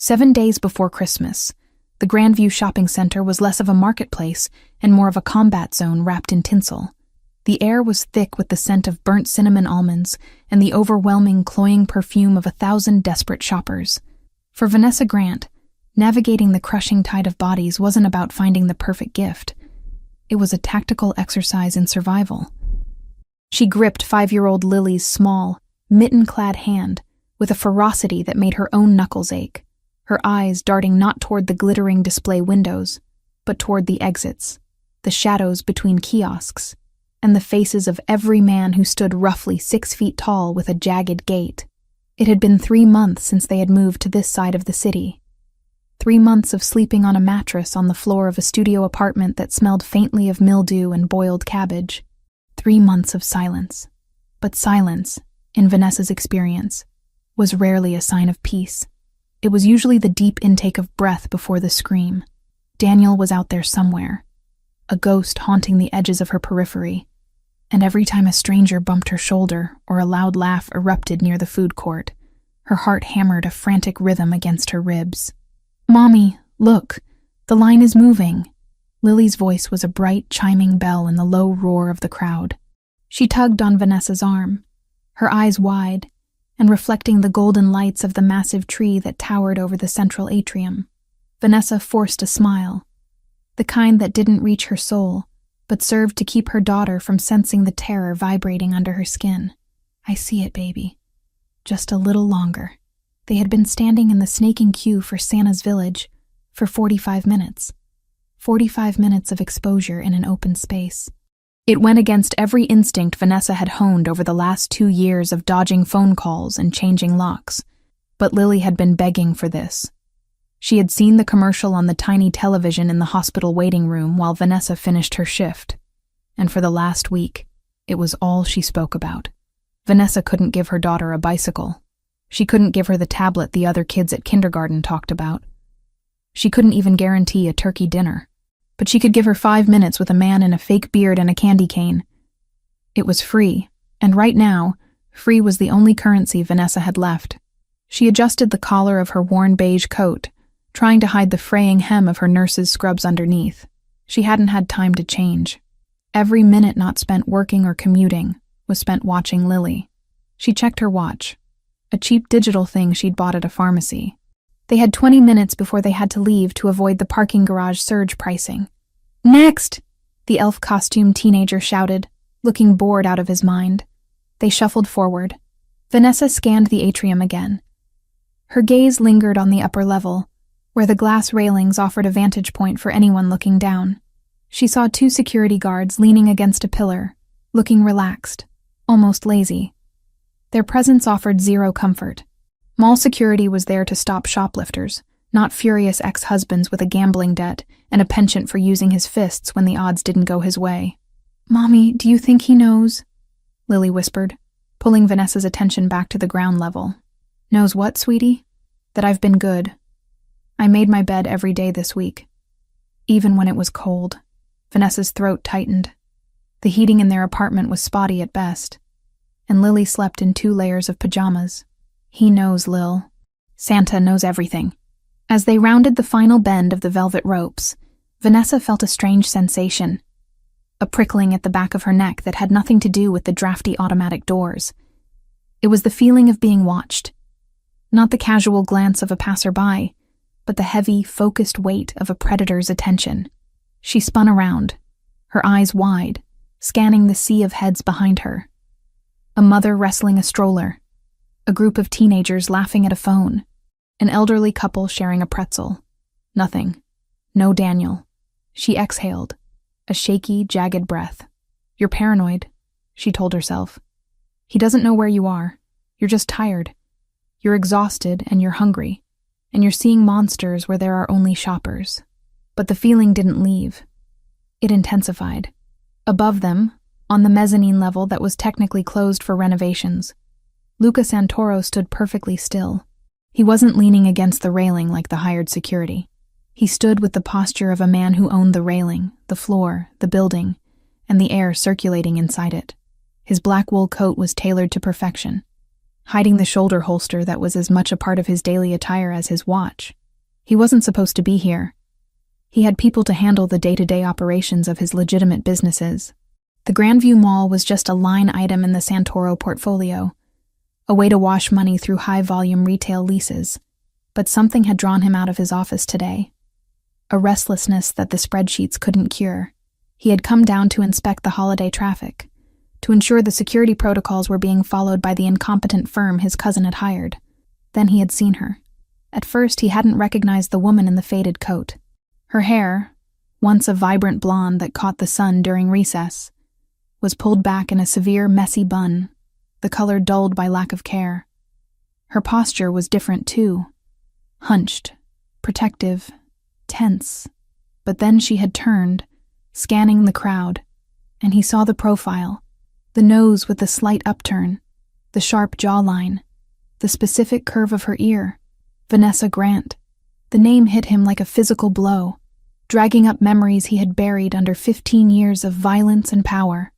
7 days before Christmas, the Grandview shopping center was less of a marketplace and more of a combat zone wrapped in tinsel. The air was thick with the scent of burnt cinnamon almonds and the overwhelming, cloying perfume of 1,000 desperate shoppers. For Vanessa Grant, navigating the crushing tide of bodies wasn't about finding the perfect gift. It was a tactical exercise in survival. She gripped 5-year-old Lily's small, mitten-clad hand with a ferocity that made her own knuckles ache, her eyes darting not toward the glittering display windows, but toward the exits, the shadows between kiosks, and the faces of every man who stood roughly 6 feet tall with a jagged gait. It had been 3 months since they had moved to this side of the city. 3 months of sleeping on a mattress on the floor of a studio apartment that smelled faintly of mildew and boiled cabbage. 3 months of silence. But silence, in Vanessa's experience, was rarely a sign of peace. It was usually the deep intake of breath before the scream. Daniel was out there somewhere, a ghost haunting the edges of her periphery, and every time a stranger bumped her shoulder or a loud laugh erupted near the food court, her heart hammered a frantic rhythm against her ribs. "Mommy, look, the line is moving." Lily's voice was a bright, chiming bell in the low roar of the crowd. She tugged on Vanessa's arm, her eyes wide, and reflecting the golden lights of the massive tree that towered over the central atrium. Vanessa forced a smile, the kind that didn't reach her soul, but served to keep her daughter from sensing the terror vibrating under her skin. "I see it, baby. Just a little longer." They had been standing in the snaking queue for Santa's village for 45 minutes. 45 minutes of exposure in an open space. It went against every instinct Vanessa had honed over the last 2 years of dodging phone calls and changing locks. But Lily had been begging for this. She had seen the commercial on the tiny television in the hospital waiting room while Vanessa finished her shift. And for the last week, it was all she spoke about. Vanessa couldn't give her daughter a bicycle. She couldn't give her the tablet the other kids at kindergarten talked about. She couldn't even guarantee a turkey dinner. But she could give her 5 minutes with a man in a fake beard and a candy cane. It was free, and right now, free was the only currency Vanessa had left. She adjusted the collar of her worn beige coat, trying to hide the fraying hem of her nurse's scrubs underneath. She hadn't had time to change. Every minute not spent working or commuting was spent watching Lily. She checked her watch, a cheap digital thing she'd bought at a pharmacy. They had 20 minutes before they had to leave to avoid the parking garage surge pricing. "Next!" the elf-costumed teenager shouted, looking bored out of his mind. They shuffled forward. Vanessa scanned the atrium again. Her gaze lingered on the upper level, where the glass railings offered a vantage point for anyone looking down. She saw 2 security guards leaning against a pillar, looking relaxed, almost lazy. Their presence offered zero comfort. Mall security was there to stop shoplifters, not furious ex-husbands with a gambling debt and a penchant for using his fists when the odds didn't go his way. "Mommy, do you think he knows?" Lily whispered, pulling Vanessa's attention back to the ground level. "Knows what, sweetie? That I've been good. I made my bed every day this week. Even when it was cold." Vanessa's throat tightened. The heating in their apartment was spotty at best, and Lily slept in 2 layers of pajamas. "He knows, Lil. Santa knows everything." As they rounded the final bend of the velvet ropes, Vanessa felt a strange sensation, a prickling at the back of her neck that had nothing to do with the drafty automatic doors. It was the feeling of being watched. Not the casual glance of a passerby, but the heavy, focused weight of a predator's attention. She spun around, her eyes wide, scanning the sea of heads behind her. A mother wrestling a stroller. A group of teenagers laughing at a phone. An elderly couple sharing a pretzel. Nothing. No Daniel. She exhaled, a shaky, jagged breath. "You're paranoid," she told herself. "He doesn't know where you are. You're just tired. You're exhausted and you're hungry. And you're seeing monsters where there are only shoppers." But the feeling didn't leave. It intensified. Above them, on the mezzanine level that was technically closed for renovations, Luca Santoro stood perfectly still. He wasn't leaning against the railing like the hired security. He stood with the posture of a man who owned the railing, the floor, the building, and the air circulating inside it. His black wool coat was tailored to perfection. hiding the shoulder holster that was as much a part of his daily attire as his watch. He wasn't supposed to be here. He had people to handle the day-to-day operations of his legitimate businesses. The Grandview Mall was just a line item in the Santoro portfolio, a way to wash money through high-volume retail leases. But something had drawn him out of his office today. A restlessness that the spreadsheets couldn't cure. He had come down to inspect the holiday traffic, to ensure the security protocols were being followed by the incompetent firm his cousin had hired. Then he had seen her. At first, he hadn't recognized the woman in the faded coat. Her hair, once a vibrant blonde that caught the sun during recess, was pulled back in a severe, messy bun, the color dulled by lack of care. Her posture was different too. Hunched, protective, tense. But then she had turned, scanning the crowd, and he saw the profile, the nose with the slight upturn, the sharp jawline, the specific curve of her ear. Vanessa Grant. The name hit him like a physical blow, dragging up memories he had buried under 15 years of violence and power.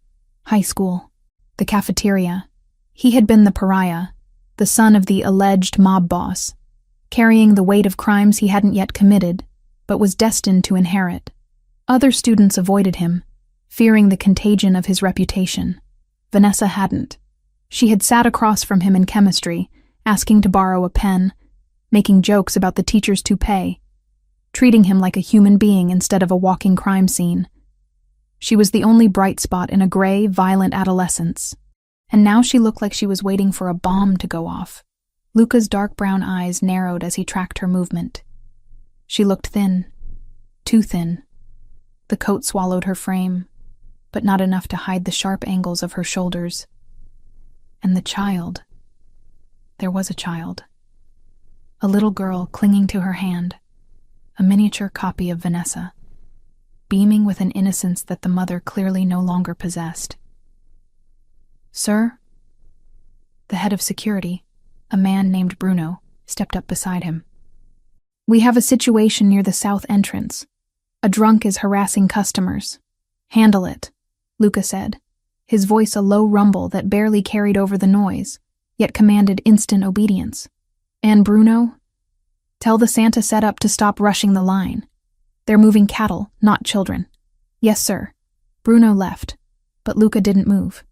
High school. The cafeteria. He had been the pariah, the son of the alleged mob boss, carrying the weight of crimes he hadn't yet committed, but was destined to inherit. Other students avoided him, fearing the contagion of his reputation. Vanessa hadn't. She had sat across from him in chemistry, asking to borrow a pen, making jokes about the teacher's toupee, treating him like a human being instead of a walking crime scene. She was the only bright spot in a gray, violent adolescence, and now she looked like she was waiting for a bomb to go off. Luca's dark brown eyes narrowed as he tracked her movement. She looked thin, too thin. The coat swallowed her frame, but not enough to hide the sharp angles of her shoulders. And the child. There was a child. A little girl clinging to her hand, a miniature copy of Vanessa, beaming with an innocence that the mother clearly no longer possessed. "Sir?" The head of security, a man named Bruno, stepped up beside him. "We have a situation near the south entrance. A drunk is harassing customers." "Handle it," Luca said, his voice a low rumble that barely carried over the noise, yet commanded instant obedience. "And Bruno? Tell the Santa setup to stop rushing the line. They're moving cattle, not children." "Yes, sir." Bruno left, but Luca didn't move.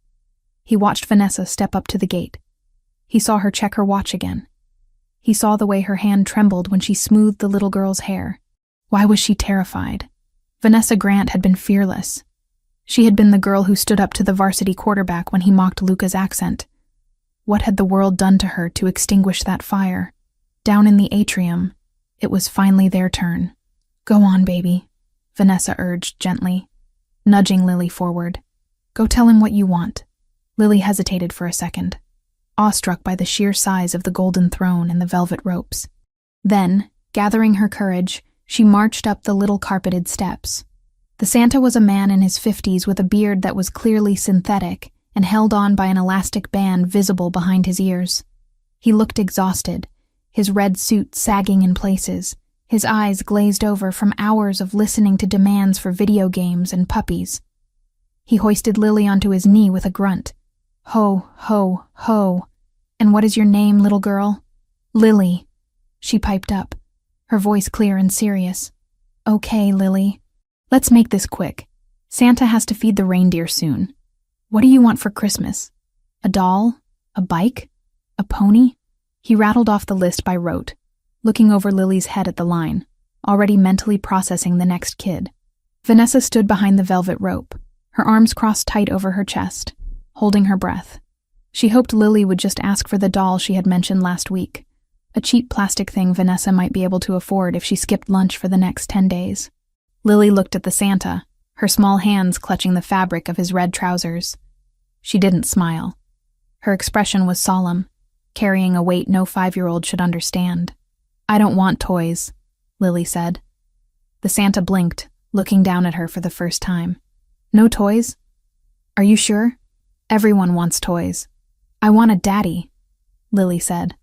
He watched Vanessa step up to the gate. He saw her check her watch again. He saw the way her hand trembled when she smoothed the little girl's hair. Why was she terrified? Vanessa Grant had been fearless. She had been the girl who stood up to the varsity quarterback when he mocked Luca's accent. What had the world done to her to extinguish that fire? Down in the atrium, it was finally their turn. "Go on, baby," Vanessa urged gently, nudging Lily forward. "Go tell him what you want." Lily hesitated for a second, awestruck by the sheer size of the golden throne and the velvet ropes. Then, gathering her courage, she marched up the little carpeted steps. The Santa was a man in his 50s with a beard that was clearly synthetic and held on by an elastic band visible behind his ears. He looked exhausted, his red suit sagging in places, his eyes glazed over from hours of listening to demands for video games and puppies. He hoisted Lily onto his knee with a grunt. "Ho, ho, ho. And what is your name, little girl?" "Lily," she piped up, her voice clear and serious. "Okay, Lily. Let's make this quick. Santa has to feed the reindeer soon. What do you want for Christmas? A doll? A bike? A pony?" He rattled off the list by rote, looking over Lily's head at the line, already mentally processing the next kid. Vanessa stood behind the velvet rope, her arms crossed tight over her chest, holding her breath. She hoped Lily would just ask for the doll she had mentioned last week, a cheap plastic thing Vanessa might be able to afford if she skipped lunch for the next 10 days. Lily looked at the Santa, her small hands clutching the fabric of his red trousers. She didn't smile. Her expression was solemn, carrying a weight no 5-year-old should understand. "I don't want toys," Lily said. The Santa blinked, looking down at her for the first time. "No toys? Are you sure? Everyone wants toys." "I want a daddy," Lily said.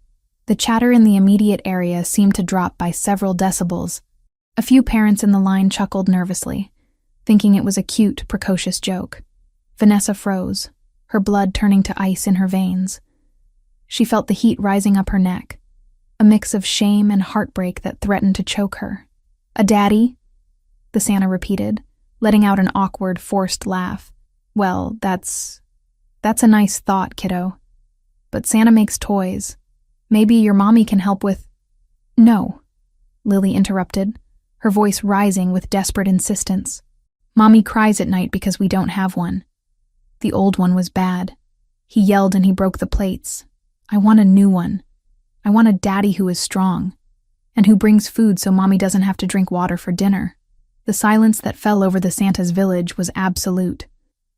The chatter in the immediate area seemed to drop by several decibels. A few parents in the line chuckled nervously, thinking it was a cute, precocious joke. Vanessa froze, her blood turning to ice in her veins. She felt the heat rising up her neck, a mix of shame and heartbreak that threatened to choke her. "A daddy?" the Santa repeated, letting out an awkward, forced laugh. "Well, that's a nice thought, kiddo. But Santa makes toys. Maybe your mommy can help with—" "No," Lily interrupted, her voice rising with desperate insistence. "Mommy cries at night because we don't have one. The old one was bad. He yelled and he broke the plates. I want a new one. I want a daddy who is strong, and who brings food so Mommy doesn't have to drink water for dinner." The silence that fell over the Santa's village was absolute.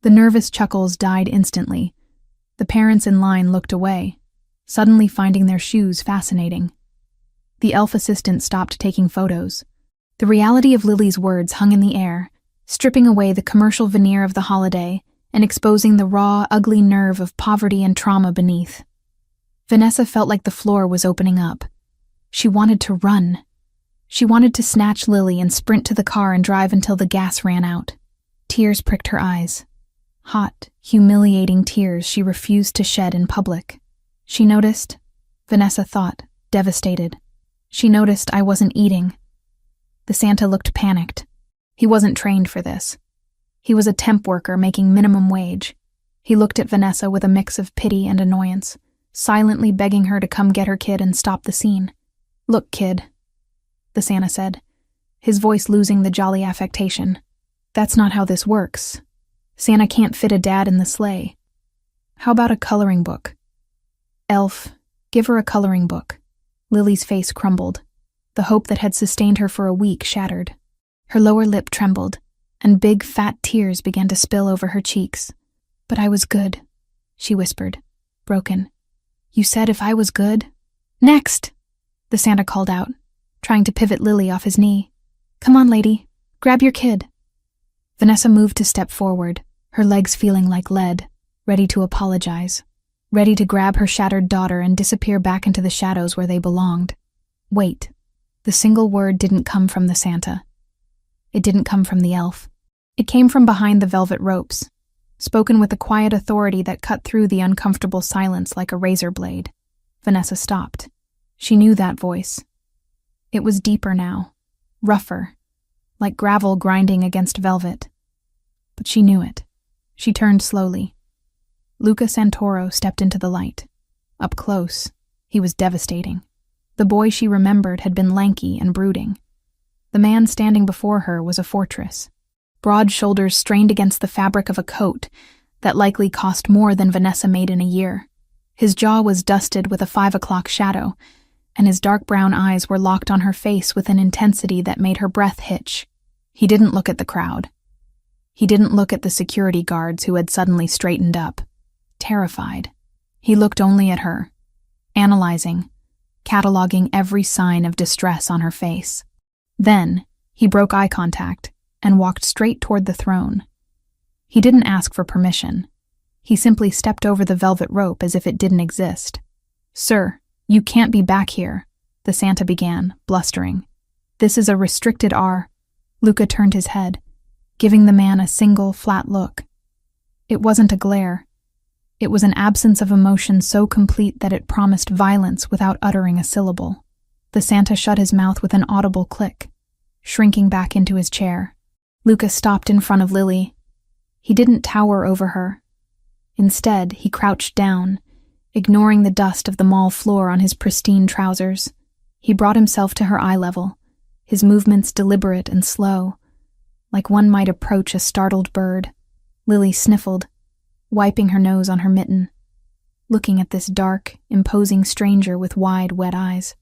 The nervous chuckles died instantly. The parents in line looked away, suddenly finding their shoes fascinating. The elf assistant stopped taking photos. The reality of Lily's words hung in the air, stripping away the commercial veneer of the holiday and exposing the raw, ugly nerve of poverty and trauma beneath. Vanessa felt like the floor was opening up. She wanted to run. She wanted to snatch Lily and sprint to the car and drive until the gas ran out. Tears pricked her eyes. Hot, humiliating tears she refused to shed in public. She noticed, Vanessa thought, devastated. She noticed I wasn't eating. The Santa looked panicked. He wasn't trained for this. He was a temp worker making minimum wage. He looked at Vanessa with a mix of pity and annoyance, silently begging her to come get her kid and stop the scene. "Look, kid," the Santa said, his voice losing the jolly affectation. "That's not how this works. Santa can't fit a dad in the sleigh. How about a coloring book?" "Elf, give her a coloring book." Lily's face crumbled. The hope that had sustained her for a week shattered. Her lower lip trembled, and big fat tears began to spill over her cheeks. "But I was good," she whispered, broken. "You said if I was good—" "Next!" the Santa called out, trying to pivot Lily off his knee. "Come on, lady. Grab your kid." Vanessa moved to step forward, her legs feeling like lead, ready to apologize, ready to grab her shattered daughter and disappear back into the shadows where they belonged. Wait. The single word didn't come from the Santa. It didn't come from the elf. It came from behind the velvet ropes, spoken with a quiet authority that cut through the uncomfortable silence like a razor blade. Vanessa stopped. She knew that voice. It was deeper now, rougher, like gravel grinding against velvet. But she knew it. She turned slowly. Luca Santoro stepped into the light. Up close, he was devastating. The boy she remembered had been lanky and brooding. The man standing before her was a fortress, broad shoulders strained against the fabric of a coat that likely cost more than Vanessa made in a year. His jaw was dusted with a 5 o'clock shadow, and his dark brown eyes were locked on her face with an intensity that made her breath hitch. He didn't look at the crowd. He didn't look at the security guards who had suddenly straightened up, terrified. He looked only at her, analyzing, cataloging every sign of distress on her face. Then, he broke eye contact and walked straight toward the throne. He didn't ask for permission. He simply stepped over the velvet rope as if it didn't exist. "Sir, you can't be back here," the Santa began, blustering. "This is a restricted R." Luca turned his head, giving the man a single, flat look. It wasn't a glare. It was an absence of emotion so complete that it promised violence without uttering a syllable. The Santa shut his mouth with an audible click, shrinking back into his chair. Luca stopped in front of Lily. He didn't tower over her. Instead, he crouched down, ignoring the dust of the mall floor on his pristine trousers. He brought himself to her eye level, his movements deliberate and slow, like one might approach a startled bird. Lily sniffled, wiping her nose on her mitten, looking at this dark, imposing stranger with wide, wet eyes.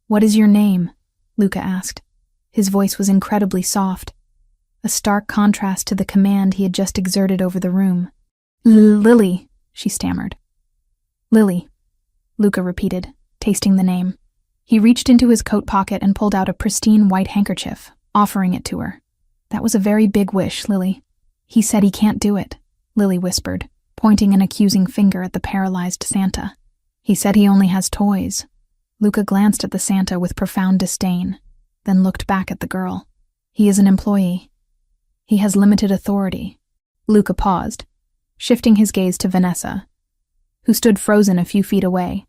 "What is your name?" Luca asked. His voice was incredibly soft, a stark contrast to the command he had just exerted over the room. "Lily," she stammered. "Lily," Luca repeated, tasting the name. He reached into his coat pocket and pulled out a pristine white handkerchief, offering it to her. "That was a very big wish, Lily." "He said he can't do it," Lily whispered, pointing an accusing finger at the paralyzed Santa. "He said he only has toys." Luca glanced at the Santa with profound disdain, then looked back at the girl. "He is an employee. He has limited authority." Luca paused, shifting his gaze to Vanessa, who stood frozen a few feet away,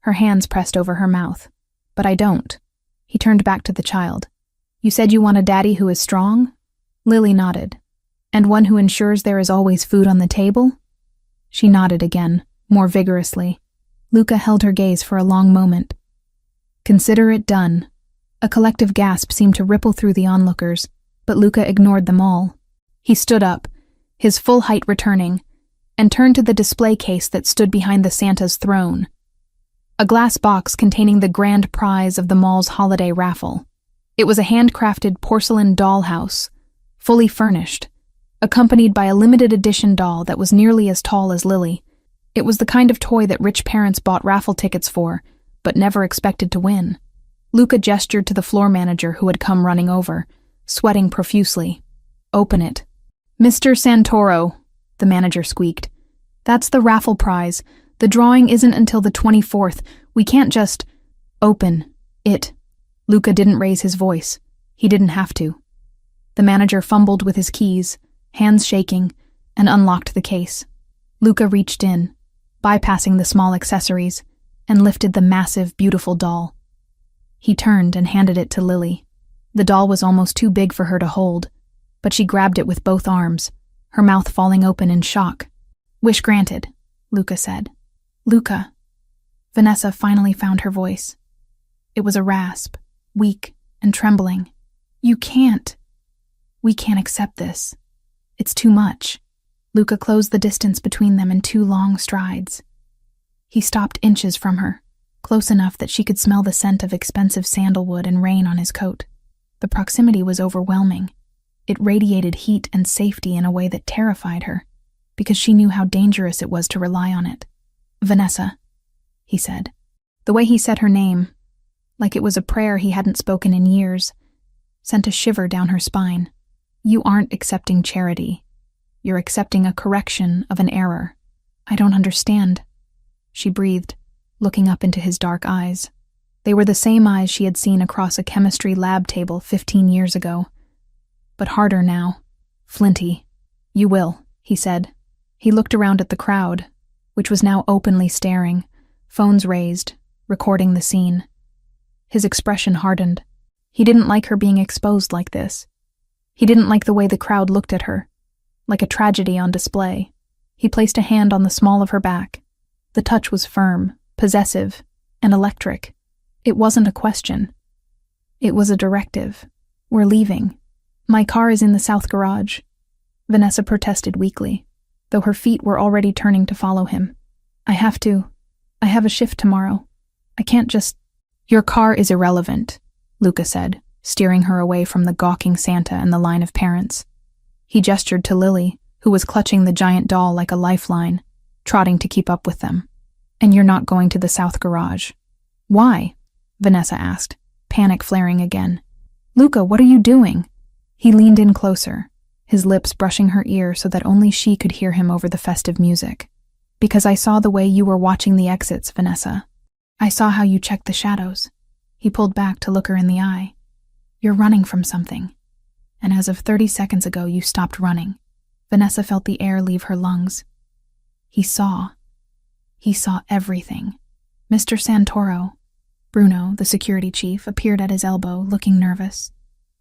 her hands pressed over her mouth. "But I don't." He turned back to the child. "You said you want a daddy who is strong?" Lily nodded. "And one who ensures there is always food on the table?" She nodded again, more vigorously. Luca held her gaze for a long moment. "Consider it done." A collective gasp seemed to ripple through the onlookers, but Luca ignored them all. He stood up, his full height returning, and turned to the display case that stood behind the Santa's throne. A glass box containing the grand prize of the mall's holiday raffle. It was a handcrafted porcelain dollhouse, fully furnished, accompanied by a limited edition doll that was nearly as tall as Lily. It was the kind of toy that rich parents bought raffle tickets for, but never expected to win. Luca gestured to the floor manager who had come running over, sweating profusely. "Open it." "Mr. Santoro," the manager squeaked. "That's the raffle prize. The drawing isn't until the 24th. We can't just—" "Open it." Luca didn't raise his voice. He didn't have to. The manager fumbled with his keys, hands shaking, and unlocked the case. Luca reached in, bypassing the small accessories, and lifted the massive, beautiful doll. He turned and handed it to Lily. The doll was almost too big for her to hold, but she grabbed it with both arms, her mouth falling open in shock. "Wish granted," Luca said. "Luca." Vanessa finally found her voice. It was a rasp, weak and trembling. "You can't. We can't accept this. It's too much." Luca closed the distance between them in 2 long strides. He stopped inches from her, close enough that she could smell the scent of expensive sandalwood and rain on his coat. The proximity was overwhelming. It radiated heat and safety in a way that terrified her, because she knew how dangerous it was to rely on it. "Vanessa," he said. The way he said her name, like it was a prayer he hadn't spoken in years, sent a shiver down her spine. "You aren't accepting charity. You're accepting a correction of an error." "I don't understand," she breathed, looking up into his dark eyes. They were the same eyes she had seen across a chemistry lab table 15 years ago, but harder now, flinty. "You will," he said. He looked around at the crowd, which was now openly staring, phones raised, recording the scene. His expression hardened. He didn't like her being exposed like this. He didn't like the way the crowd looked at her, like a tragedy on display. He placed a hand on the small of her back. The touch was firm, possessive, and electric. It wasn't a question. It was a directive. "We're leaving. My car is in the south garage." Vanessa protested weakly, though her feet were already turning to follow him. I have a shift tomorrow. I can't just—" "Your car is irrelevant," Luca said, steering her away from the gawking Santa and the line of parents. He gestured to Lily, who was clutching the giant doll like a lifeline, trotting to keep up with them. "And you're not going to the south garage." "Why?" Vanessa asked, panic flaring again. "Luca, what are you doing?" He leaned in closer, his lips brushing her ear so that only she could hear him over the festive music. "Because I saw the way you were watching the exits, Vanessa. I saw how you checked the shadows." He pulled back to look her in the eye. "You're running from something. And as of 30 seconds ago, you stopped running." Vanessa felt the air leave her lungs. He saw everything. Mr. Santoro, Bruno, the security chief, appeared at his elbow, looking nervous.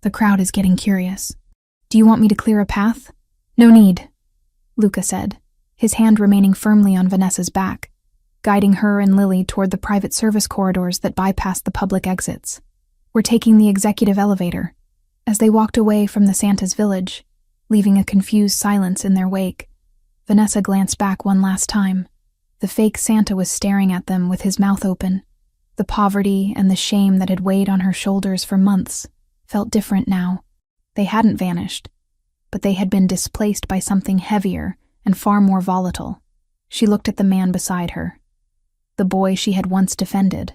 "The crowd is getting curious. Do you want me to clear a path?" "No need," Luca said, his hand remaining firmly on Vanessa's back, guiding her and Lily toward the private service corridors that bypassed the public exits. "We're taking the executive elevator." As they walked away from the Santa's village, leaving a confused silence in their wake, Vanessa glanced back one last time. The fake Santa was staring at them with his mouth open. The poverty and the shame that had weighed on her shoulders for months felt different now. They hadn't vanished, but they had been displaced by something heavier and far more volatile. She looked at the man beside her, the boy she had once defended,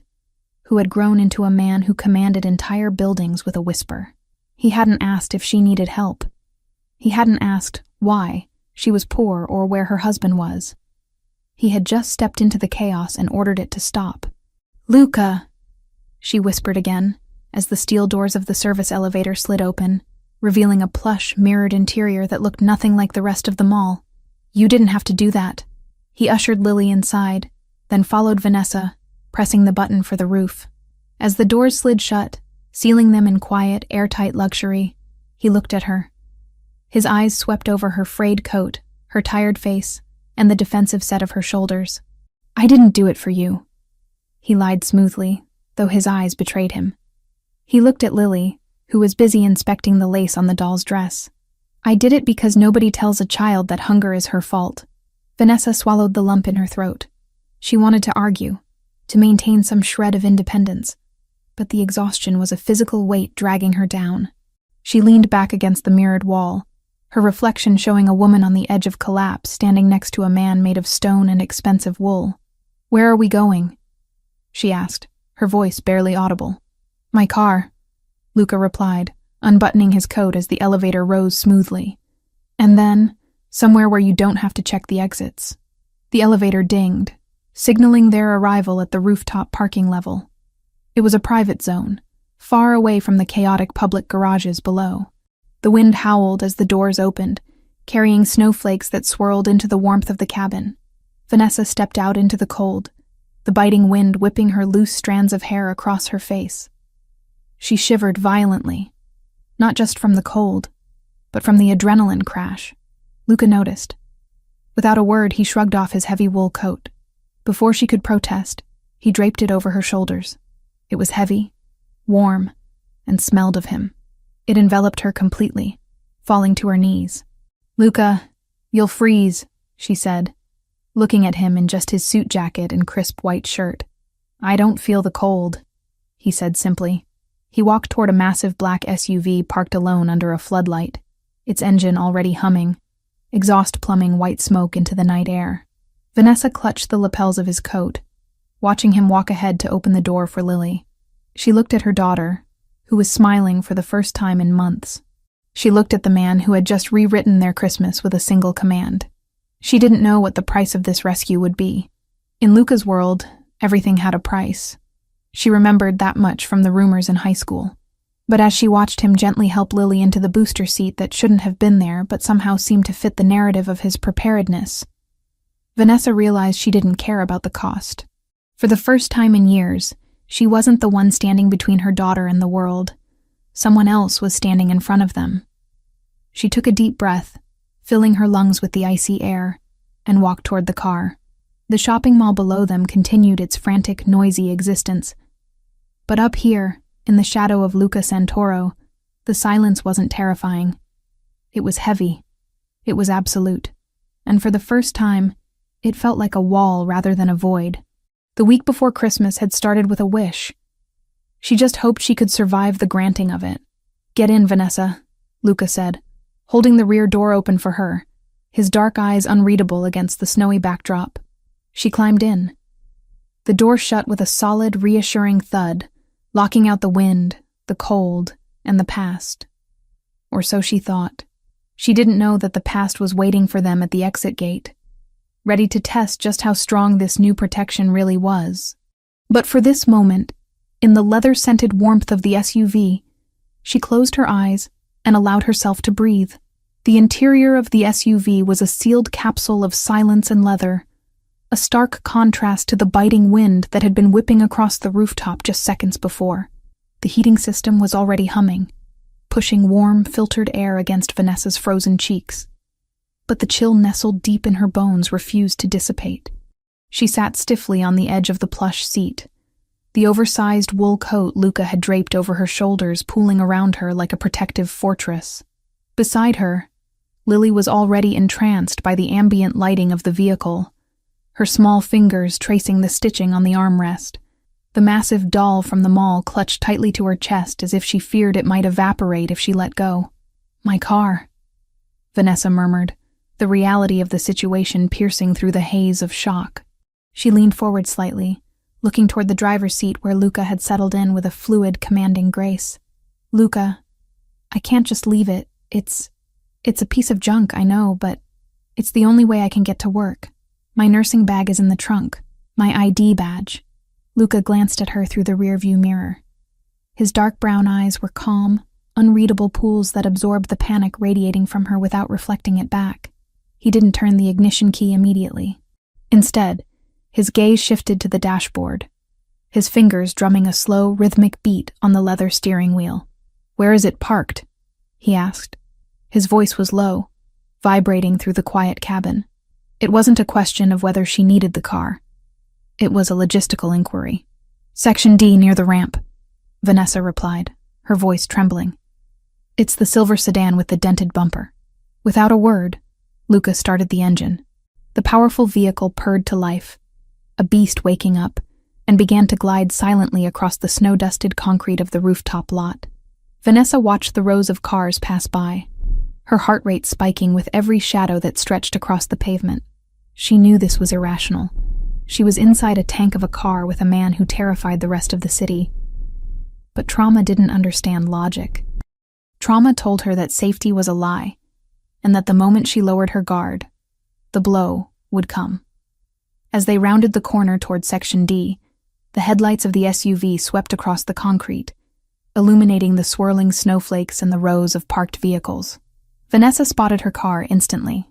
who had grown into a man who commanded entire buildings with a whisper. He hadn't asked if she needed help. He hadn't asked why she was poor or where her husband was. He had just stepped into the chaos and ordered it to stop. "Luca," she whispered again, as the steel doors of the service elevator slid open, revealing a plush, mirrored interior that looked nothing like the rest of the mall. "You didn't have to do that." He ushered Lily inside, then followed Vanessa, pressing the button for the roof. As the doors slid shut, sealing them in quiet, airtight luxury, he looked at her. His eyes swept over her frayed coat, her tired face, and the defensive set of her shoulders. "I didn't do it for you," he lied smoothly, though his eyes betrayed him. He looked at Lily, who was busy inspecting the lace on the doll's dress. "I did it because nobody tells a child that hunger is her fault." Vanessa swallowed the lump in her throat. She wanted to argue, to maintain some shred of independence, but the exhaustion was a physical weight dragging her down. She leaned back against the mirrored wall, her reflection showing a woman on the edge of collapse standing next to a man made of stone and expensive wool. "Where are we going?" she asked, her voice barely audible. "My car," Luca replied, unbuttoning his coat as the elevator rose smoothly. "And then, somewhere where you don't have to check the exits." The elevator dinged, signaling their arrival at the rooftop parking level. It was a private zone, far away from the chaotic public garages below. The wind howled as the doors opened, carrying snowflakes that swirled into the warmth of the cabin. Vanessa stepped out into the cold, the biting wind whipping her loose strands of hair across her face. She shivered violently, not just from the cold, but from the adrenaline crash. Luca noticed. Without a word, he shrugged off his heavy wool coat. Before she could protest, he draped it over her shoulders. It was heavy, warm, and smelled of him. It enveloped her completely, falling to her knees. "Luca, you'll freeze," she said, looking at him in just his suit jacket and crisp white shirt. "I don't feel the cold," he said simply. He walked toward a massive black SUV parked alone under a floodlight, its engine already humming, exhaust pluming white smoke into the night air. Vanessa clutched the lapels of his coat, watching him walk ahead to open the door for Lily. She looked at her daughter, who was smiling for the first time in months. She looked at the man who had just rewritten their Christmas with a single command. She didn't know what the price of this rescue would be. In Luca's world, everything had a price. She remembered that much from the rumors in high school. But as she watched him gently help Lily into the booster seat that shouldn't have been there but somehow seemed to fit the narrative of his preparedness, Vanessa realized she didn't care about the cost. For the first time in years, she wasn't the one standing between her daughter and the world. Someone else was standing in front of them. She took a deep breath, filling her lungs with the icy air, and walked toward the car. The shopping mall below them continued its frantic, noisy existence. But up here, in the shadow of Luca Santoro, the silence wasn't terrifying. It was heavy. It was absolute. And for the first time, it felt like a wall rather than a void. The week before Christmas had started with a wish. She just hoped she could survive the granting of it. "Get in, Vanessa," Luca said, holding the rear door open for her, his dark eyes unreadable against the snowy backdrop. She climbed in. The door shut with a solid, reassuring thud, locking out the wind, the cold, and the past. Or so she thought. She didn't know that the past was waiting for them at the exit gate, ready to test just how strong this new protection really was. But for this moment, in the leather-scented warmth of the SUV, she closed her eyes and allowed herself to breathe. The interior of the SUV was a sealed capsule of silence and leather, a stark contrast to the biting wind that had been whipping across the rooftop just seconds before. The heating system was already humming, pushing warm, filtered air against Vanessa's frozen cheeks. But the chill nestled deep in her bones refused to dissipate. She sat stiffly on the edge of the plush seat, the oversized wool coat Luca had draped over her shoulders pooling around her like a protective fortress. Beside her, Lily was already entranced by the ambient lighting of the vehicle, her small fingers tracing the stitching on the armrest. The massive doll from the mall clutched tightly to her chest as if she feared it might evaporate if she let go. "My car," Vanessa murmured, the reality of the situation piercing through the haze of shock. She leaned forward slightly, looking toward the driver's seat where Luca had settled in with a fluid, commanding grace. "Luca, I can't just leave it. It's a piece of junk, I know, but it's the only way I can get to work. My nursing bag is in the trunk. My ID badge." Luca glanced at her through the rearview mirror. His dark brown eyes were calm, unreadable pools that absorbed the panic radiating from her without reflecting it back. He didn't turn the ignition key immediately. Instead, his gaze shifted to the dashboard, his fingers drumming a slow, rhythmic beat on the leather steering wheel. "Where is it parked?" he asked. His voice was low, vibrating through the quiet cabin. It wasn't a question of whether she needed the car. It was a logistical inquiry. "Section D near the ramp," Vanessa replied, her voice trembling. "It's the silver sedan with the dented bumper." Without a word, Luca started the engine. The powerful vehicle purred to life, a beast waking up, and began to glide silently across the snow-dusted concrete of the rooftop lot. Vanessa watched the rows of cars pass by, her heart rate spiking with every shadow that stretched across the pavement. She knew this was irrational. She was inside a tank of a car with a man who terrified the rest of the city. But trauma didn't understand logic. Trauma told her that safety was a lie, and that the moment she lowered her guard, the blow would come. As they rounded the corner toward Section D, the headlights of the SUV swept across the concrete, illuminating the swirling snowflakes and the rows of parked vehicles. Vanessa spotted her car instantly.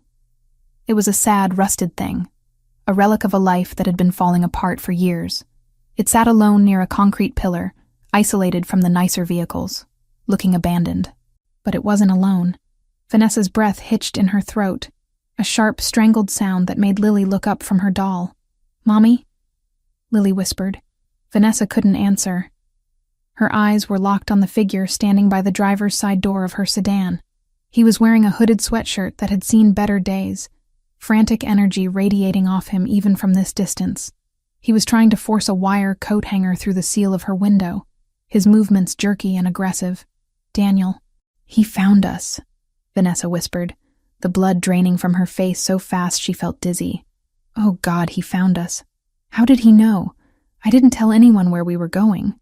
It was a sad, rusted thing, a relic of a life that had been falling apart for years. It sat alone near a concrete pillar, isolated from the nicer vehicles, looking abandoned. But it wasn't alone. Vanessa's breath hitched in her throat, a sharp, strangled sound that made Lily look up from her doll. "Mommy?" Lily whispered. Vanessa couldn't answer. Her eyes were locked on the figure standing by the driver's side door of her sedan. He was wearing a hooded sweatshirt that had seen better days, frantic energy radiating off him even from this distance. He was trying to force a wire coat hanger through the seal of her window, his movements jerky and aggressive. "Daniel, he found us," Vanessa whispered, the blood draining from her face so fast she felt dizzy. "Oh God, he found us. How did he know? I didn't tell anyone where we were going."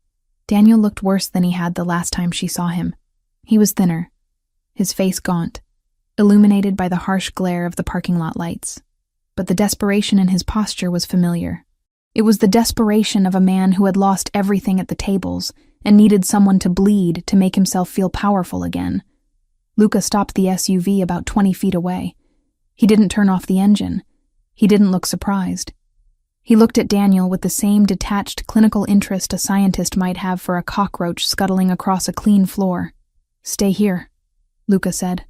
Daniel looked worse than he had the last time she saw him. He was thinner, his face gaunt, illuminated by the harsh glare of the parking lot lights. But the desperation in his posture was familiar. It was the desperation of a man who had lost everything at the tables and needed someone to bleed to make himself feel powerful again. Luca stopped the SUV about 20 feet away. He didn't turn off the engine. He didn't look surprised. He looked at Daniel with the same detached clinical interest a scientist might have for a cockroach scuttling across a clean floor. "Stay here," Luca said.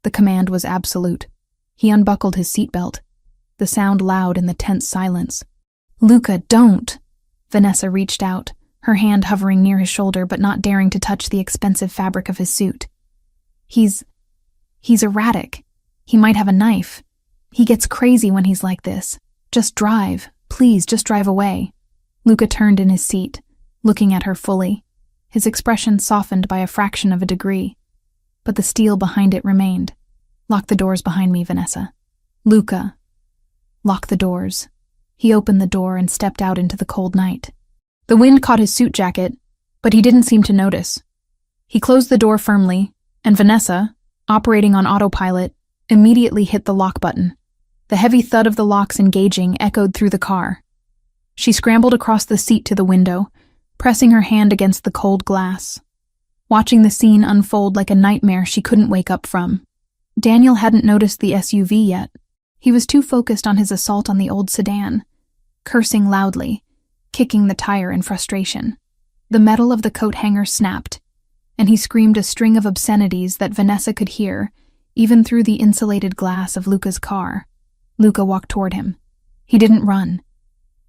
The command was absolute. He unbuckled his seatbelt, the sound loud in the tense silence. "Luca, don't!" Vanessa reached out, her hand hovering near his shoulder but not daring to touch the expensive fabric of his suit. He's erratic. He might have a knife. He gets crazy when he's like this. Just drive. Please, just drive away." Luca turned in his seat, looking at her fully, his expression softened by a fraction of a degree. But the steel behind it remained. "Lock the doors behind me, Vanessa." "Luca." "Lock the doors." He opened the door and stepped out into the cold night. The wind caught his suit jacket, but he didn't seem to notice. He closed the door firmly, and Vanessa, operating on autopilot, immediately hit the lock button. The heavy thud of the locks engaging echoed through the car. She scrambled across the seat to the window, pressing her hand against the cold glass, watching the scene unfold like a nightmare she couldn't wake up from. Daniel hadn't noticed the SUV yet. He was too focused on his assault on the old sedan, cursing loudly, kicking the tire in frustration. The metal of the coat hanger snapped, and he screamed a string of obscenities that Vanessa could hear, even through the insulated glass of Luca's car. Luca walked toward him. He didn't run.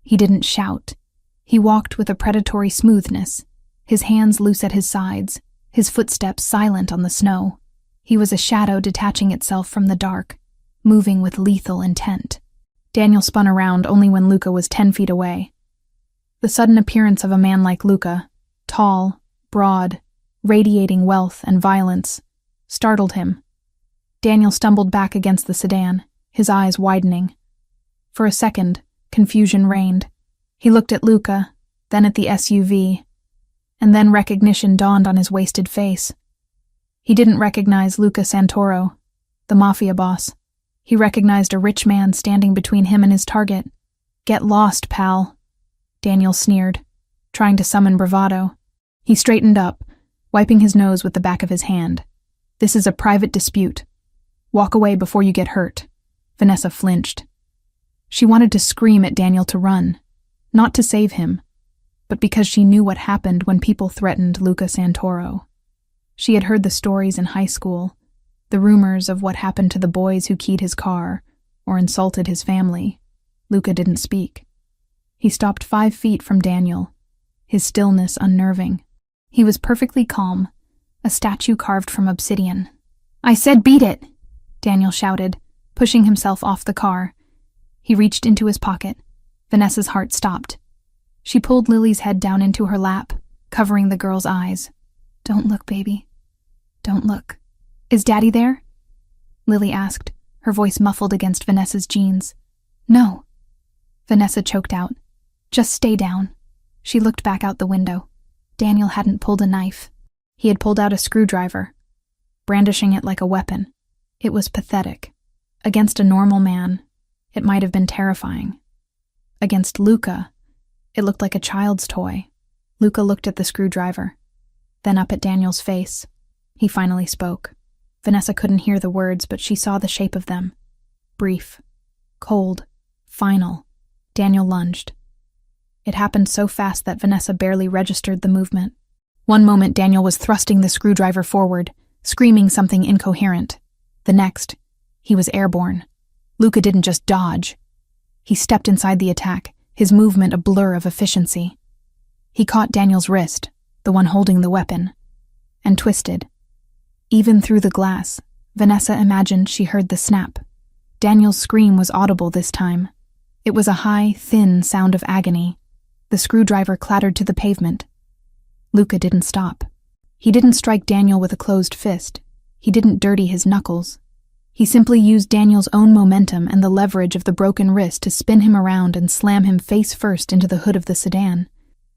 He didn't shout. He walked with a predatory smoothness, his hands loose at his sides, his footsteps silent on the snow. He was a shadow detaching itself from the dark, moving with lethal intent. Daniel spun around only when Luca was 10 feet away. The sudden appearance of a man like Luca, tall, broad, radiating wealth and violence, startled him. Daniel stumbled back against the sedan, his eyes widening. For a second, confusion reigned. He looked at Luca, then at the SUV, and then recognition dawned on his wasted face. He didn't recognize Luca Santoro, the Mafia boss. He recognized a rich man standing between him and his target. "Get lost, pal," Daniel sneered, trying to summon bravado. He straightened up, wiping his nose with the back of his hand. "This is a private dispute. Walk away before you get hurt." Vanessa flinched. She wanted to scream at Daniel to run, not to save him, but because she knew what happened when people threatened Luca Santoro. She had heard the stories in high school, the rumors of what happened to the boys who keyed his car or insulted his family. Luca didn't speak. He stopped 5 feet from Daniel, his stillness unnerving. He was perfectly calm, a statue carved from obsidian. "I said beat it!" Daniel shouted, pushing himself off the car. He reached into his pocket. Vanessa's heart stopped. She pulled Lily's head down into her lap, covering the girl's eyes. "Don't look, baby. Don't look." "Is Daddy there?" Lily asked, her voice muffled against Vanessa's jeans. "No." Vanessa choked out. "Just stay down." She looked back out the window. Daniel hadn't pulled a knife. He had pulled out a screwdriver, brandishing it like a weapon. It was pathetic. Against a normal man, it might have been terrifying. Against Luca, it looked like a child's toy. Luca looked at the screwdriver, then up at Daniel's face. He finally spoke. Vanessa couldn't hear the words, but she saw the shape of them. Brief, cold, final. Daniel lunged. It happened so fast that Vanessa barely registered the movement. One moment Daniel was thrusting the screwdriver forward, screaming something incoherent. The next, he was airborne. Luca didn't just dodge. He stepped inside the attack, his movement a blur of efficiency. He caught Daniel's wrist, the one holding the weapon, and twisted. Even through the glass, Vanessa imagined she heard the snap. Daniel's scream was audible this time. It was a high, thin sound of agony. The screwdriver clattered to the pavement. Luca didn't stop. He didn't strike Daniel with a closed fist. He didn't dirty his knuckles. He simply used Daniel's own momentum and the leverage of the broken wrist to spin him around and slam him face first into the hood of the sedan.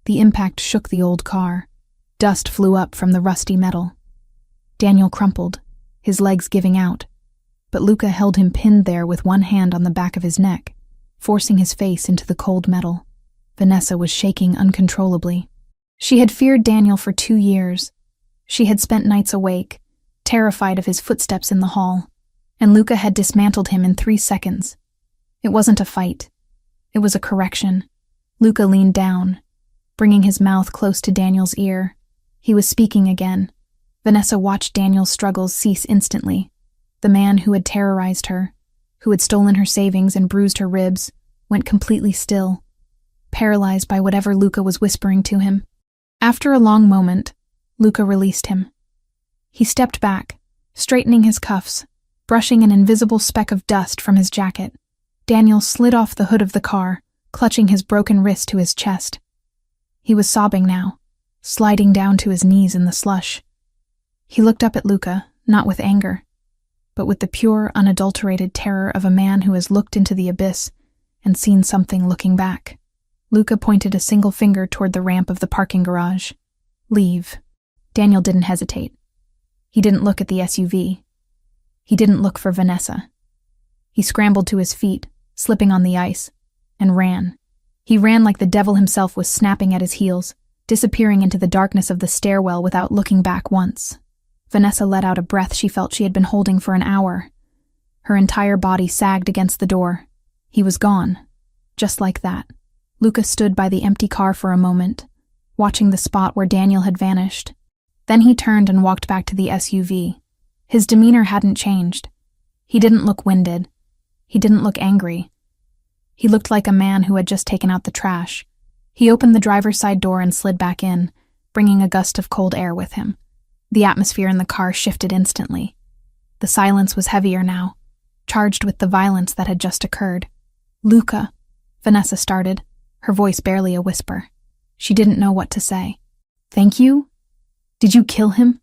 The impact shook the old car. Dust flew up from the rusty metal. Daniel crumpled, his legs giving out, but Luca held him pinned there with one hand on the back of his neck, forcing his face into the cold metal. Vanessa was shaking uncontrollably. She had feared Daniel for 2 years. She had spent nights awake, terrified of his footsteps in the hall, and Luca had dismantled him in 3 seconds. It wasn't a fight. It was a correction. Luca leaned down, bringing his mouth close to Daniel's ear. He was speaking again. Vanessa watched Daniel's struggles cease instantly. The man who had terrorized her, who had stolen her savings and bruised her ribs, went completely still, paralyzed by whatever Luca was whispering to him. After a long moment, Luca released him. He stepped back, straightening his cuffs, brushing an invisible speck of dust from his jacket. Daniel slid off the hood of the car, clutching his broken wrist to his chest. He was sobbing now, sliding down to his knees in the slush. He looked up at Luca, not with anger, but with the pure, unadulterated terror of a man who has looked into the abyss and seen something looking back. Luca pointed a single finger toward the ramp of the parking garage. "Leave." Daniel didn't hesitate. He didn't look at the SUV. He didn't look for Vanessa. He scrambled to his feet, slipping on the ice, and ran. He ran like the devil himself was snapping at his heels, disappearing into the darkness of the stairwell without looking back once. Vanessa let out a breath she felt she had been holding for an hour. Her entire body sagged against the door. He was gone, just like that. Luca stood by the empty car for a moment, watching the spot where Daniel had vanished. Then he turned and walked back to the SUV. His demeanor hadn't changed. He didn't look winded. He didn't look angry. He looked like a man who had just taken out the trash. He opened the driver's side door and slid back in, bringing a gust of cold air with him. The atmosphere in the car shifted instantly. The silence was heavier now, charged with the violence that had just occurred. "Luca," Vanessa started, her voice barely a whisper. She didn't know what to say. "Thank you? Did you kill him?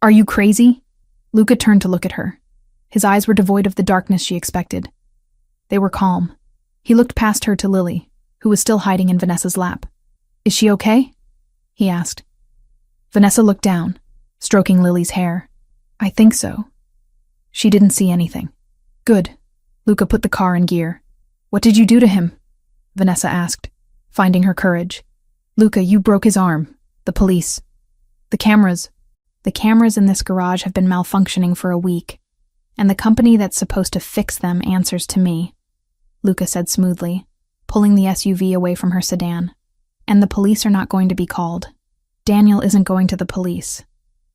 Are you crazy?" Luca turned to look at her. His eyes were devoid of the darkness she expected. They were calm. He looked past her to Lily, who was still hiding in Vanessa's lap. "Is she okay?" he asked. Vanessa looked down, stroking Lily's hair. "I think so." She didn't see anything. "Good." Luca put the car in gear. "What did you do to him?" Vanessa asked, finding her courage. "Luca, you broke his arm. The police. The cameras in this garage have been malfunctioning for a week, and the company that's supposed to fix them answers to me," Luca said smoothly, pulling the SUV away from her sedan. And the police are not going to be called. Daniel isn't going to the police.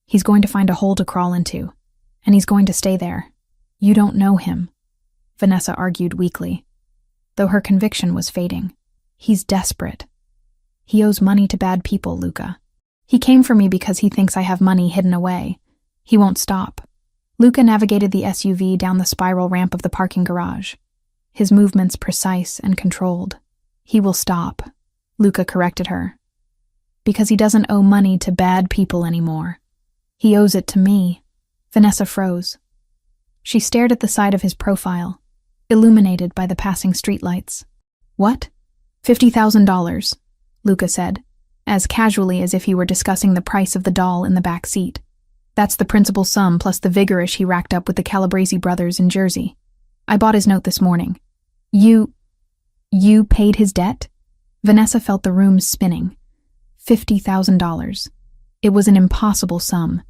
He's going to find a hole to crawl into, and he's going to stay there. You don't know him, Vanessa argued weakly, though her conviction was fading. He's desperate. He owes money to bad people, Luca. He came for me because he thinks I have money hidden away. He won't stop. Luca navigated the SUV down the spiral ramp of the parking garage, his movements precise and controlled. He will stop, Luca corrected her, because he doesn't owe money to bad people anymore. He owes it to me. Vanessa froze. She stared at the side of his profile, illuminated by the passing streetlights. What? $50,000, Luca said, as casually as if he were discussing the price of the doll in the back seat. That's the principal sum plus the vigorish he racked up with the Calabrese brothers in Jersey. I bought his note this morning. You paid his debt? Vanessa felt the room spinning. $50,000. It was an impossible sum.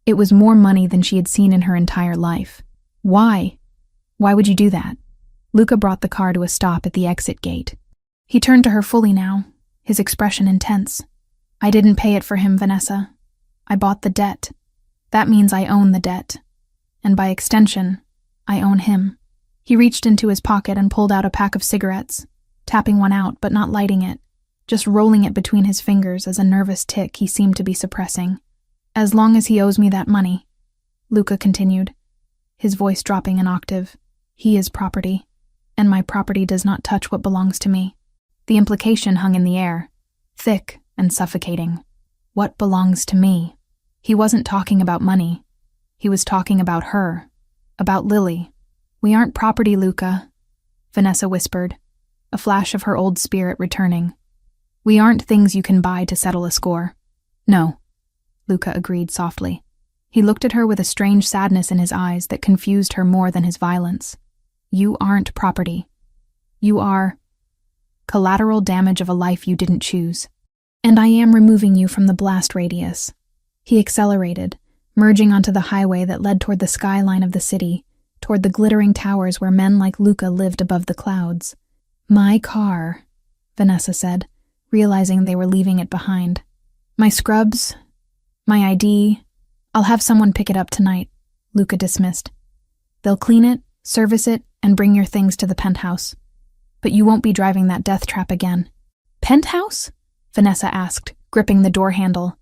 It was more money than she had seen in her entire life. Why? Why would you do that? Luca brought the car to a stop at the exit gate. He turned to her fully now, his expression intense. I didn't pay it for him, Vanessa. I bought the debt. That means I own the debt. And by extension, I own him. He reached into his pocket and pulled out a pack of cigarettes, tapping one out but not lighting it, just rolling it between his fingers as a nervous tic he seemed to be suppressing. As long as he owes me that money, Luca continued, his voice dropping an octave, he is property, and my property does not touch what belongs to me. The implication hung in the air, thick and suffocating. What belongs to me? He wasn't talking about money. He was talking about her, about Lily. We aren't property, Luca, Vanessa whispered, a flash of her old spirit returning. We aren't things you can buy to settle a score. No, Luca agreed softly. He looked at her with a strange sadness in his eyes that confused her more than his violence. You aren't property. You are collateral damage of a life you didn't choose. And I am removing you from the blast radius. He accelerated, merging onto the highway that led toward the skyline of the city, toward the glittering towers where men like Luca lived above the clouds. My car, Vanessa said, realizing they were leaving it behind. My scrubs, my ID, I'll have someone pick it up tonight, Luca dismissed. They'll clean it, service it, and bring your things to the penthouse. But you won't be driving that death trap again. Penthouse? Vanessa asked, gripping the door handle.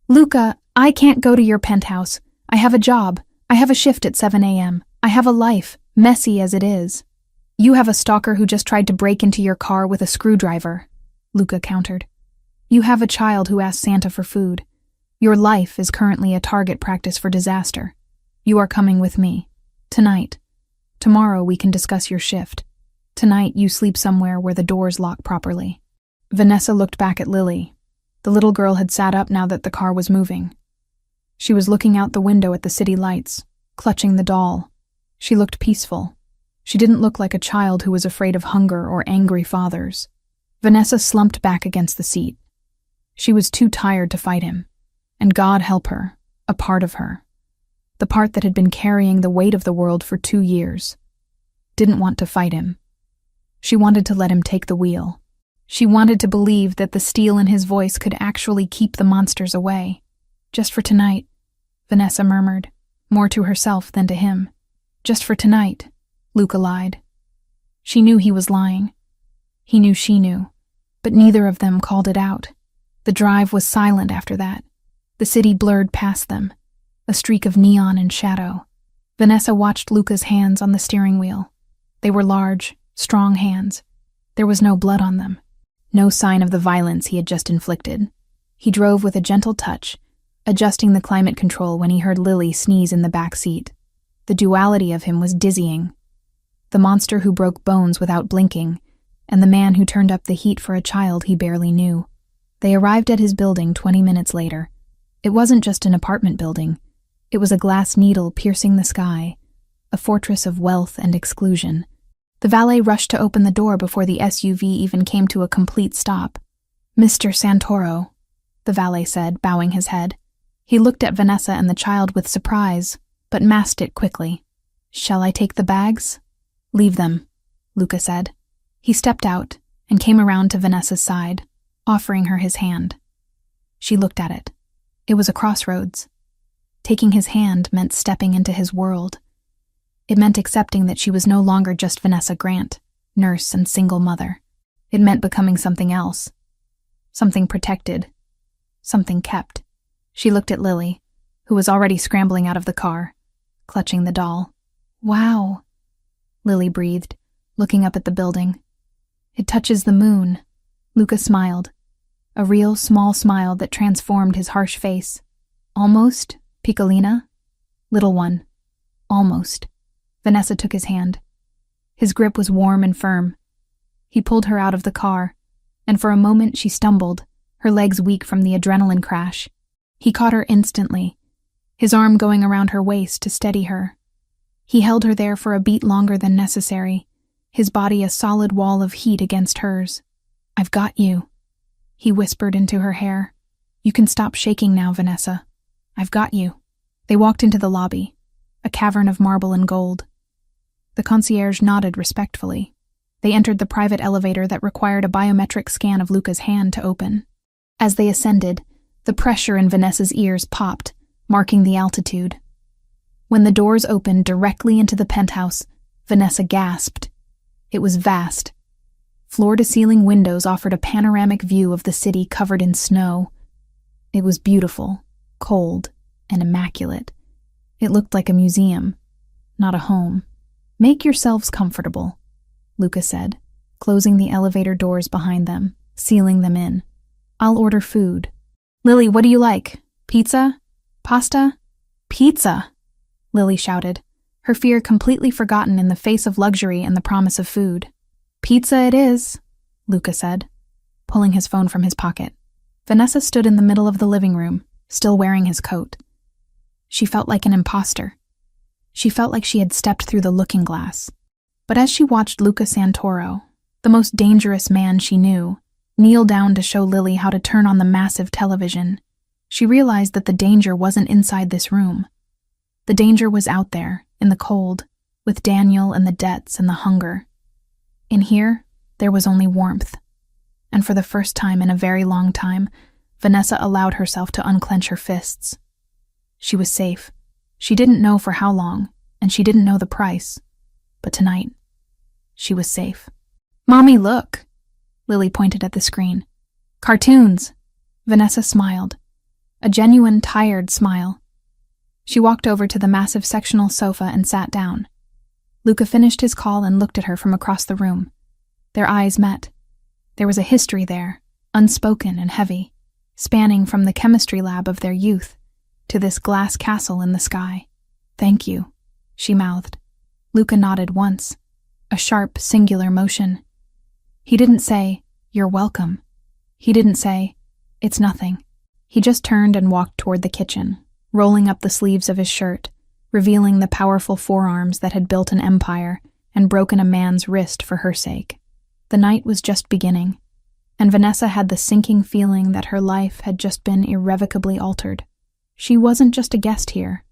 Luca, I can't go to your penthouse. I have a job. I have a shift at 7 a.m. I have a life, messy as it is. You have a stalker who just tried to break into your car with a screwdriver, Luca countered. You have a child who asked Santa for food. Your life is currently a target practice for disaster. You are coming with me. Tonight. Tomorrow we can discuss your shift. Tonight you sleep somewhere where the doors lock properly. Vanessa looked back at Lily. The little girl had sat up now that the car was moving. She was looking out the window at the city lights, clutching the doll. She looked peaceful. She didn't look like a child who was afraid of hunger or angry fathers. Vanessa slumped back against the seat. She was too tired to fight him. And God help her, a part of her. The part that had been carrying the weight of the world for 2 years. Didn't want to fight him. She wanted to let him take the wheel. She wanted to believe that the steel in his voice could actually keep the monsters away. Just for tonight, Vanessa murmured, more to herself than to him. Just for tonight, Luca lied. She knew he was lying. He knew she knew, but neither of them called it out. The drive was silent after that. The city blurred past them, a streak of neon and shadow. Vanessa watched Luca's hands on the steering wheel. They were large, strong hands. There was no blood on them. No sign of the violence he had just inflicted. He drove with a gentle touch, adjusting the climate control when he heard Lily sneeze in the back seat. The duality of him was dizzying. The monster who broke bones without blinking, and the man who turned up the heat for a child he barely knew. They arrived at his building 20 minutes later. It wasn't just an apartment building. It was a glass needle piercing the sky, a fortress of wealth and exclusion. The valet rushed to open the door before the SUV even came to a complete stop. Mr. Santoro, the valet said, bowing his head. He looked at Vanessa and the child with surprise, but masked it quickly. Shall I take the bags? Leave them, Luca said. He stepped out and came around to Vanessa's side. offering her his hand. She looked at it. It was a crossroads. Taking his hand meant stepping into his world. It meant accepting that she was no longer just Vanessa Grant, nurse and single mother. It meant becoming something else. Something protected. Something kept. She looked at Lily, who was already scrambling out of the car, clutching the doll. "Wow," Lily breathed, looking up at the building. "It touches the moon." Luca smiled, a real small smile that transformed his harsh face. "Almost, Piccolina?" "Little one. Almost." Vanessa took his hand. His grip was warm and firm. He pulled her out of the car, and for a moment she stumbled, her legs weak from the adrenaline crash. He caught her instantly, his arm going around her waist to steady her. He held her there for a beat longer than necessary, his body a solid wall of heat against hers. "I've got you," he whispered into her hair. "You can stop shaking now, Vanessa. I've got you." They walked into the lobby, a cavern of marble and gold. The concierge nodded respectfully. They entered the private elevator that required a biometric scan of Luca's hand to open. As they ascended, the pressure in Vanessa's ears popped, marking the altitude. When the doors opened directly into the penthouse, Vanessa gasped. It was vast. Floor-to-ceiling windows offered a panoramic view of the city covered in snow. It was beautiful, cold, and immaculate. It looked like a museum, not a home. "Make yourselves comfortable," Luca said, closing the elevator doors behind them, sealing them in. "I'll order food." "Lily, what do you like? Pizza? Pasta?" "Pizza!" Lily shouted, her fear completely forgotten in the face of luxury and the promise of food. "Pizza it is," Luca said, pulling his phone from his pocket. Vanessa stood in the middle of the living room, still wearing his coat. She felt like an imposter. She felt like she had stepped through the looking glass. But as she watched Luca Santoro, the most dangerous man she knew, kneel down to show Lily how to turn on the massive television, she realized that the danger wasn't inside this room. The danger was out there, in the cold, with Daniel and the debts and the hunger. In here, there was only warmth. And for the first time in a very long time, Vanessa allowed herself to unclench her fists. She was safe. She didn't know for how long, and she didn't know the price. But tonight, she was safe. "Mommy, look!" Lily pointed at the screen. "Cartoons!" Vanessa smiled. A genuine, tired smile. She walked over to the massive sectional sofa and sat down. Luca finished his call and looked at her from across the room. Their eyes met. There was a history there, unspoken and heavy, spanning from the chemistry lab of their youth to this glass castle in the sky. "Thank you," she mouthed. Luca nodded once, a sharp, singular motion. He didn't say, "You're welcome." He didn't say, "It's nothing." He just turned and walked toward the kitchen, rolling up the sleeves of his shirt, revealing the powerful forearms that had built an empire and broken a man's wrist for her sake. The night was just beginning, and Vanessa had the sinking feeling that her life had just been irrevocably altered. She wasn't just a guest here.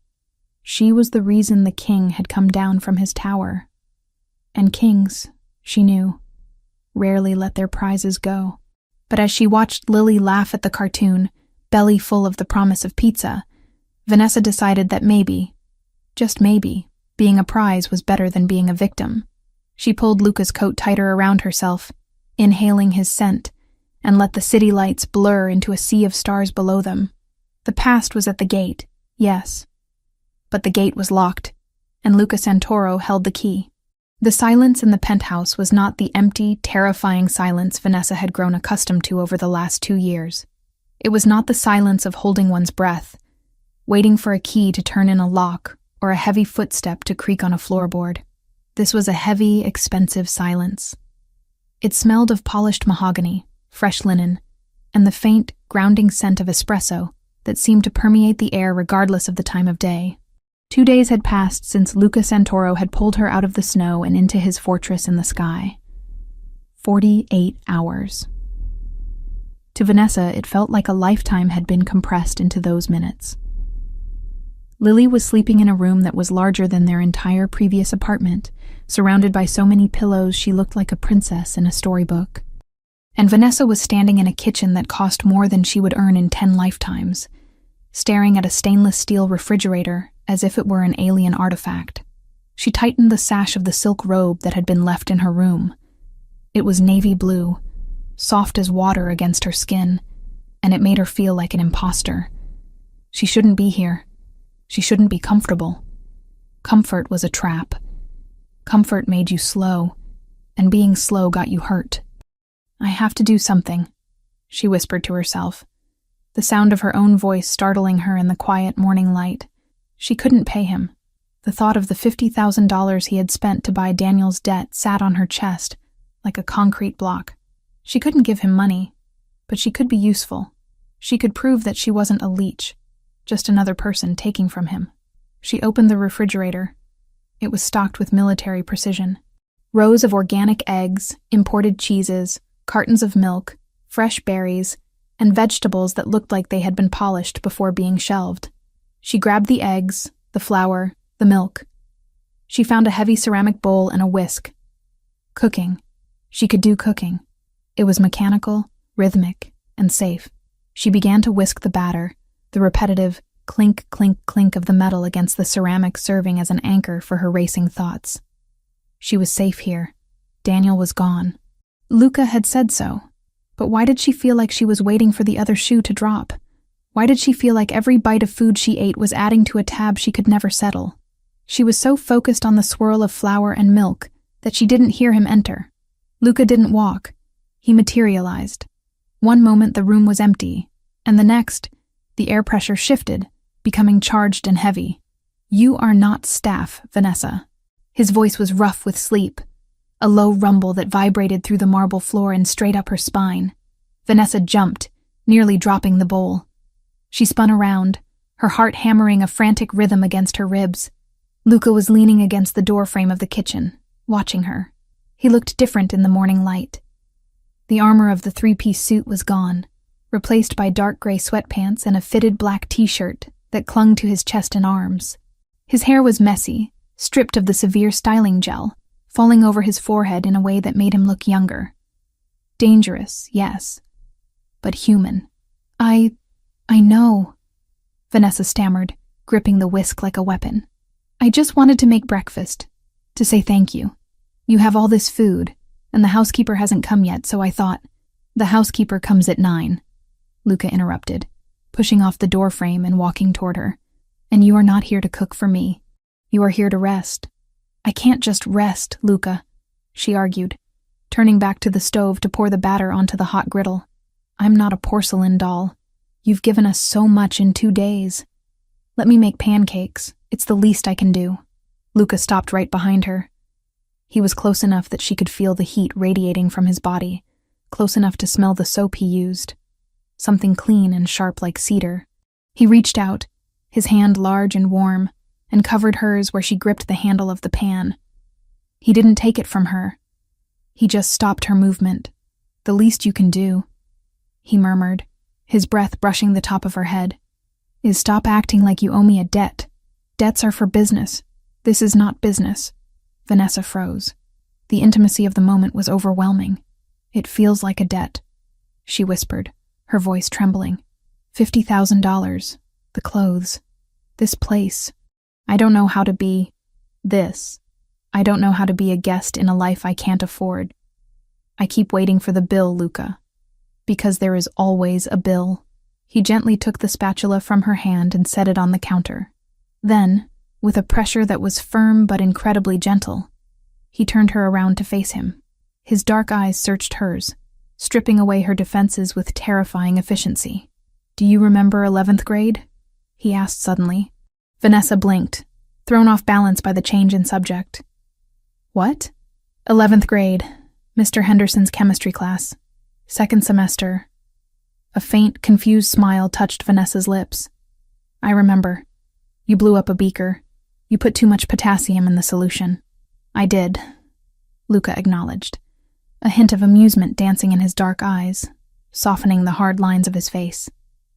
She was the reason the king had come down from his tower. And kings, she knew, rarely let their prizes go. But as she watched Lily laugh at the cartoon, belly full of the promise of pizza, Vanessa decided that maybe, just maybe, being a prize was better than being a victim. She pulled Luca's coat tighter around herself, inhaling his scent, and let the city lights blur into a sea of stars below them. The past was at the gate, yes. But the gate was locked, and Luca Santoro held the key. The silence in the penthouse was not the empty, terrifying silence Vanessa had grown accustomed to over the last 2 years. It was not the silence of holding one's breath, waiting for a key to turn in a lock or a heavy footstep to creak on a floorboard. This was a heavy, expensive silence. It smelled of polished mahogany, fresh linen, and the faint, grounding scent of espresso that seemed to permeate the air regardless of the time of day. 2 days had passed since Luca Santoro had pulled her out of the snow and into his fortress in the sky. 48 hours. To Vanessa, it felt like a lifetime had been compressed into those minutes. Lily was sleeping in a room that was larger than their entire previous apartment, surrounded by so many pillows she looked like a princess in a storybook. And Vanessa was standing in a kitchen that cost more than she would earn in 10 lifetimes, staring at a stainless steel refrigerator as if it were an alien artifact. She tightened the sash of the silk robe that had been left in her room. It was navy blue, soft as water against her skin, and it made her feel like an imposter. She shouldn't be here. She shouldn't be comfortable. Comfort was a trap. Comfort made you slow, and being slow got you hurt. "I have to do something," she whispered to herself, the sound of her own voice startling her in the quiet morning light. She couldn't pay him. The thought of the $50,000 he had spent to buy Daniel's debt sat on her chest like a concrete block. She couldn't give him money, but she could be useful. She could prove that she wasn't a leech, just another person taking from him. She opened the refrigerator. It was stocked with military precision. Rows of organic eggs, imported cheeses, cartons of milk, fresh berries, and vegetables that looked like they had been polished before being shelved. She grabbed the eggs, the flour, the milk. She found a heavy ceramic bowl and a whisk. Cooking. She could do cooking. It was mechanical, rhythmic, and safe. She began to whisk the batter, the repetitive clink, clink, clink of the metal against the ceramic serving as an anchor for her racing thoughts. She was safe here. Daniel was gone. Luca had said so. But why did she feel like she was waiting for the other shoe to drop? Why did she feel like every bite of food she ate was adding to a tab she could never settle? She was so focused on the swirl of flour and milk that she didn't hear him enter. Luca didn't walk. He materialized. One moment the room was empty, and the next, the air pressure shifted, becoming charged and heavy. "You are not staff, Vanessa." His voice was rough with sleep, a low rumble that vibrated through the marble floor and straight up her spine. Vanessa jumped, nearly dropping the bowl. She spun around, her heart hammering a frantic rhythm against her ribs. Luca was leaning against the doorframe of the kitchen, watching her. He looked different in the morning light. The armor of the three-piece suit was gone, replaced by dark gray sweatpants and a fitted black t-shirt that clung to his chest and arms. His hair was messy, stripped of the severe styling gel, falling over his forehead in a way that made him look younger. Dangerous, yes, but human. I know, Vanessa stammered, gripping the whisk like a weapon. "I just wanted to make breakfast, to say thank you. You have all this food, and the housekeeper hasn't come yet, so I thought—" "The housekeeper comes at 9, Luca interrupted, pushing off the doorframe and walking toward her. "And you are not here to cook for me. You are here to rest." "I can't just rest, Luca," she argued, turning back to the stove to pour the batter onto the hot griddle. "I'm not a porcelain doll. You've given us so much in 2 days. Let me make pancakes. It's the least I can do." Luca stopped right behind her. He was close enough that she could feel the heat radiating from his body, close enough to smell the soap he used, something clean and sharp like cedar. He reached out, his hand large and warm, and covered hers where she gripped the handle of the pan. He didn't take it from her. He just stopped her movement. "The least you can do," he murmured, his breath brushing the top of her head, "is stop acting like you owe me a debt. Debts are for business. This is not business." Vanessa froze. The intimacy of the moment was overwhelming. "It feels like a debt," she whispered, her voice trembling. $50,000, the clothes, this place. I don't know how to be this. I don't know how to be a guest in a life I can't afford. I keep waiting for the bill, Luca. Because there is always a bill." He gently took the spatula from her hand and set it on the counter. Then, with a pressure that was firm but incredibly gentle, he turned her around to face him. His dark eyes searched hers, stripping away her defenses with terrifying efficiency. "Do you remember 11th grade?" he asked suddenly. Vanessa blinked, thrown off balance by the change in subject. "What?" "11th grade, Mr. Henderson's chemistry class. 2nd semester." A faint, confused smile touched Vanessa's lips. "I remember. You blew up a beaker. You put too much potassium in the solution." "I did," Luca acknowledged, a hint of amusement dancing in his dark eyes, softening the hard lines of his face.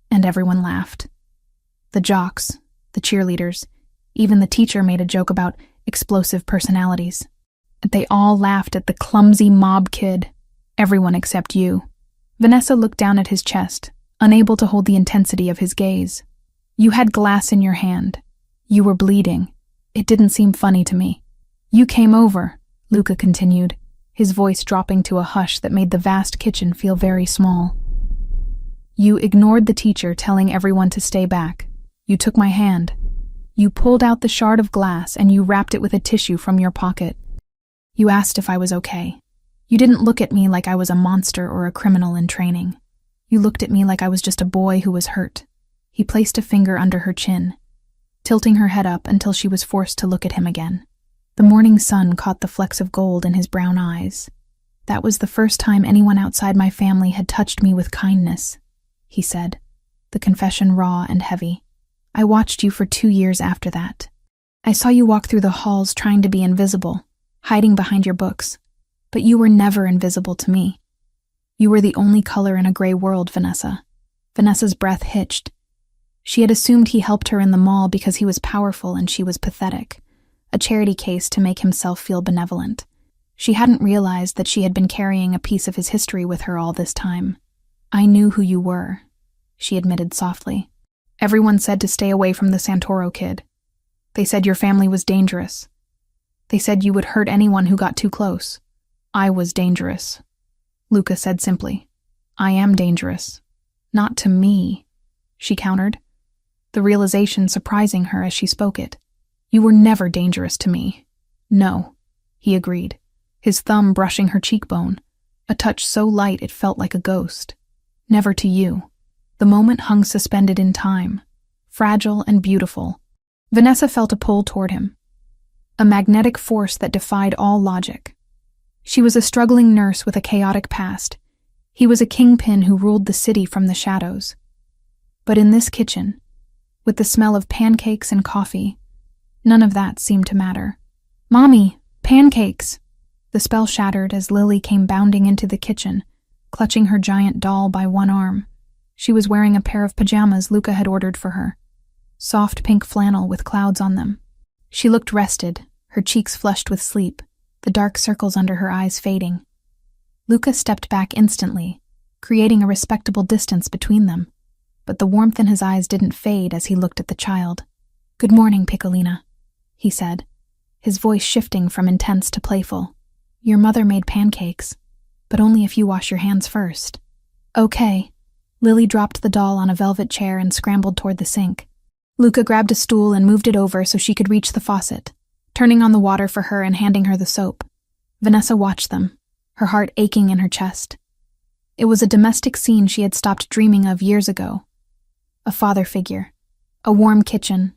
And everyone laughed. The jocks, the cheerleaders, even the teacher made a joke about explosive personalities. They all laughed at the clumsy mob kid. Everyone except you." Vanessa looked down at his chest, unable to hold the intensity of his gaze. "You had glass in your hand. You were bleeding. It didn't seem funny to me. You came over," Luca continued, his voice dropping to a hush that made the vast kitchen feel very small. "You ignored the teacher telling everyone to stay back. You took my hand. You pulled out the shard of glass and you wrapped it with a tissue from your pocket. You asked if I was okay. You didn't look at me like I was a monster or a criminal in training. You looked at me like I was just a boy who was hurt." He placed a finger under her chin, tilting her head up until she was forced to look at him again. The morning sun caught the flecks of gold in his brown eyes. "That was the first time anyone outside my family had touched me with kindness," he said, the confession raw and heavy. "I watched you for 2 years after that. I saw you walk through the halls trying to be invisible, hiding behind your books. But you were never invisible to me. You were the only color in a gray world, Vanessa." Vanessa's breath hitched. She had assumed he helped her in the mall because he was powerful and she was pathetic, a charity case to make himself feel benevolent. She hadn't realized that she had been carrying a piece of his history with her all this time. "I knew who you were," she admitted softly. "Everyone said to stay away from the Santoro kid. They said your family was dangerous. They said you would hurt anyone who got too close. I was dangerous," Luca said simply. "I am dangerous." "Not to me," she countered, the realization surprising her as she spoke it. "You were never dangerous to me." "No," he agreed, his thumb brushing her cheekbone, a touch so light it felt like a ghost. "Never to you." The moment hung suspended in time, fragile and beautiful. Vanessa felt a pull toward him, a magnetic force that defied all logic. She was a struggling nurse with a chaotic past. He was a kingpin who ruled the city from the shadows. But in this kitchen, with the smell of pancakes and coffee, none of that seemed to matter. "Mommy, pancakes!" The spell shattered as Lily came bounding into the kitchen, clutching her giant doll by one arm. She was wearing a pair of pajamas Luca had ordered for her, soft pink flannel with clouds on them. She looked rested, her cheeks flushed with sleep, the dark circles under her eyes fading. Luca stepped back instantly, creating a respectable distance between them, but the warmth in his eyes didn't fade as he looked at the child. "Good morning, Piccolina," he said, his voice shifting from intense to playful. "Your mother made pancakes, but only if you wash your hands first." "Okay." Lily dropped the doll on a velvet chair and scrambled toward the sink. Luca grabbed a stool and moved it over so she could reach the faucet, turning on the water for her and handing her the soap. Vanessa watched them, her heart aching in her chest. It was a domestic scene she had stopped dreaming of years ago. A father figure, a warm kitchen,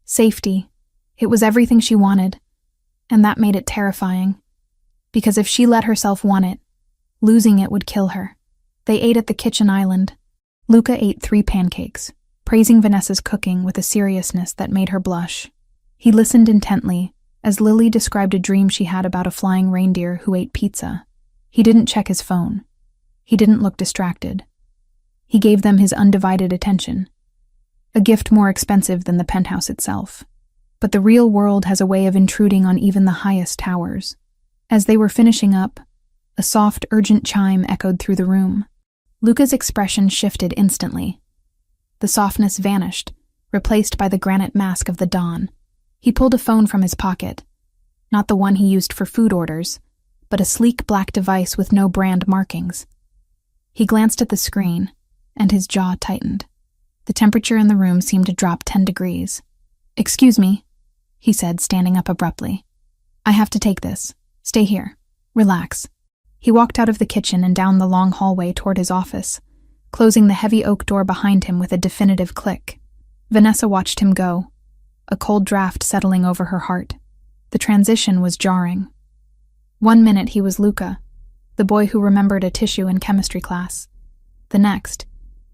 safety. It was everything she wanted, and that made it terrifying. Because if she let herself want it, losing it would kill her. They ate at the kitchen island. Luca ate 3 pancakes, praising Vanessa's cooking with a seriousness that made her blush. He listened intently as Lily described a dream she had about a flying reindeer who ate pizza. He didn't check his phone. He didn't look distracted. He gave them his undivided attention, a gift more expensive than the penthouse itself. But the real world has a way of intruding on even the highest towers. As they were finishing up, a soft, urgent chime echoed through the room. Luca's expression shifted instantly. The softness vanished, replaced by the granite mask of the dawn. He pulled a phone from his pocket, not the one he used for food orders, but a sleek black device with no brand markings. He glanced at the screen, and his jaw tightened. The temperature in the room seemed to drop 10 degrees. "Excuse me," he said, standing up abruptly. "I have to take this. Stay here. Relax." He walked out of the kitchen and down the long hallway toward his office, closing the heavy oak door behind him with a definitive click. Vanessa watched him go, a cold draft settling over her heart. The transition was jarring. 1 minute he was Luca, the boy who remembered a tissue in chemistry class. The next,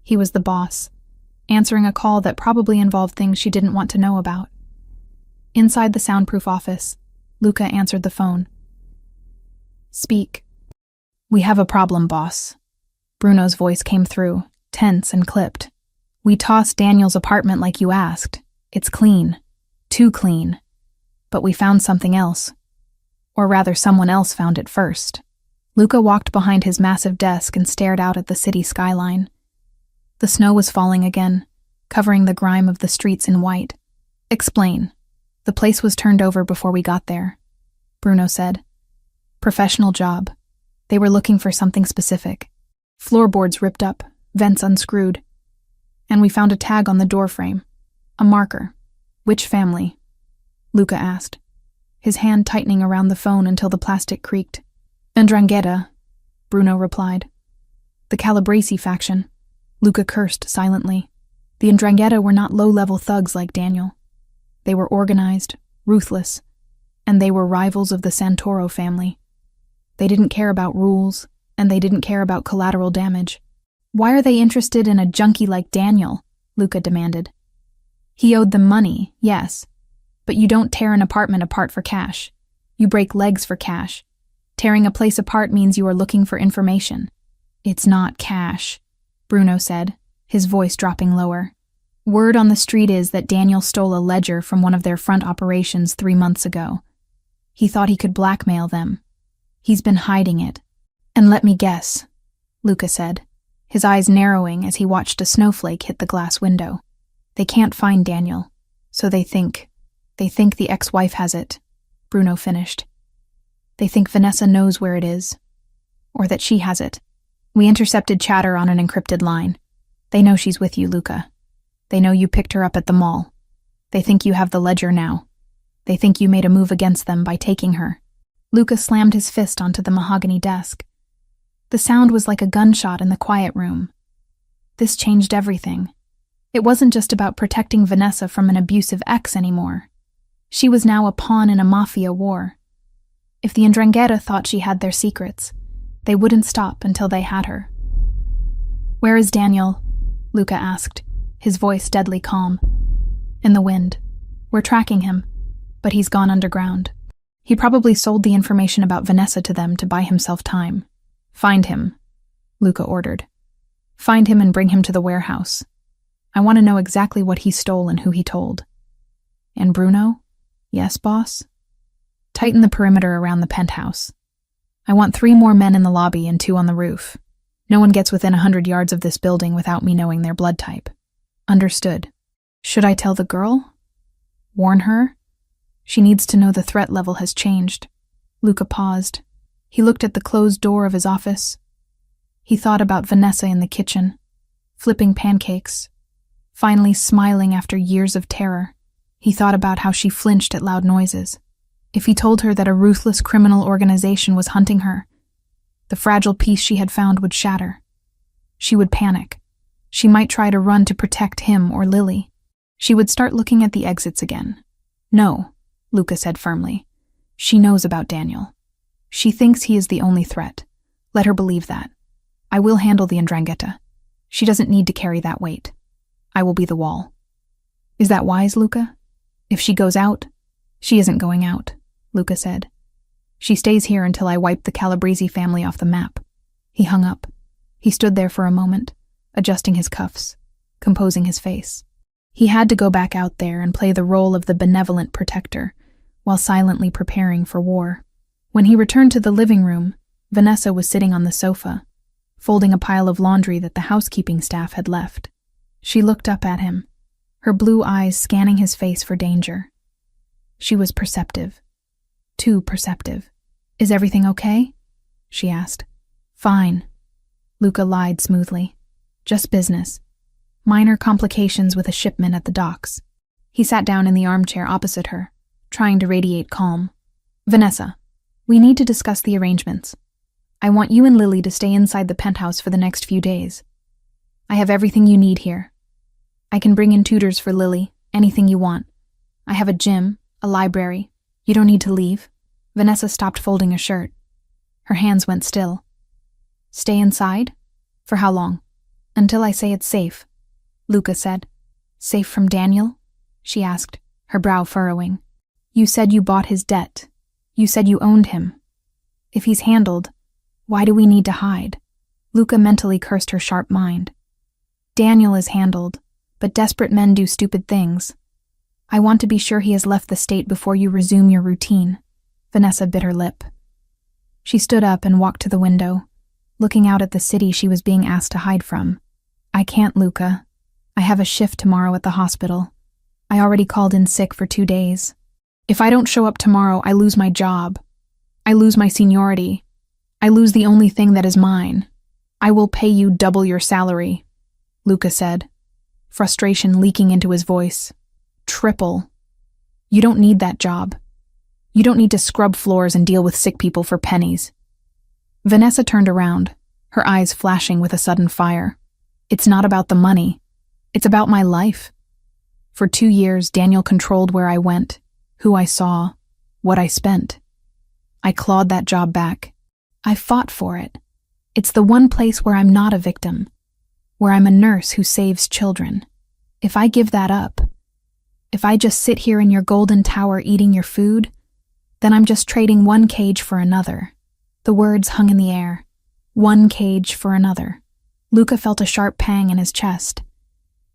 he was the boss, answering a call that probably involved things she didn't want to know about. Inside the soundproof office, Luca answered the phone. "Speak." "We have a problem, boss." Bruno's voice came through, tense and clipped. "We tossed Daniel's apartment like you asked. It's clean. Too clean. But we found something else. Or rather, someone else found it first." Luca walked behind his massive desk and stared out at the city skyline. The snow was falling again, covering the grime of the streets in white. Explain. The place was turned over before we got there, Bruno said. Professional job. They were looking for something specific. Floorboards ripped up, vents unscrewed. And we found a tag on the doorframe. A marker. Which family? Luca asked, his hand tightening around the phone until the plastic creaked. Ndrangheta, Bruno replied. The Calabrese faction. Luca cursed silently. The Ndrangheta were not low-level thugs like Daniel. They were organized, ruthless, and they were rivals of the Santoro family. They didn't care about rules, and they didn't care about collateral damage. Why are they interested in a junkie like Daniel? Luca demanded. He owed them money, yes, but you don't tear an apartment apart for cash. You break legs for cash. Tearing a place apart means you are looking for information. It's not cash, Bruno said, his voice dropping lower. Word on the street is that Daniel stole a ledger from one of their front operations 3 months ago. He thought he could blackmail them. He's been hiding it. And let me guess, Luca said, his eyes narrowing as he watched a snowflake hit the glass window. They can't find Daniel, so they think the ex-wife has it, Bruno finished. They think Vanessa knows where it is, or that she has it. We intercepted chatter on an encrypted line. They know she's with you, Luca. They know you picked her up at the mall. They think you have the ledger now. They think you made a move against them by taking her. Luca slammed his fist onto the mahogany desk. The sound was like a gunshot in the quiet room. This changed everything. It wasn't just about protecting Vanessa from an abusive ex anymore. She was now a pawn in a mafia war. If the Ndrangheta thought she had their secrets, they wouldn't stop until they had her. Where is Daniel? Luca asked, his voice deadly calm. In the wind. We're tracking him, but he's gone underground. He probably sold the information about Vanessa to them to buy himself time. Find him, Luca ordered. Find him and bring him to the warehouse. I want to know exactly what he stole and who he told. And Bruno? Yes, boss? Tighten the perimeter around the penthouse. I want 3 more men in the lobby and 2 on the roof. No one gets within 100 yards of this building without me knowing their blood type. Understood. Should I tell the girl? Warn her? She needs to know the threat level has changed. Luca paused. He looked at the closed door of his office. He thought about Vanessa in the kitchen, flipping pancakes, finally smiling after years of terror. He thought about how she flinched at loud noises. If he told her that a ruthless criminal organization was hunting her, the fragile peace she had found would shatter. She would panic. She might try to run to protect him or Lily. She would start looking at the exits again. No, Luca said firmly. She knows about Daniel. She thinks he is the only threat. Let her believe that. I will handle the Ndrangheta. She doesn't need to carry that weight. I will be the wall. Is that wise, Luca? If she goes out, she isn't going out, Luca said. She stays here until I wipe the Calabrese family off the map. He hung up. He stood there for a moment, adjusting his cuffs, composing his face. He had to go back out there and play the role of the benevolent protector, while silently preparing for war. When he returned to the living room, Vanessa was sitting on the sofa, folding a pile of laundry that the housekeeping staff had left. She looked up at him, her blue eyes scanning his face for danger. She was perceptive. Too perceptive. Is everything okay? She asked. Fine. Luca lied smoothly. Just business. Minor complications with a shipment at the docks. He sat down in the armchair opposite her, trying to radiate calm. Vanessa, we need to discuss the arrangements. I want you and Lily to stay inside the penthouse for the next few days. I have everything you need here. I can bring in tutors for Lily, anything you want. I have a gym, a library. You don't need to leave. Vanessa stopped folding a shirt. Her hands went still. Stay inside? For how long? Until I say it's safe, Luca said. Safe from Daniel? She asked, her brow furrowing. You said you bought his debt. You said you owned him. If he's handled, why do we need to hide? Luca mentally cursed her sharp mind. Daniel is handled, but desperate men do stupid things. I want to be sure he has left the state before you resume your routine. Vanessa bit her lip. She stood up and walked to the window, looking out at the city she was being asked to hide from. I can't, Luca. I have a shift tomorrow at the hospital. I already called in sick for 2 days. If I don't show up tomorrow, I lose my job. I lose my seniority. I lose the only thing that is mine. I will pay you double your salary, Luca said, frustration leaking into his voice. Triple. You don't need that job. You don't need to scrub floors and deal with sick people for pennies. Vanessa turned around, her eyes flashing with a sudden fire. It's not about the money. It's about my life. For 2 years, Daniel controlled where I went, who I saw, what I spent. I clawed that job back. I fought for it. It's the one place where I'm not a victim, where I'm a nurse who saves children. If I give that up, if I just sit here in your golden tower eating your food, then I'm just trading one cage for another. The words hung in the air. One cage for another. Luca felt a sharp pang in his chest.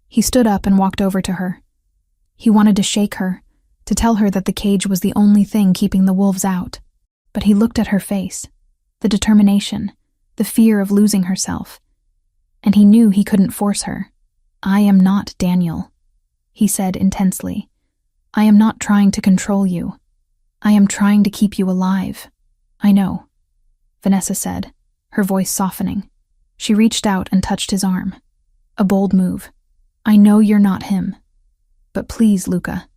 He stood up and walked over to her. He wanted to shake her, to tell her that the cage was the only thing keeping the wolves out. But he looked at her face, the determination, the fear of losing herself. And he knew he couldn't force her. I am not Daniel, he said intensely. I am not trying to control you. I am trying to keep you alive. I know, Vanessa said, her voice softening. She reached out and touched his arm. A bold move. I know you're not him. But please, Luca,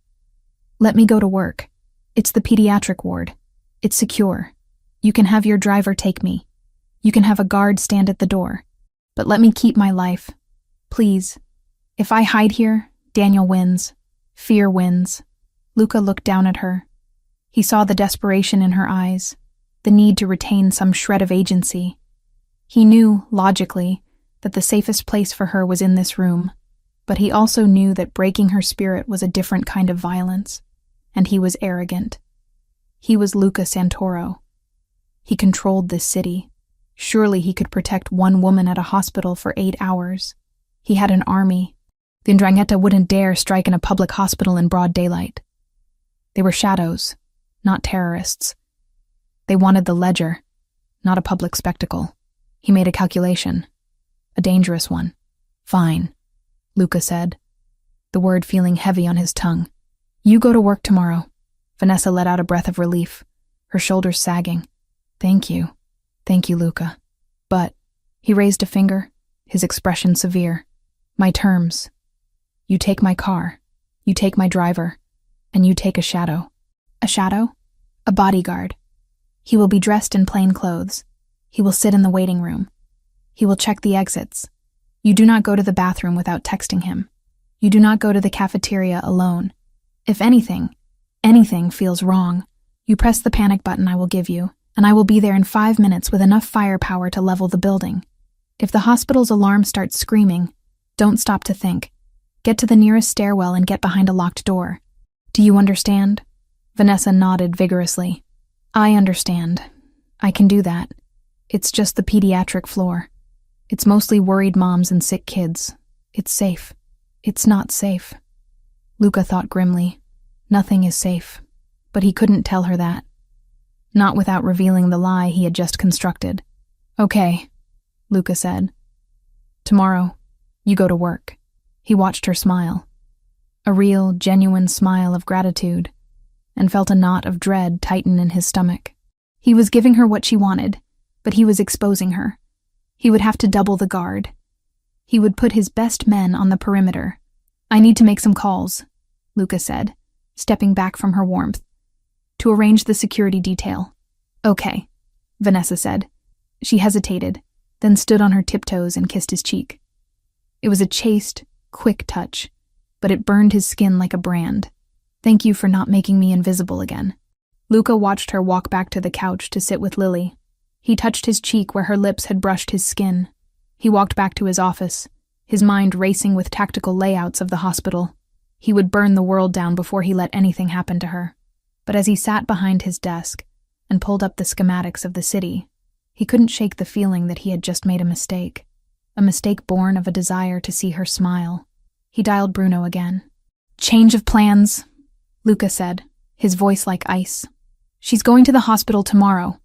let me go to work. It's the pediatric ward. It's secure. You can have your driver take me. You can have a guard stand at the door. But let me keep my life. Please. If I hide here, Daniel wins. Fear wins. Luca looked down at her. He saw the desperation in her eyes, the need to retain some shred of agency. He knew, logically, that the safest place for her was in this room, but he also knew that breaking her spirit was a different kind of violence, and he was arrogant. He was Luca Santoro. He controlled this city. Surely he could protect one woman at a hospital for 8 hours. He had an army. The 'Ndrangheta wouldn't dare strike in a public hospital in broad daylight. They were shadows, not terrorists. They wanted the ledger, not a public spectacle. He made a calculation. A dangerous one. Fine, Luca said, the word feeling heavy on his tongue. You go to work tomorrow. Vanessa let out a breath of relief, her shoulders sagging. Thank you, Luca. But, he raised a finger, his expression severe. My terms. You take my car, you take my driver, and you take a shadow. A shadow? A bodyguard. He will be dressed in plain clothes. He will sit in the waiting room. He will check the exits. You do not go to the bathroom without texting him. You do not go to the cafeteria alone. If anything feels wrong, you press the panic button I will give you, and I will be there in 5 minutes with enough firepower to level the building. If the hospital's alarm starts screaming, don't stop to think. Get to the nearest stairwell and get behind a locked door. Do you understand? Vanessa nodded vigorously. I understand. I can do that. It's just the pediatric floor. It's mostly worried moms and sick kids. It's safe. It's not safe. Luca thought grimly. Nothing is safe. But he couldn't tell her that. Not without revealing the lie he had just constructed. Okay, Luca said. Tomorrow, you go to work. He watched her smile. A real, genuine smile of gratitude, and felt a knot of dread tighten in his stomach. He was giving her what she wanted, but he was exposing her. He would have to double the guard. He would put his best men on the perimeter. I need to make some calls, Luca said, stepping back from her warmth, to arrange the security detail. Okay, Vanessa said. She hesitated, then stood on her tiptoes and kissed his cheek. It was a chaste, quick touch, but it burned his skin like a brand. Thank you for not making me invisible again. Luca watched her walk back to the couch to sit with Lily. He touched his cheek where her lips had brushed his skin. He walked back to his office, his mind racing with tactical layouts of the hospital. He would burn the world down before he let anything happen to her. But as he sat behind his desk and pulled up the schematics of the city, he couldn't shake the feeling that he had just made a mistake born of a desire to see her smile. He dialed Bruno again. Change of plans, Luca said, his voice like ice. She's going to the hospital tomorrow.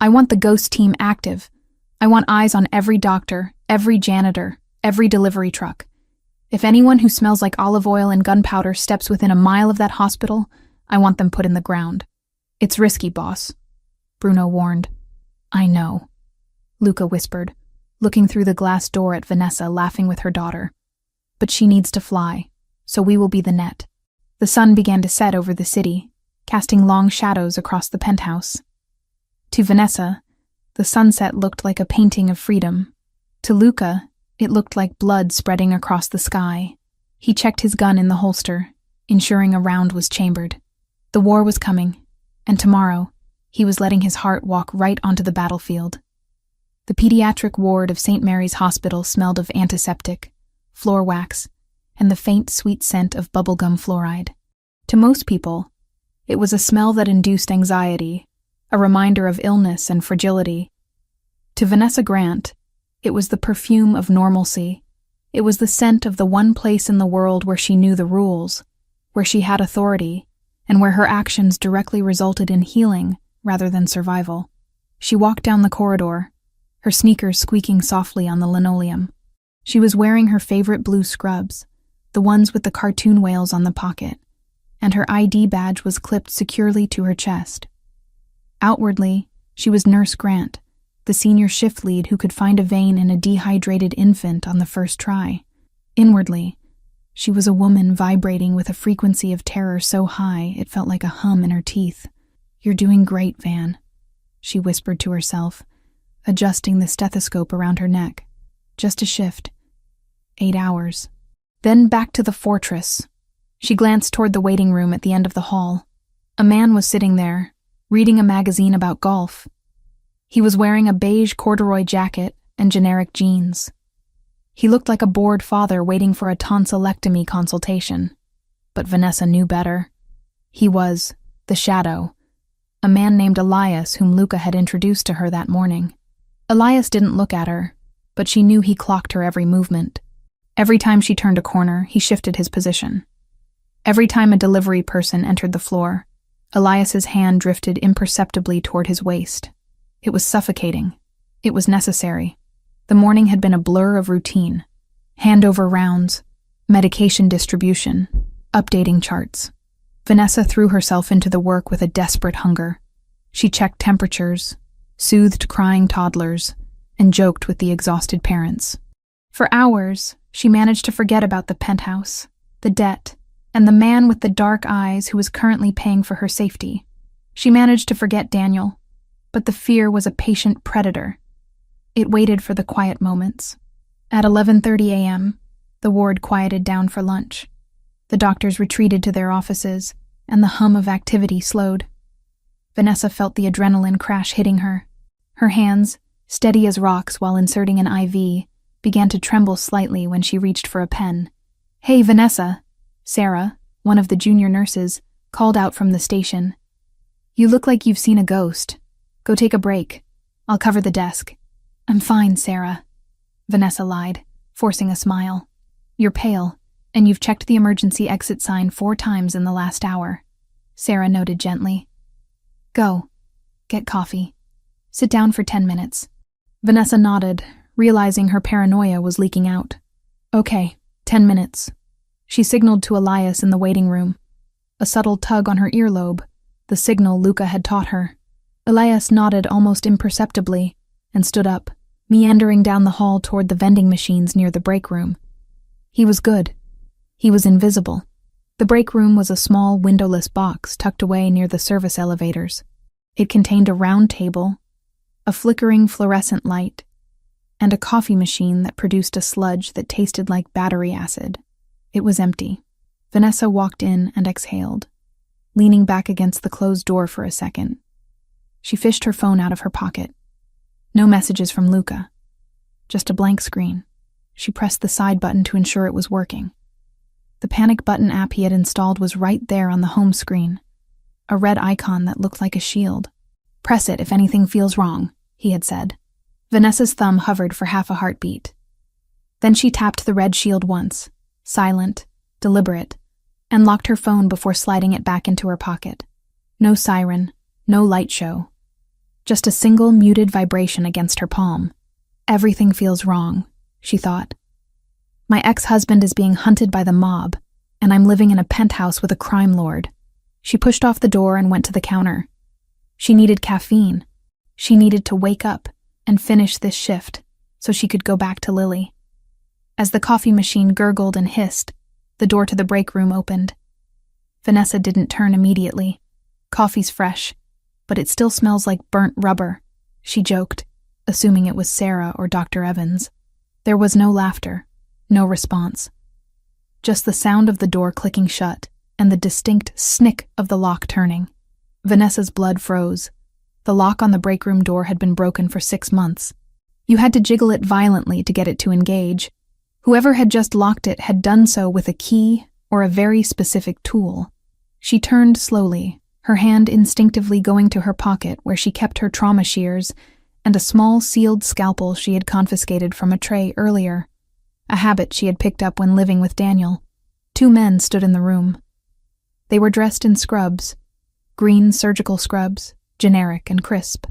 I want the ghost team active. I want eyes on every doctor, every janitor, every delivery truck. If anyone who smells like olive oil and gunpowder steps within a mile of that hospital, I want them put in the ground. It's risky, boss, Bruno warned. I know, Luca whispered, looking through the glass door at Vanessa laughing with her daughter. But she needs to fly, so we will be the net. The sun began to set over the city, casting long shadows across the penthouse. To Vanessa, the sunset looked like a painting of freedom. To Luca, it looked like blood spreading across the sky. He checked his gun in the holster, ensuring a round was chambered. The war was coming, and tomorrow, he was letting his heart walk right onto the battlefield. The pediatric ward of St. Mary's Hospital smelled of antiseptic, floor wax, and the faint, sweet scent of bubblegum fluoride. To most people, it was a smell that induced anxiety, a reminder of illness and fragility. To Vanessa Grant, it was the perfume of normalcy. It was the scent of the one place in the world where she knew the rules, where she had authority, and where her actions directly resulted in healing rather than survival. She walked down the corridor, her sneakers squeaking softly on the linoleum. She was wearing her favorite blue scrubs, the ones with the cartoon whales on the pocket, and her ID badge was clipped securely to her chest. Outwardly, she was Nurse Grant, the senior shift lead who could find a vein in a dehydrated infant on the first try. Inwardly, she was a woman vibrating with a frequency of terror so high it felt like a hum in her teeth. "You're doing great, Van," she whispered to herself, adjusting the stethoscope around her neck. Just a shift. 8 hours. Then back to the fortress. She glanced toward the waiting room at the end of the hall. A man was sitting there, reading a magazine about golf. He was wearing a beige corduroy jacket and generic jeans. He looked like a bored father waiting for a tonsillectomy consultation. But Vanessa knew better. He was the Shadow, a man named Elias whom Luca had introduced to her that morning. Elias didn't look at her, but she knew he clocked her every movement. Every time she turned a corner, he shifted his position. Every time a delivery person entered the floor, Elias's hand drifted imperceptibly toward his waist. It was suffocating. It was necessary. The morning had been a blur of routine. Handover rounds, medication distribution, updating charts. Vanessa threw herself into the work with a desperate hunger. She checked temperatures, soothed crying toddlers, and joked with the exhausted parents. For hours, she managed to forget about the penthouse, the debt, and the man with the dark eyes who was currently paying for her safety. She managed to forget Daniel, but the fear was a patient predator. It waited for the quiet moments. At 11:30 a.m., the ward quieted down for lunch. The doctors retreated to their offices, and the hum of activity slowed. Vanessa felt the adrenaline crash hitting her. Her hands, steady as rocks while inserting an IV, began to tremble slightly when she reached for a pen. "Hey, Vanessa," Sarah, one of the junior nurses, called out from the station. "You look like you've seen a ghost. Go take a break. I'll cover the desk." "I'm fine, Sarah," Vanessa lied, forcing a smile. "You're pale, and you've checked the emergency exit sign 4 times in the last hour," Sarah noted gently. "Go. Get coffee. Sit down for 10 minutes. Vanessa nodded, realizing her paranoia was leaking out. "Okay, 10 minutes. She signaled to Elias in the waiting room. A subtle tug on her earlobe, the signal Luca had taught her. Elias nodded almost imperceptibly and stood up, meandering down the hall toward the vending machines near the break room. He was good. He was invisible. The break room was a small, windowless box tucked away near the service elevators. It contained a round table, a flickering fluorescent light, and a coffee machine that produced a sludge that tasted like battery acid. It was empty. Vanessa walked in and exhaled, leaning back against the closed door for a second. She fished her phone out of her pocket. No messages from Luca. Just a blank screen. She pressed the side button to ensure it was working. The panic button app he had installed was right there on the home screen, a red icon that looked like a shield. "Press it if anything feels wrong," he had said. Vanessa's thumb hovered for half a heartbeat. Then she tapped the red shield once, silent, deliberate, and locked her phone before sliding it back into her pocket. No siren, no light show. just a single muted vibration against her palm. Everything feels wrong, she thought. My ex-husband is being hunted by the mob, and I'm living in a penthouse with a crime lord. She pushed off the door and went to the counter. She needed caffeine. She needed to wake up and finish this shift so she could go back to Lily. As the coffee machine gurgled and hissed, the door to the break room opened. Vanessa didn't turn immediately. Coffee's fresh, but it still smells like burnt rubber, she joked, assuming it was Sarah or Dr. Evans. There was no laughter, no response. Just the sound of the door clicking shut and the distinct snick of the lock turning. Vanessa's blood froze. The lock on the break room door had been broken for 6 months. You had to jiggle it violently to get it to engage. Whoever had just locked it had done so with a key or a very specific tool. She turned slowly, her hand instinctively going to her pocket where she kept her trauma shears and a small sealed scalpel she had confiscated from a tray earlier, a habit she had picked up when living with Daniel. 2 men stood in the room. They were dressed in scrubs, green surgical scrubs, generic and crisp.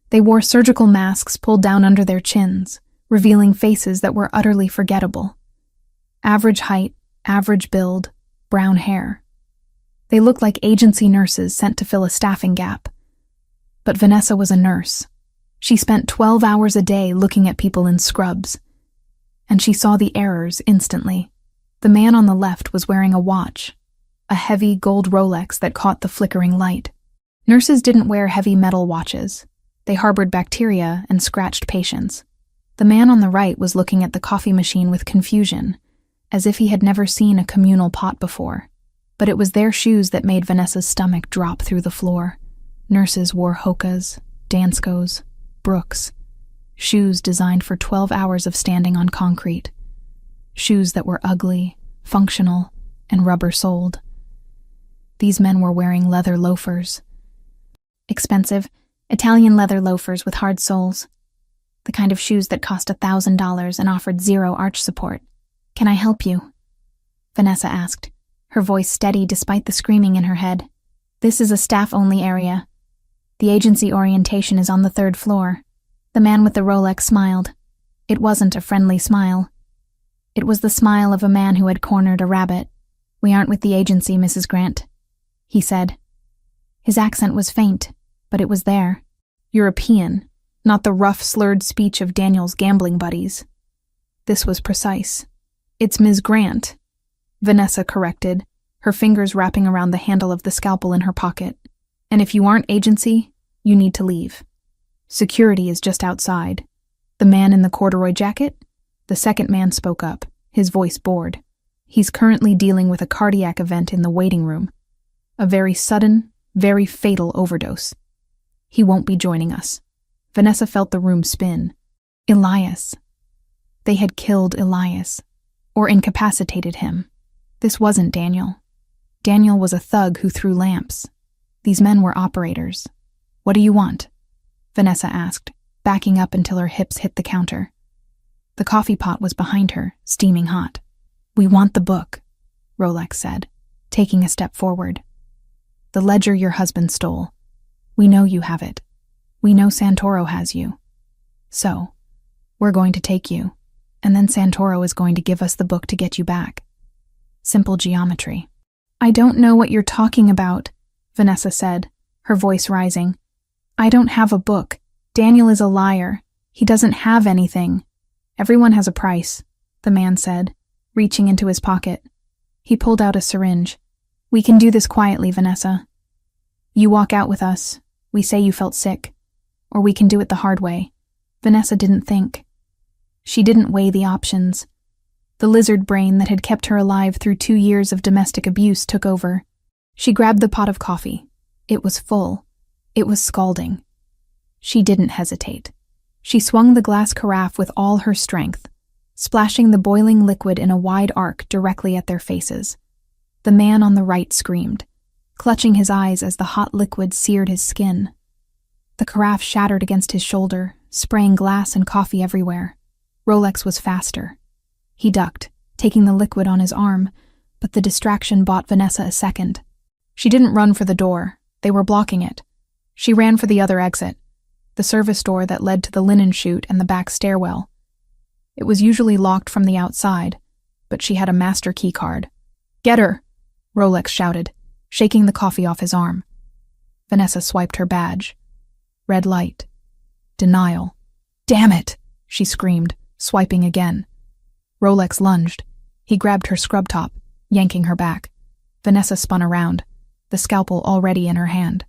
They wore surgical masks pulled down under their chins, revealing faces that were utterly forgettable. Average height, average build, brown hair. They looked like agency nurses sent to fill a staffing gap. But Vanessa was a nurse. She spent 12 hours a day looking at people in scrubs. And she saw the errors instantly. The man on the left was wearing a watch, a heavy gold Rolex that caught the flickering light. Nurses didn't wear heavy metal watches. They harbored bacteria and scratched patients. The man on the right was looking at the coffee machine with confusion, as if he had never seen a communal pot before. But it was their shoes that made Vanessa's stomach drop through the floor. Nurses wore Hokas, Danskos, Brooks, shoes designed for 12 hours of standing on concrete. Shoes that were ugly, functional, and rubber-soled. These men were wearing leather loafers. Expensive, Italian leather loafers with hard soles. The kind of shoes that cost $1,000 and offered 0 arch support. "Can I help you?" Vanessa asked, her voice steady despite the screaming in her head. "This is a staff-only area. The agency orientation is on the 3rd floor." The man with the Rolex smiled. It wasn't a friendly smile. It was the smile of a man who had cornered a rabbit. "We aren't with the agency, Mrs. Grant," he said. His accent was faint, but it was there. European, not the rough, slurred speech of Daniel's gambling buddies. This was precise. "It's Ms. Grant," Vanessa corrected, her fingers wrapping around the handle of the scalpel in her pocket. "And if you aren't agency, you need to leave. Security is just outside." The man in the corduroy jacket? The second man spoke up, his voice bored. "He's currently dealing with a cardiac event in the waiting room. A very sudden, very fatal overdose. He won't be joining us." Vanessa felt the room spin. Elias. They had killed Elias, or incapacitated him. This wasn't Daniel. Daniel was a thug who threw lamps. These men were operators. "What do you want?" Vanessa asked, backing up until her hips hit the counter. The coffee pot was behind her, steaming hot. "We want the book," Rolex said, taking a step forward. "The ledger your husband stole. We know you have it. We know Santoro has you. So, we're going to take you, and then Santoro is going to give us the book to get you back. Simple geometry." "I don't know what you're talking about," Vanessa said, her voice rising. "I don't have a book. Daniel is a liar. He doesn't have anything." "Everyone has a price," the man said, reaching into his pocket. He pulled out a syringe. "We can do this quietly, Vanessa. You walk out with us. We say you felt sick. Or we can do it the hard way." Vanessa didn't think. She didn't weigh the options. The lizard brain that had kept her alive through 2 years of domestic abuse took over. She grabbed the pot of coffee. It was full. It was scalding. She didn't hesitate. She swung the glass carafe with all her strength, splashing the boiling liquid in a wide arc directly at their faces. The man on the right screamed, clutching his eyes as the hot liquid seared his skin. The carafe shattered against his shoulder, spraying glass and coffee everywhere. Rolex was faster. He ducked, taking the liquid on his arm, but the distraction bought Vanessa a second. She didn't run for the door. They were blocking it. She ran for the other exit. the service door that led to the linen chute and the back stairwell. It was usually locked from the outside, but she had a master key card. "Get her!" Rolex shouted, shaking the coffee off his arm. Vanessa swiped her badge. Red light. Denial. "Damn it!" she screamed, swiping again. Rolex lunged. He grabbed her scrub top, yanking her back. Vanessa spun around, the scalpel already in her hand.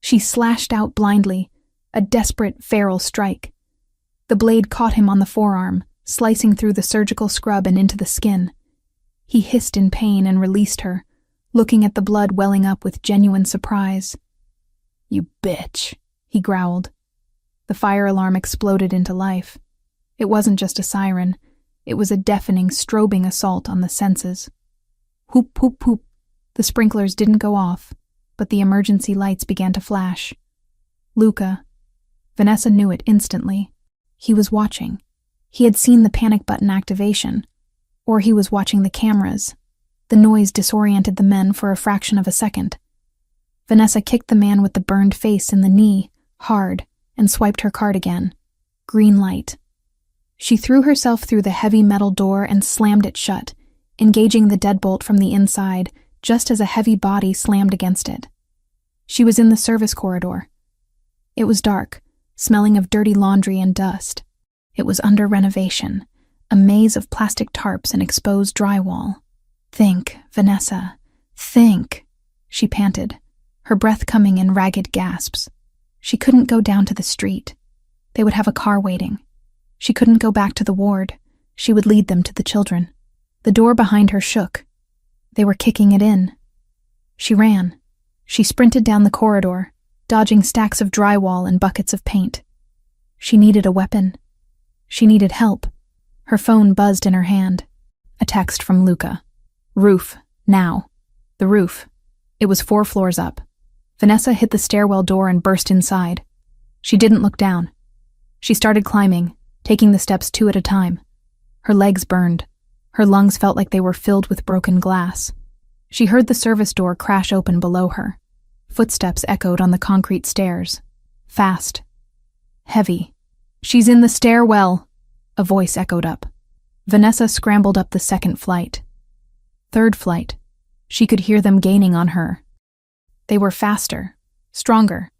She slashed out blindly, a desperate, feral strike. The blade caught him on the forearm, slicing through the surgical scrub and into the skin. He hissed in pain and released her, looking at the blood welling up with genuine surprise. "You bitch," he growled. The fire alarm exploded into life. It wasn't just a siren. It was a deafening, strobing assault on the senses. Whoop, whoop, whoop. The sprinklers didn't go off, but the emergency lights began to flash. Luca. Vanessa knew it instantly. He was watching. He had seen the panic button activation. Or he was watching the cameras. The noise disoriented the men for a fraction of a second. Vanessa kicked the man with the burned face in the knee, hard, and swiped her card again. Green light. She threw herself through the heavy metal door and slammed it shut, engaging the deadbolt from the inside just as a heavy body slammed against it. She was in the service corridor. It was dark, smelling of dirty laundry and dust. It was under renovation, a maze of plastic tarps and exposed drywall. "Think, Vanessa, think," she panted, her breath coming in ragged gasps. She couldn't go down to the street. They would have a car waiting. She couldn't go back to the ward. She would lead them to the children. The door behind her shook. They were kicking it in. She ran. She sprinted down the corridor, dodging stacks of drywall and buckets of paint. She needed a weapon. She needed help. Her phone buzzed in her hand. A text from Luca. "Roof, now." The roof. It was 4 floors up. Vanessa hit the stairwell door and burst inside. She didn't look down. She started climbing, taking the steps 2 at a time. Her legs burned. Her lungs felt like they were filled with broken glass. She heard the service door crash open below her. Footsteps echoed on the concrete stairs. Fast. Heavy. "She's in the stairwell," a voice echoed up. Vanessa scrambled up the 2nd flight. 3rd flight. She could hear them gaining on her. They were faster, stronger.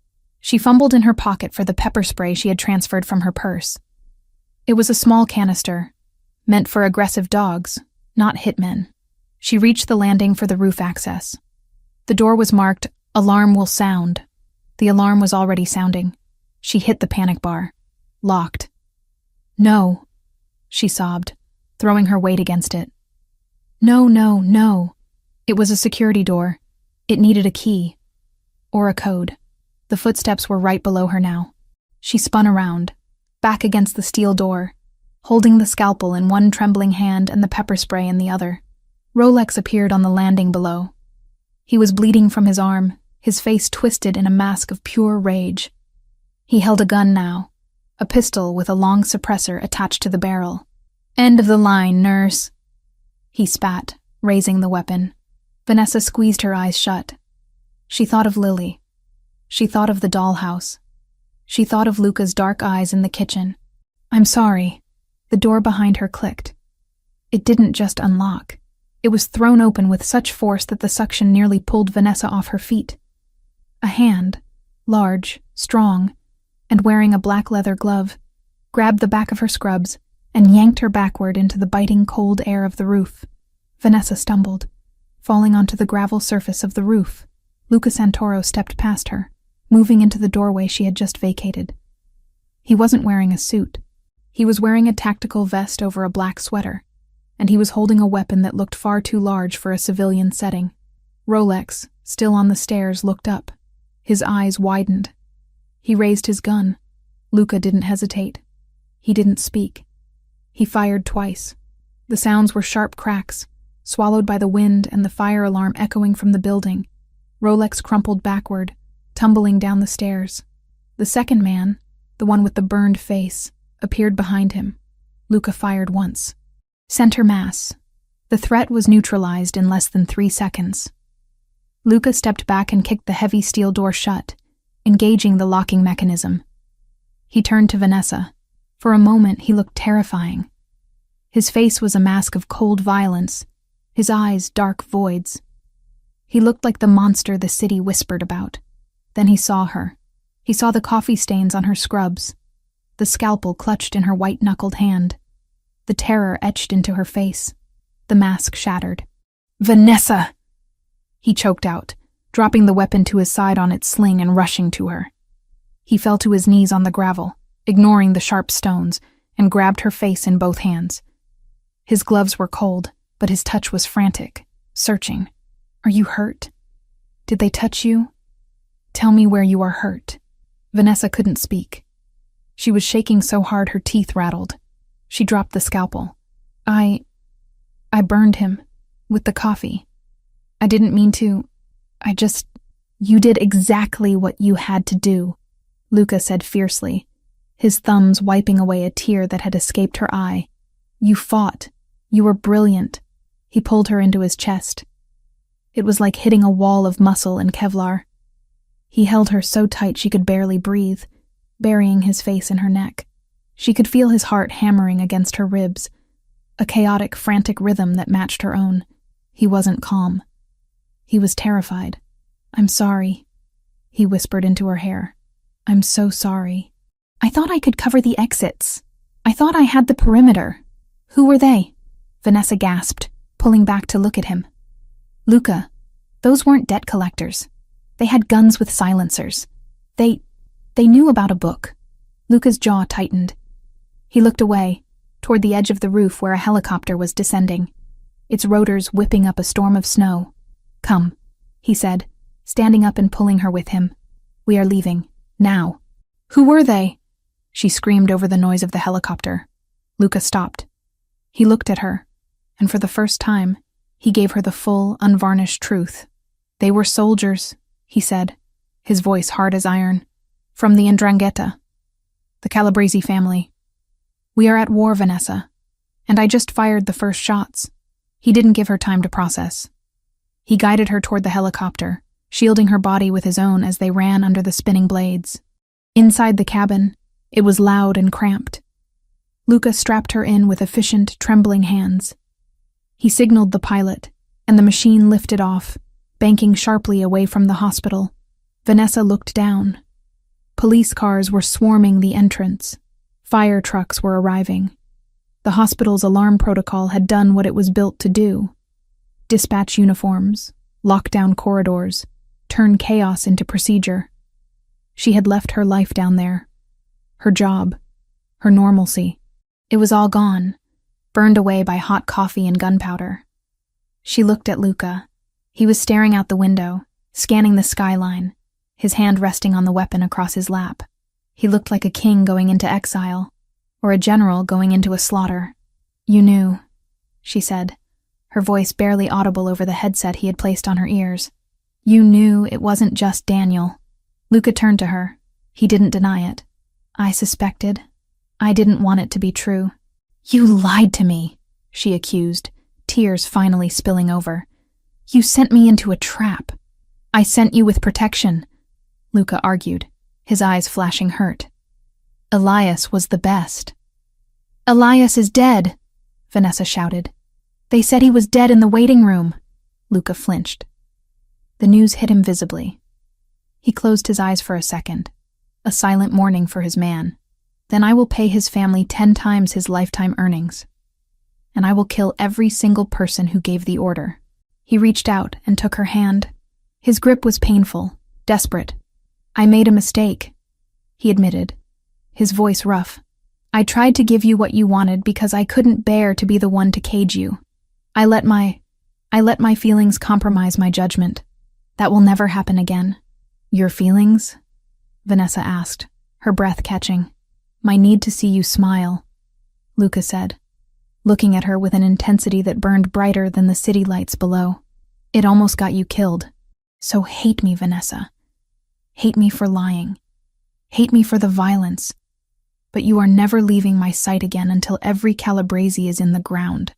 She fumbled in her pocket for the pepper spray she had transferred from her purse. It was a small canister, meant for aggressive dogs, not hitmen. She reached the landing for the roof access. The door was marked, "Alarm will sound." The alarm was already sounding. She hit the panic bar. Locked. "No," she sobbed, throwing her weight against it. "No, no, no." It was a security door. It needed a key. Or a code. The footsteps were right below her now. She spun around, back against the steel door, holding the scalpel in one trembling hand and the pepper spray in the other. Rolex appeared on the landing below. He was bleeding from his arm, his face twisted in a mask of pure rage. He held a gun now, a pistol with a long suppressor attached to the barrel. "End of the line, nurse," he spat, raising the weapon. Vanessa squeezed her eyes shut. She thought of Lily. She thought of the dollhouse. She thought of Luca's dark eyes in the kitchen. "I'm sorry." The door behind her clicked. It didn't just unlock. It was thrown open with such force that the suction nearly pulled Vanessa off her feet. A hand, large, strong, and wearing a black leather glove, grabbed the back of her scrubs and yanked her backward into the biting cold air of the roof. Vanessa stumbled, falling onto the gravel surface of the roof. Luca Santoro stepped past her, moving into the doorway she had just vacated. He wasn't wearing a suit. He was wearing a tactical vest over a black sweater, and he was holding a weapon that looked far too large for a civilian setting. Rolex, still on the stairs, looked up. His eyes widened. He raised his gun. Luca didn't hesitate. He didn't speak. He fired twice. The sounds were sharp cracks, swallowed by the wind and the fire alarm echoing from the building. Rolex crumpled backward, tumbling down the stairs. The second man, the one with the burned face, appeared behind him. Luca fired once. Center mass. The threat was neutralized in less than 3 seconds. Luca stepped back and kicked the heavy steel door shut, engaging the locking mechanism. He turned to Vanessa. For a moment, he looked terrifying. His face was a mask of cold violence, his eyes dark voids. He looked like the monster the city whispered about. Then he saw her. He saw the coffee stains on her scrubs, the scalpel clutched in her white-knuckled hand, the terror etched into her face. The mask shattered. "Vanessa!" He choked out, dropping the weapon to his side on its sling and rushing to her. He fell to his knees on the gravel, ignoring the sharp stones, and grabbed her face in both hands. His gloves were cold, but his touch was frantic, searching. "Are you hurt? Did they touch you? Tell me where you are hurt." Vanessa couldn't speak. She was shaking so hard her teeth rattled. She dropped the scalpel. I burned him with the coffee. I didn't mean to. You did exactly what you had to do," Luca said fiercely, his thumbs wiping away a tear that had escaped her eye. "You fought. You were brilliant." He pulled her into his chest. It was like hitting a wall of muscle and Kevlar. He held her so tight she could barely breathe, burying his face in her neck. She could feel his heart hammering against her ribs, a chaotic, frantic rhythm that matched her own. He wasn't calm. He was terrified. "I'm sorry," he whispered into her hair. "I'm so sorry. I thought I could cover the exits. I thought I had the perimeter." "Who were they?" Vanessa gasped, pulling back to look at him. "Luca, those weren't debt collectors. They had guns with silencers. They knew about a book." Luca's jaw tightened. He looked away, toward the edge of the roof where a helicopter was descending, its rotors whipping up a storm of snow. "Come," he said, standing up and pulling her with him. "We are leaving. Now." "Who were they?" she screamed over the noise of the helicopter. Luca stopped. He looked at her, and for the first time, he gave her the full, unvarnished truth. "They were soldiers," he said, his voice hard as iron. "From the 'Ndrangheta, the Calabrese family. We are at war, Vanessa, and I just fired the first shots." He didn't give her time to process. He guided her toward the helicopter, shielding her body with his own as they ran under the spinning blades. Inside the cabin, it was loud and cramped. Luca strapped her in with efficient, trembling hands. He signaled the pilot, and the machine lifted off, banking sharply away from the hospital. Vanessa looked down. Police cars were swarming the entrance. Fire trucks were arriving. The hospital's alarm protocol had done what it was built to do: dispatch uniforms, lock down corridors, turn chaos into procedure. She had left her life down there, her job, her normalcy. It was all gone, burned away by hot coffee and gunpowder. She looked at Luca. He was staring out the window, scanning the skyline, his hand resting on the weapon across his lap. He looked like a king going into exile, or a general going into a slaughter. "You knew," she said, her voice barely audible over the headset he had placed on her ears. "You knew it wasn't just Daniel." Luca turned to her. He didn't deny it. "I suspected. I didn't want it to be true." "You lied to me," she accused, tears finally spilling over. "You sent me into a trap." "I sent you with protection," Luca argued, his eyes flashing hurt. "Elias was the best." "Elias is dead," Vanessa shouted. "They said he was dead in the waiting room." Luca flinched. The news hit him visibly. He closed his eyes for a second, a silent mourning for his man. "Then I will pay his family 10 times his lifetime earnings. And I will kill every single person who gave the order." He reached out and took her hand. His grip was painful, desperate. "I made a mistake," he admitted, his voice rough. "I tried to give you what you wanted because I couldn't bear to be the one to cage you. I let my feelings compromise my judgment. That will never happen again." "Your feelings?" Vanessa asked, her breath catching. "My need to see you smile," Luca said, looking at her with an intensity that burned brighter than the city lights below. "It almost got you killed. So hate me, Vanessa. Hate me for lying. Hate me for the violence. But you are never leaving my sight again until every Calabrese is in the ground."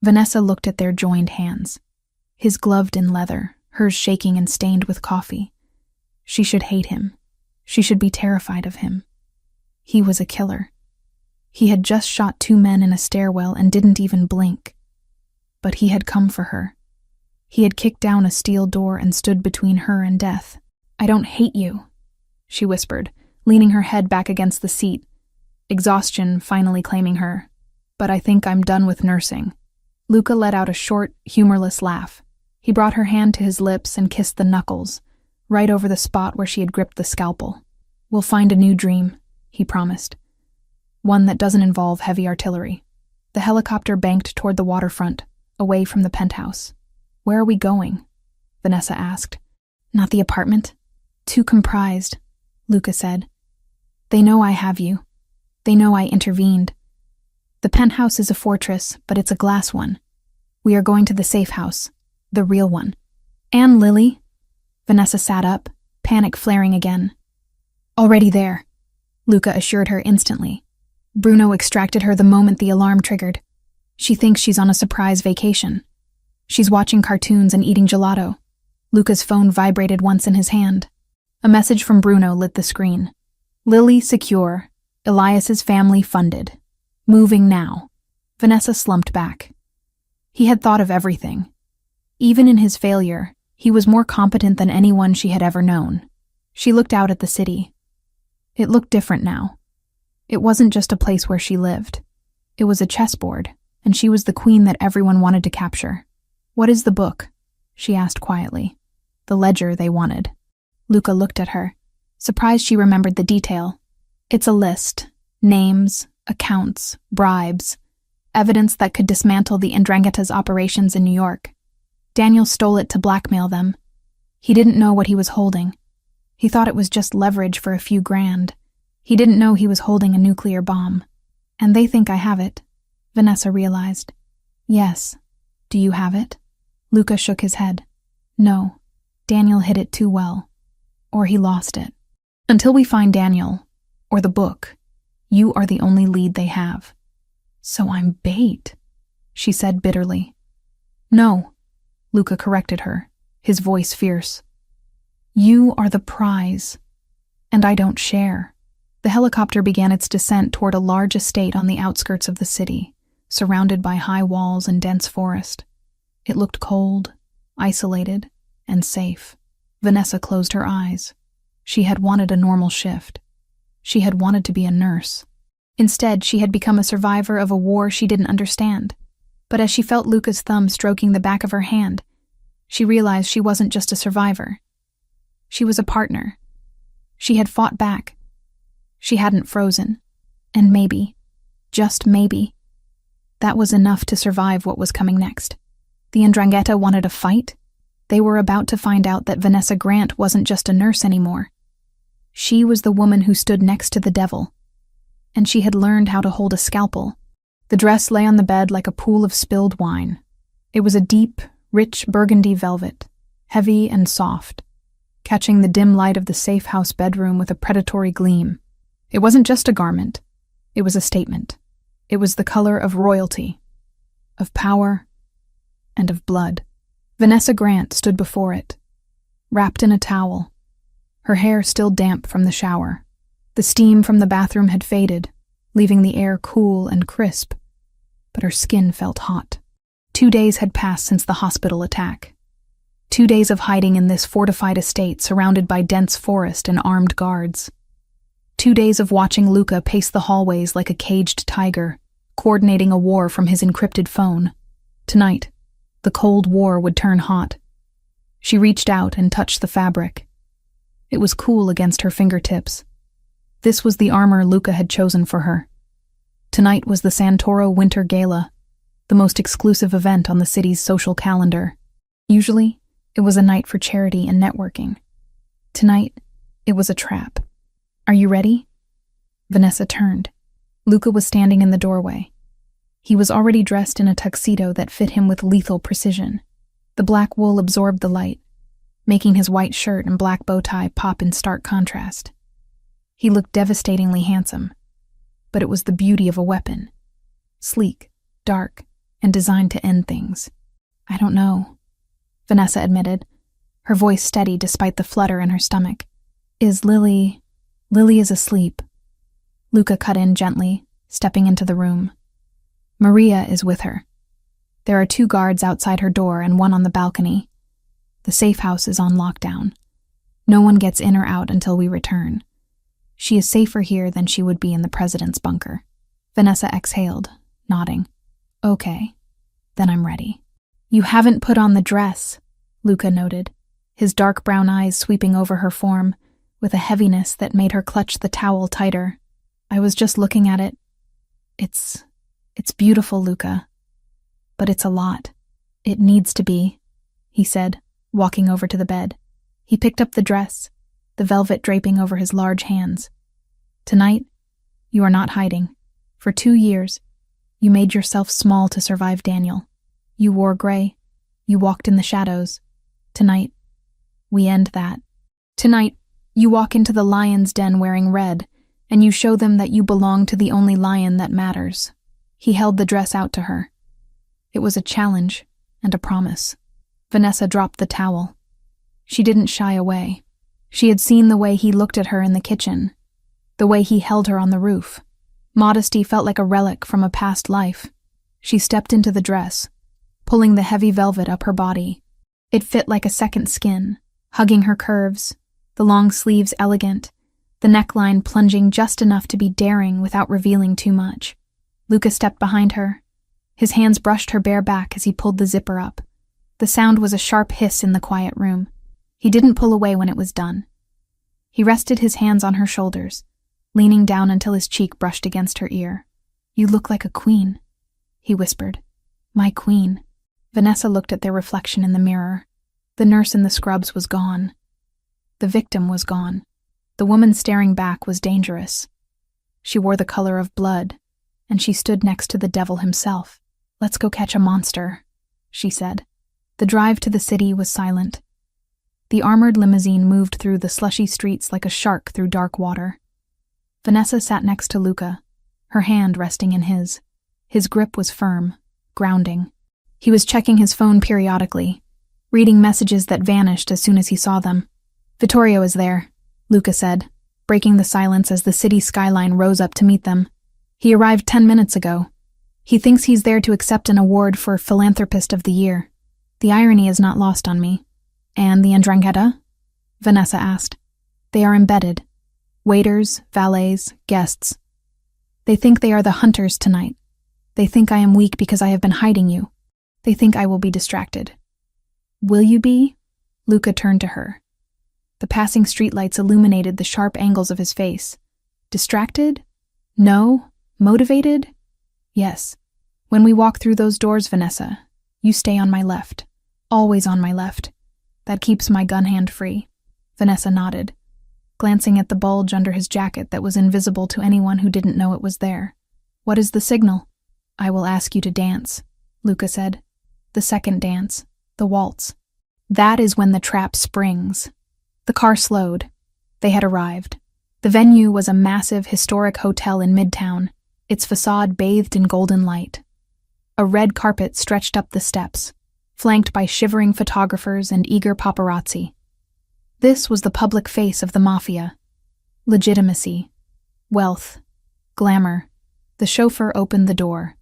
Vanessa looked at their joined hands, his gloved in leather, hers shaking and stained with coffee. She should hate him. She should be terrified of him. He was a killer. He had just shot 2 men in a stairwell and didn't even blink. But he had come for her. He had kicked down a steel door and stood between her and death. "I don't hate you," she whispered, leaning her head back against the seat, exhaustion finally claiming her. "But I think I'm done with nursing." Luca let out a short, humorless laugh. He brought her hand to his lips and kissed the knuckles, right over the spot where she had gripped the scalpel. "We'll find a new dream," he promised. "One that doesn't involve heavy artillery." The helicopter banked toward the waterfront, away from the penthouse. "Where are we going?" Vanessa asked. "Not the apartment. Too comprised," Luca said. "They know I have you. They know I intervened. The penthouse is a fortress, but it's a glass one. We are going to the safe house, the real one." "And Lily?" Vanessa sat up, panic flaring again. "Already there," Luca assured her instantly. "Bruno extracted her the moment the alarm triggered. She thinks she's on a surprise vacation. She's watching cartoons and eating gelato." Luca's phone vibrated once in his hand. A message from Bruno lit the screen. "Lily secure. Elias's family funded. Moving now." Vanessa slumped back. He had thought of everything. Even in his failure, he was more competent than anyone she had ever known. She looked out at the city. It looked different now. It wasn't just a place where she lived. It was a chessboard, and she was the queen that everyone wanted to capture. "What is the book?" she asked quietly. "The ledger they wanted." Luca looked at her, surprised she remembered the detail. "It's a list. Names, accounts, bribes, evidence that could dismantle the Ndrangheta's operations in New York. Daniel stole it to blackmail them. He didn't know what he was holding. He thought it was just leverage for a few grand. He didn't know he was holding a nuclear bomb. And they think I have it," Vanessa realized. "Yes. Do you have it?" Luca shook his head. "No. Daniel hid it too well. Or he lost it. Until we find Daniel, or the book, you are the only lead they have." "So I'm bait," she said bitterly. "No," Luca corrected her, his voice fierce. "You are the prize, and I don't share." The helicopter began its descent toward a large estate on the outskirts of the city, surrounded by high walls and dense forest. It looked cold, isolated, and safe. Vanessa closed her eyes. She had wanted a normal shift. She had wanted to be a nurse. Instead, she had become a survivor of a war she didn't understand. But as she felt Luca's thumb stroking the back of her hand, she realized she wasn't just a survivor. She was a partner. She had fought back. She hadn't frozen. And maybe, just maybe, that was enough to survive what was coming next. The Ndrangheta wanted a fight. They were about to find out that Vanessa Grant wasn't just a nurse anymore. She was the woman who stood next to the devil. And she had learned how to hold a scalpel. The dress lay on the bed like a pool of spilled wine. It was a deep, rich burgundy velvet, heavy and soft, catching the dim light of the safe house bedroom with a predatory gleam. It wasn't just a garment. It was a statement. It was the color of royalty, of power, and of blood. Vanessa Grant stood before it, wrapped in a towel, her hair still damp from the shower. The steam from the bathroom had faded, leaving the air cool and crisp, but her skin felt hot. 2 days had passed since the hospital attack. 2 days of hiding in this fortified estate surrounded by dense forest and armed guards. 2 days of watching Luca pace the hallways like a caged tiger, coordinating a war from his encrypted phone. Tonight, the Cold War would turn hot. She reached out and touched the fabric. It was cool against her fingertips. This was the armor Luca had chosen for her. Tonight was the Santoro Winter Gala, the most exclusive event on the city's social calendar. Usually, it was a night for charity and networking. Tonight, it was a trap. "Are you ready?" Vanessa turned. Luca was standing in the doorway. He was already dressed in a tuxedo that fit him with lethal precision. The black wool absorbed the light, making his white shirt and black bow tie pop in stark contrast. He looked devastatingly handsome, but it was the beauty of a weapon. Sleek, dark, and designed to end things. "I don't know," Vanessa admitted, her voice steady despite the flutter in her stomach. Lily is asleep. Luca cut in gently, stepping into the room. Maria is with her. There are 2 guards outside her door and 1 on the balcony. The safe house is on lockdown. No one gets in or out until we return. She is safer here than she would be in the president's bunker. Vanessa exhaled, nodding. Okay, then I'm ready. You haven't put on the dress, Luca noted, his dark brown eyes sweeping over her form, with a heaviness that made her clutch the towel tighter. I was just looking at it. It's beautiful, Luca. But it's a lot. It needs to be, he said, walking over to the bed. He picked up the dress, the velvet draping over his large hands. Tonight, you are not hiding. For 2 years, you made yourself small to survive Daniel. You wore gray. You walked in the shadows. Tonight, we end that. Tonight, you walk into the lion's den wearing red, and you show them that you belong to the only lion that matters. He held the dress out to her. It was a challenge and a promise. Vanessa dropped the towel. She didn't shy away. She had seen the way he looked at her in the kitchen, the way he held her on the roof. Modesty felt like a relic from a past life. She stepped into the dress, pulling the heavy velvet up her body. It fit like a second skin, hugging her curves, the long sleeves elegant, the neckline plunging just enough to be daring without revealing too much. Luca stepped behind her. His hands brushed her bare back as he pulled the zipper up. The sound was a sharp hiss in the quiet room. He didn't pull away when it was done. He rested his hands on her shoulders, leaning down until his cheek brushed against her ear. You look like a queen, he whispered. My queen. Vanessa looked at their reflection in the mirror. The nurse in the scrubs was gone. The victim was gone. The woman staring back was dangerous. She wore the color of blood, and she stood next to the devil himself. Let's go catch a monster, she said. The drive to the city was silent. The armored limousine moved through the slushy streets like a shark through dark water. Vanessa sat next to Luca, her hand resting in his. His grip was firm, grounding. He was checking his phone periodically, reading messages that vanished as soon as he saw them. Vittorio is there, Luca said, breaking the silence as the city skyline rose up to meet them. He arrived 10 minutes ago. He thinks he's there to accept an award for Philanthropist of the Year. The irony is not lost on me. And the 'Ndrangheta? Vanessa asked. They are embedded. Waiters, valets, guests. They think they are the hunters tonight. They think I am weak because I have been hiding you. They think I will be distracted. Will you be? Luca turned to her. The passing streetlights illuminated the sharp angles of his face. Distracted? No. Motivated? Yes. When we walk through those doors, Vanessa, you stay on my left. Always on my left. That keeps my gun hand free. Vanessa nodded, glancing at the bulge under his jacket that was invisible to anyone who didn't know it was there. What is the signal? I will ask you to dance, Luca said. The second dance, the waltz. That is when the trap springs. The car slowed. They had arrived. The venue was a massive, historic hotel in Midtown, its facade bathed in golden light. A red carpet stretched up the steps, flanked by shivering photographers and eager paparazzi. This was the public face of the Mafia. Legitimacy, wealth, glamour. The chauffeur opened the door.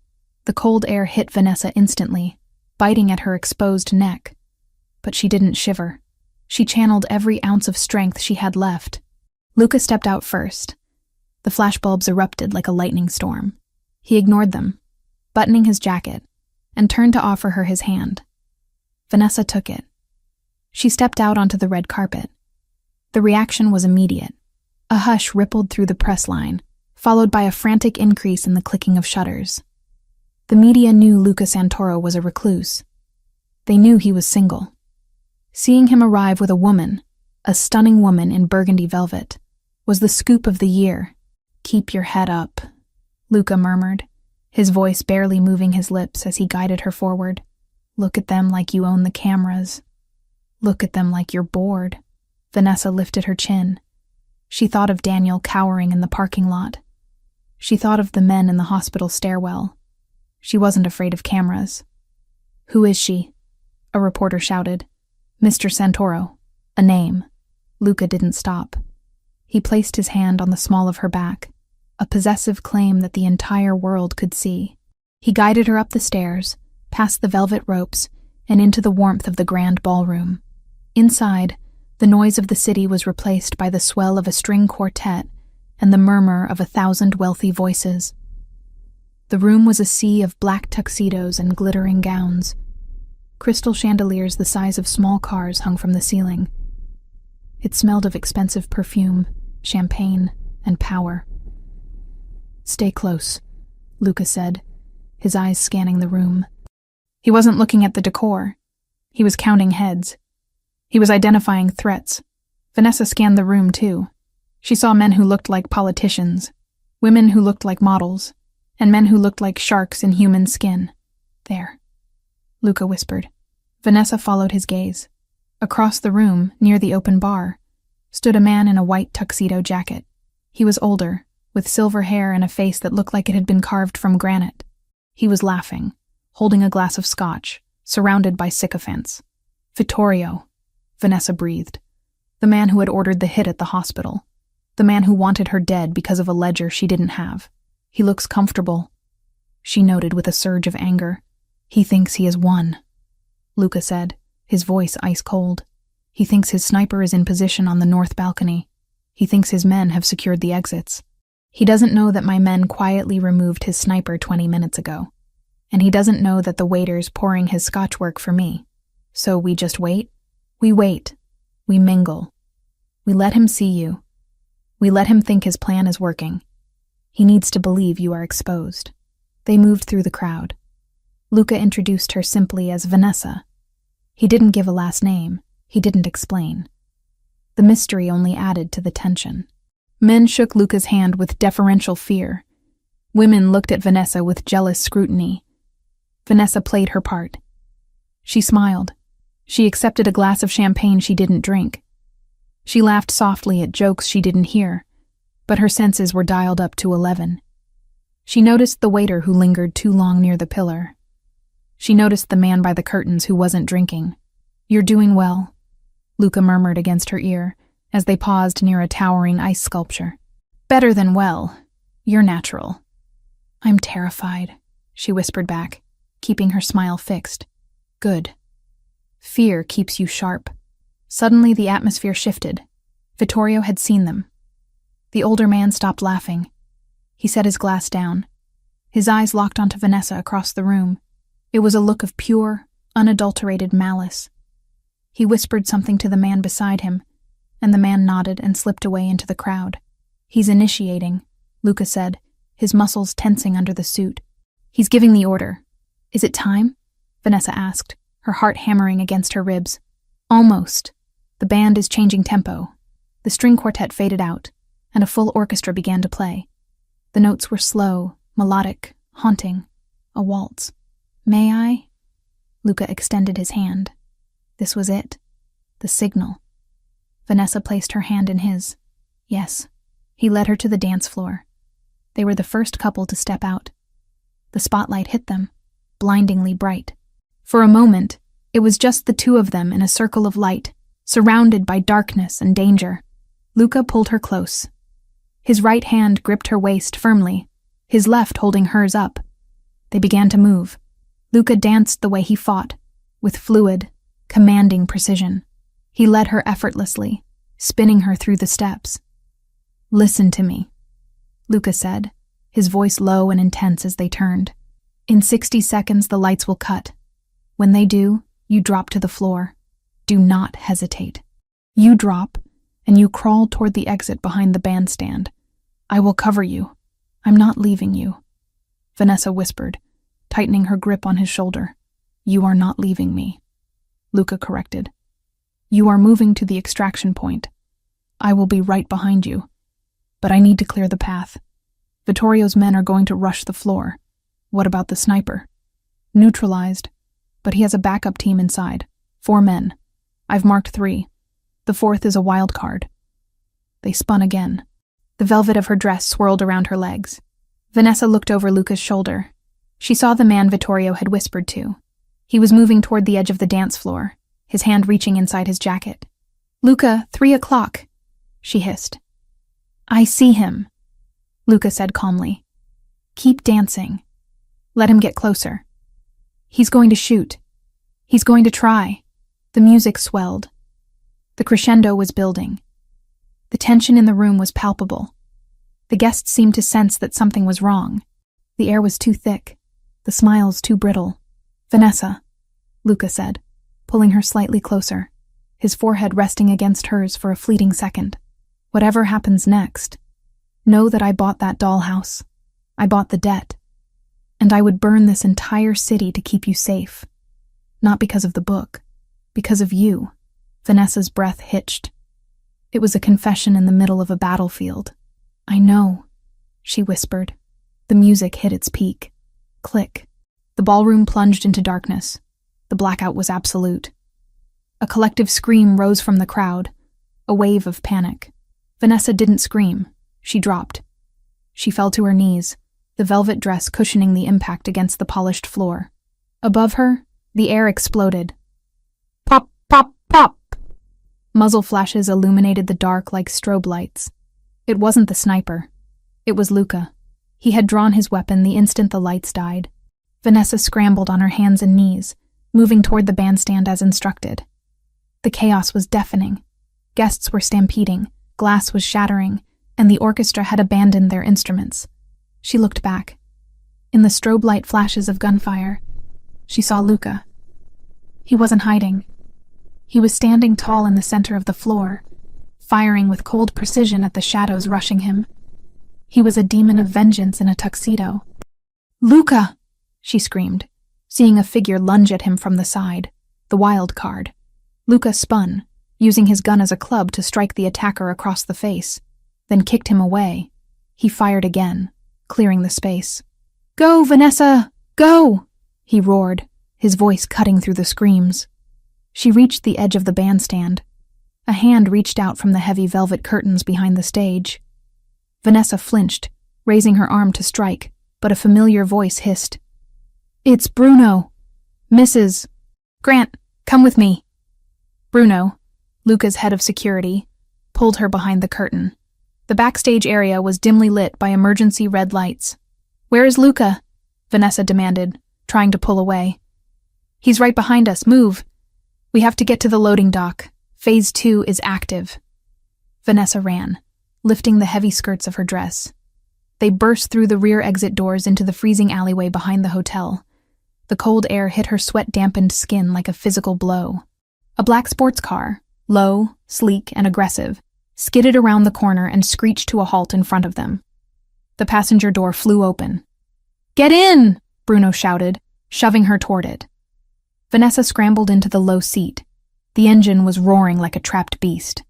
The cold air hit Vanessa instantly, biting at her exposed neck. But she didn't shiver. She channeled every ounce of strength she had left. Luca stepped out first. The flashbulbs erupted like a lightning storm. He ignored them, buttoning his jacket, and turned to offer her his hand. Vanessa took it. She stepped out onto the red carpet. The reaction was immediate. A hush rippled through the press line, followed by a frantic increase in the clicking of shutters. The media knew Luca Santoro was a recluse. They knew he was single. Seeing him arrive with a woman, a stunning woman in burgundy velvet, was the scoop of the year. Keep your head up, Luca murmured, his voice barely moving his lips as he guided her forward. Look at them like you own the cameras. Look at them like you're bored. Vanessa lifted her chin. She thought of Daniel cowering in the parking lot. She thought of the men in the hospital stairwell. She wasn't afraid of cameras. Who is she? A reporter shouted. Mr. Santoro. A name. Luca didn't stop. He placed his hand on the small of her back. a possessive claim that the entire world could see. He guided her up the stairs, past the velvet ropes, and into the warmth of the grand ballroom. Inside, the noise of the city was replaced by the swell of a string quartet and the murmur of 1,000 wealthy voices. The room was a sea of black tuxedos and glittering gowns. Crystal chandeliers the size of small cars hung from the ceiling. It smelled of expensive perfume, champagne, and power. "Stay close," Luca said, his eyes scanning the room. He wasn't looking at the decor. He was counting heads. He was identifying threats. Vanessa scanned the room, too. She saw men who looked like politicians, women who looked like models, and men who looked like sharks in human skin. "There," Luca whispered. Vanessa followed his gaze. Across the room, near the open bar, stood a man in a white tuxedo jacket. He was older, with silver hair and a face that looked like it had been carved from granite. He was laughing, holding a glass of scotch, surrounded by sycophants. "Vittorio," Vanessa breathed. The man who had ordered the hit at the hospital. The man who wanted her dead because of a ledger she didn't have. "He looks comfortable," she noted with a surge of anger. "He thinks he has won," Luca said, his voice ice cold. "He thinks his sniper is in position on the north balcony. He thinks his men have secured the exits. He doesn't know that my men quietly removed his sniper 20 minutes ago. And he doesn't know that the waiter's pouring his scotch work for me. So we just wait? We wait. We mingle. We let him see you. We let him think his plan is working. He needs to believe you are exposed." They moved through the crowd. Luca introduced her simply as Vanessa. He didn't give a last name. He didn't explain. The mystery only added to the tension. Men shook Luca's hand with deferential fear. Women looked at Vanessa with jealous scrutiny. Vanessa played her part. She smiled. She accepted a glass of champagne she didn't drink. She laughed softly at jokes she didn't hear, but her senses were dialed up to 11. She noticed the waiter who lingered too long near the pillar. She noticed the man by the curtains who wasn't drinking. "You're doing well," Luca murmured against her ear as they paused near a towering ice sculpture. "Better than well. You're natural." "I'm terrified," she whispered back, keeping her smile fixed. "Good. Fear keeps you sharp." Suddenly the atmosphere shifted. Vittorio had seen them. The older man stopped laughing. He set his glass down. His eyes locked onto Vanessa across the room. It was a look of pure, unadulterated malice. He whispered something to the man beside him, and the man nodded and slipped away into the crowd. "He's initiating," Luca said, his muscles tensing under the suit. "He's giving the order." "Is it time?" Vanessa asked, her heart hammering against her ribs. "Almost. The band is changing tempo." The string quartet faded out, and a full orchestra began to play. The notes were slow, melodic, haunting, a waltz. "May I?" Luca extended his hand. This was it. The signal. Vanessa placed her hand in his. "Yes." He led her to the dance floor. They were the first couple to step out. The spotlight hit them, blindingly bright. For a moment, it was just the two of them in a circle of light, surrounded by darkness and danger. Luca pulled her close. His right hand gripped her waist firmly, his left holding hers up. They began to move. Luca danced the way he fought, with fluid, commanding precision. He led her effortlessly, spinning her through the steps. "Listen to me," Luca said, his voice low and intense as they turned. "In 60 seconds the lights will cut. When they do, you drop to the floor. Do not hesitate. You drop, and you crawl toward the exit behind the bandstand. I will cover you. I'm not leaving you." Vanessa whispered, tightening her grip on his shoulder. "You are not leaving me," Luca corrected. "You are moving to the extraction point. I will be right behind you. But I need to clear the path. Vittorio's men are going to rush the floor. What about the sniper?" "Neutralized, but he has a backup team inside. 4 men. I've marked 3. The 4th is a wild card." They spun again. The velvet of her dress swirled around her legs. Vanessa looked over Luca's shoulder. She saw the man Vittorio had whispered to. He was moving toward the edge of the dance floor, his hand reaching inside his jacket. "Luca, 3 o'clock, she hissed. "I see him." Luca said calmly. Keep dancing. Let him get closer. He's going to shoot. He's going to try. The music swelled. The crescendo was building. The tension in the room was palpable. The guests seemed to sense that something was wrong. The air was too thick, the smiles too brittle. Vanessa, Luca said, pulling her slightly closer, his forehead resting against hers for a fleeting second. Whatever happens next, know that I bought that dollhouse. I bought the debt. And I would burn this entire city to keep you safe. Not because of the book, because of you. Vanessa's breath hitched. It was a confession in the middle of a battlefield. I know, she whispered. The music hit its peak. Click. The ballroom plunged into darkness. The blackout was absolute. A collective scream rose from the crowd, a wave of panic. Vanessa didn't scream. She dropped. She fell to her knees, the velvet dress cushioning the impact against the polished floor. Above her, the air exploded. Pop, pop, pop! Muzzle flashes illuminated the dark like strobe lights. It wasn't the sniper. It was Luca. He had drawn his weapon the instant the lights died. Vanessa scrambled on her hands and knees, moving toward the bandstand as instructed. The chaos was deafening. Guests were stampeding, glass was shattering, and the orchestra had abandoned their instruments. She looked back. In the strobe light flashes of gunfire, she saw Luca. He wasn't hiding. He was standing tall in the center of the floor, firing with cold precision at the shadows rushing him. He was a demon of vengeance in a tuxedo. Luca! She screamed, seeing a figure lunge at him from the side, the wild card. Luca spun, using his gun as a club to strike the attacker across the face, then kicked him away. He fired again, clearing the space. Go, Vanessa! Go! He roared, his voice cutting through the screams. She reached the edge of the bandstand. A hand reached out from the heavy velvet curtains behind the stage. Vanessa flinched, raising her arm to strike, but a familiar voice hissed. It's Bruno. Mrs. Grant, come with me. Bruno, Luca's head of security, pulled her behind the curtain. The backstage area was dimly lit by emergency red lights. Where is Luca? Vanessa demanded, trying to pull away. He's right behind us. Move. We have to get to the loading dock. Phase 2 is active. Vanessa ran, lifting the heavy skirts of her dress. They burst through the rear exit doors into the freezing alleyway behind the hotel. The cold air hit her sweat-dampened skin like a physical blow. A black sports car, low, sleek, and aggressive, skidded around the corner and screeched to a halt in front of them. The passenger door flew open. Get in! Bruno shouted, shoving her toward it. Vanessa scrambled into the low seat. The engine was roaring like a trapped beast.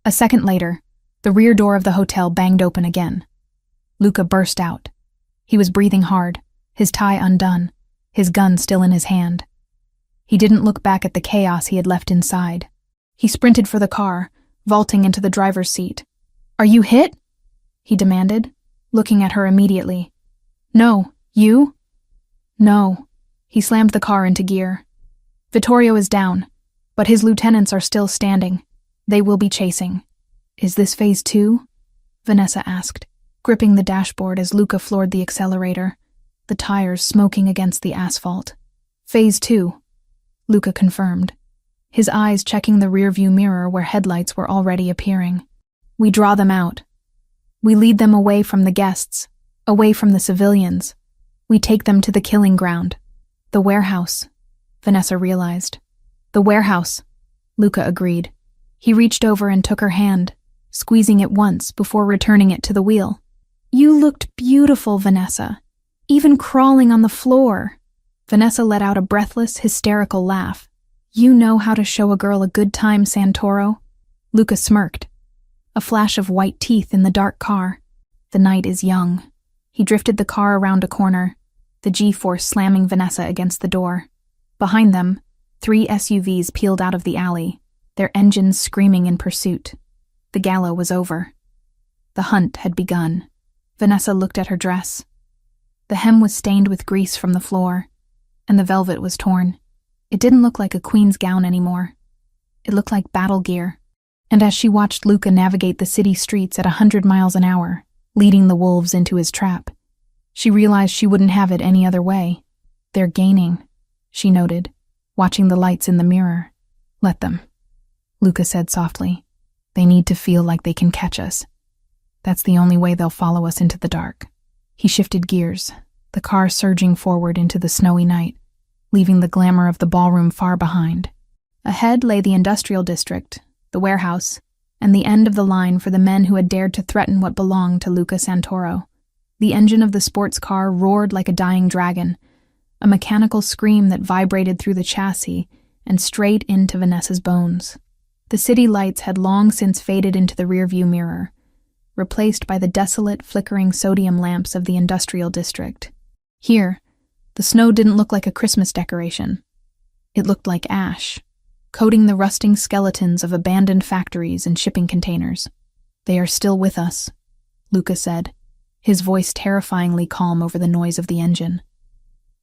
A second later, the rear door of the hotel banged open again. Luca burst out. He was breathing hard, his tie undone, his gun still in his hand. He didn't look back at the chaos he had left inside. He sprinted for the car, vaulting into the driver's seat. Are you hit? He demanded, looking at her immediately. No, you? No. He slammed the car into gear. Vittorio is down, but his lieutenants are still standing. They will be chasing. Is this phase 2? Vanessa asked, gripping the dashboard as Luca floored the accelerator, the tires smoking against the asphalt. Phase 2, Luca confirmed, his eyes checking the rearview mirror where headlights were already appearing. We draw them out. We lead them away from the guests, away from the civilians. We take them to the killing ground. The warehouse, Vanessa realized. The warehouse, Luca agreed. He reached over and took her hand, squeezing it once before returning it to the wheel. You looked beautiful, Vanessa, even crawling on the floor. Vanessa let out a breathless, hysterical laugh. You know how to show a girl a good time, Santoro. Luca smirked, a flash of white teeth in the dark car. The night is young. He drifted the car around a corner, the G-force slamming Vanessa against the door. Behind them, 3 SUVs peeled out of the alley, their engines screaming in pursuit. The gala was over. The hunt had begun. Vanessa looked at her dress. The hem was stained with grease from the floor, and the velvet was torn. It didn't look like a queen's gown anymore. It looked like battle gear. And as she watched Luca navigate the city streets at 100 miles an hour, leading the wolves into his trap. She realized she wouldn't have it any other way. "They're gaining," she noted, watching the lights in the mirror. "Let them," Luca said softly. "They need to feel like they can catch us. That's the only way they'll follow us into the dark." He shifted gears, the car surging forward into the snowy night, leaving the glamour of the ballroom far behind. Ahead lay the industrial district, the warehouse, and the end of the line for the men who had dared to threaten what belonged to Luca Santoro. The engine of the sports car roared like a dying dragon, a mechanical scream that vibrated through the chassis and straight into Vanessa's bones. The city lights had long since faded into the rearview mirror, replaced by the desolate, flickering sodium lamps of the industrial district. Here, the snow didn't look like a Christmas decoration. It looked like ash, coating the rusting skeletons of abandoned factories and shipping containers. "They are still with us," Luca said, his voice terrifyingly calm over the noise of the engine.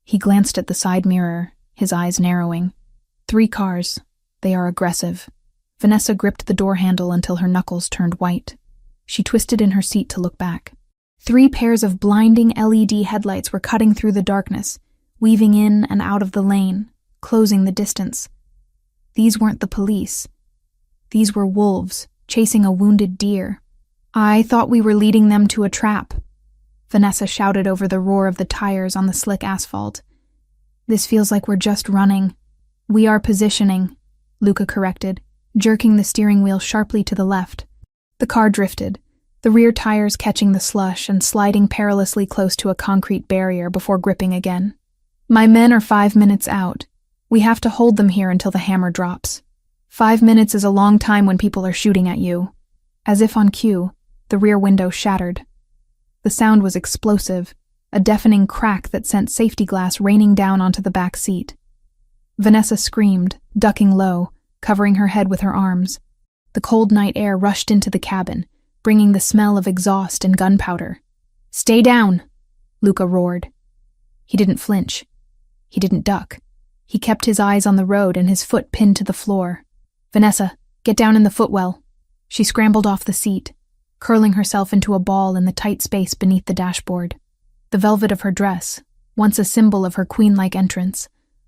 He glanced at the side mirror, his eyes narrowing. 3 cars. They are aggressive. Vanessa gripped the door handle until her knuckles turned white. She twisted in her seat to look back. 3 pairs of blinding LED headlights were cutting through the darkness, weaving in and out of the lane, closing the distance. These weren't the police. These were wolves, chasing a wounded deer. "I thought we were leading them to a trap," Vanessa shouted over the roar of the tires on the slick asphalt. "This feels like we're just running." "We are positioning," Luca corrected, jerking the steering wheel sharply to the left. The car drifted, the rear tires catching the slush and sliding perilously close to a concrete barrier before gripping again. "My men are 5 minutes out. We have to hold them here until the hammer drops. 5 minutes is a long time when people are shooting at you." As if on cue, the rear window shattered. The sound was explosive, a deafening crack that sent safety glass raining down onto the back seat. Vanessa screamed, ducking low, covering her head with her arms. The cold night air rushed into the cabin, bringing the smell of exhaust and gunpowder. "Stay down," Luca roared. He didn't flinch. He didn't duck. He kept his eyes on the road and his foot pinned to the floor. "Vanessa, get down in the footwell." She scrambled off the seat, curling herself into a ball in the tight space beneath the dashboard. The velvet of her dress, once a symbol of her queen-like entrance,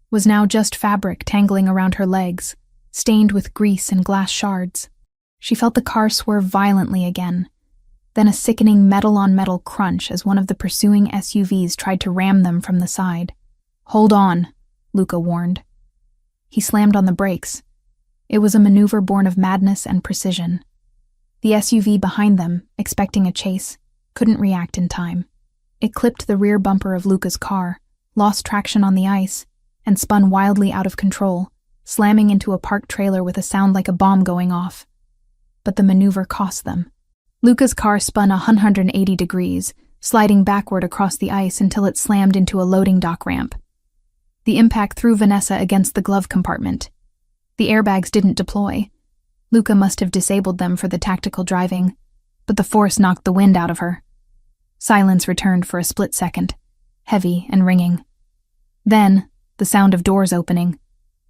was now just fabric tangling around her legs, stained with grease and glass shards. She felt the car swerve violently again, then a sickening metal-on-metal crunch as one of the pursuing SUVs tried to ram them from the side. "Hold on," Luca warned. He slammed on the brakes. It was a maneuver born of madness and precision. The SUV behind them, expecting a chase, couldn't react in time. It clipped the rear bumper of Luca's car, lost traction on the ice, and spun wildly out of control, slamming into a parked trailer with a sound like a bomb going off. But the maneuver cost them. Luca's car spun 180 degrees, sliding backward across the ice until it slammed into a loading dock ramp. The impact threw Vanessa against the glove compartment. The airbags didn't deploy. Luca must have disabled them for the tactical driving, but the force knocked the wind out of her. Silence returned for a split second, heavy and ringing. Then, the sound of doors opening,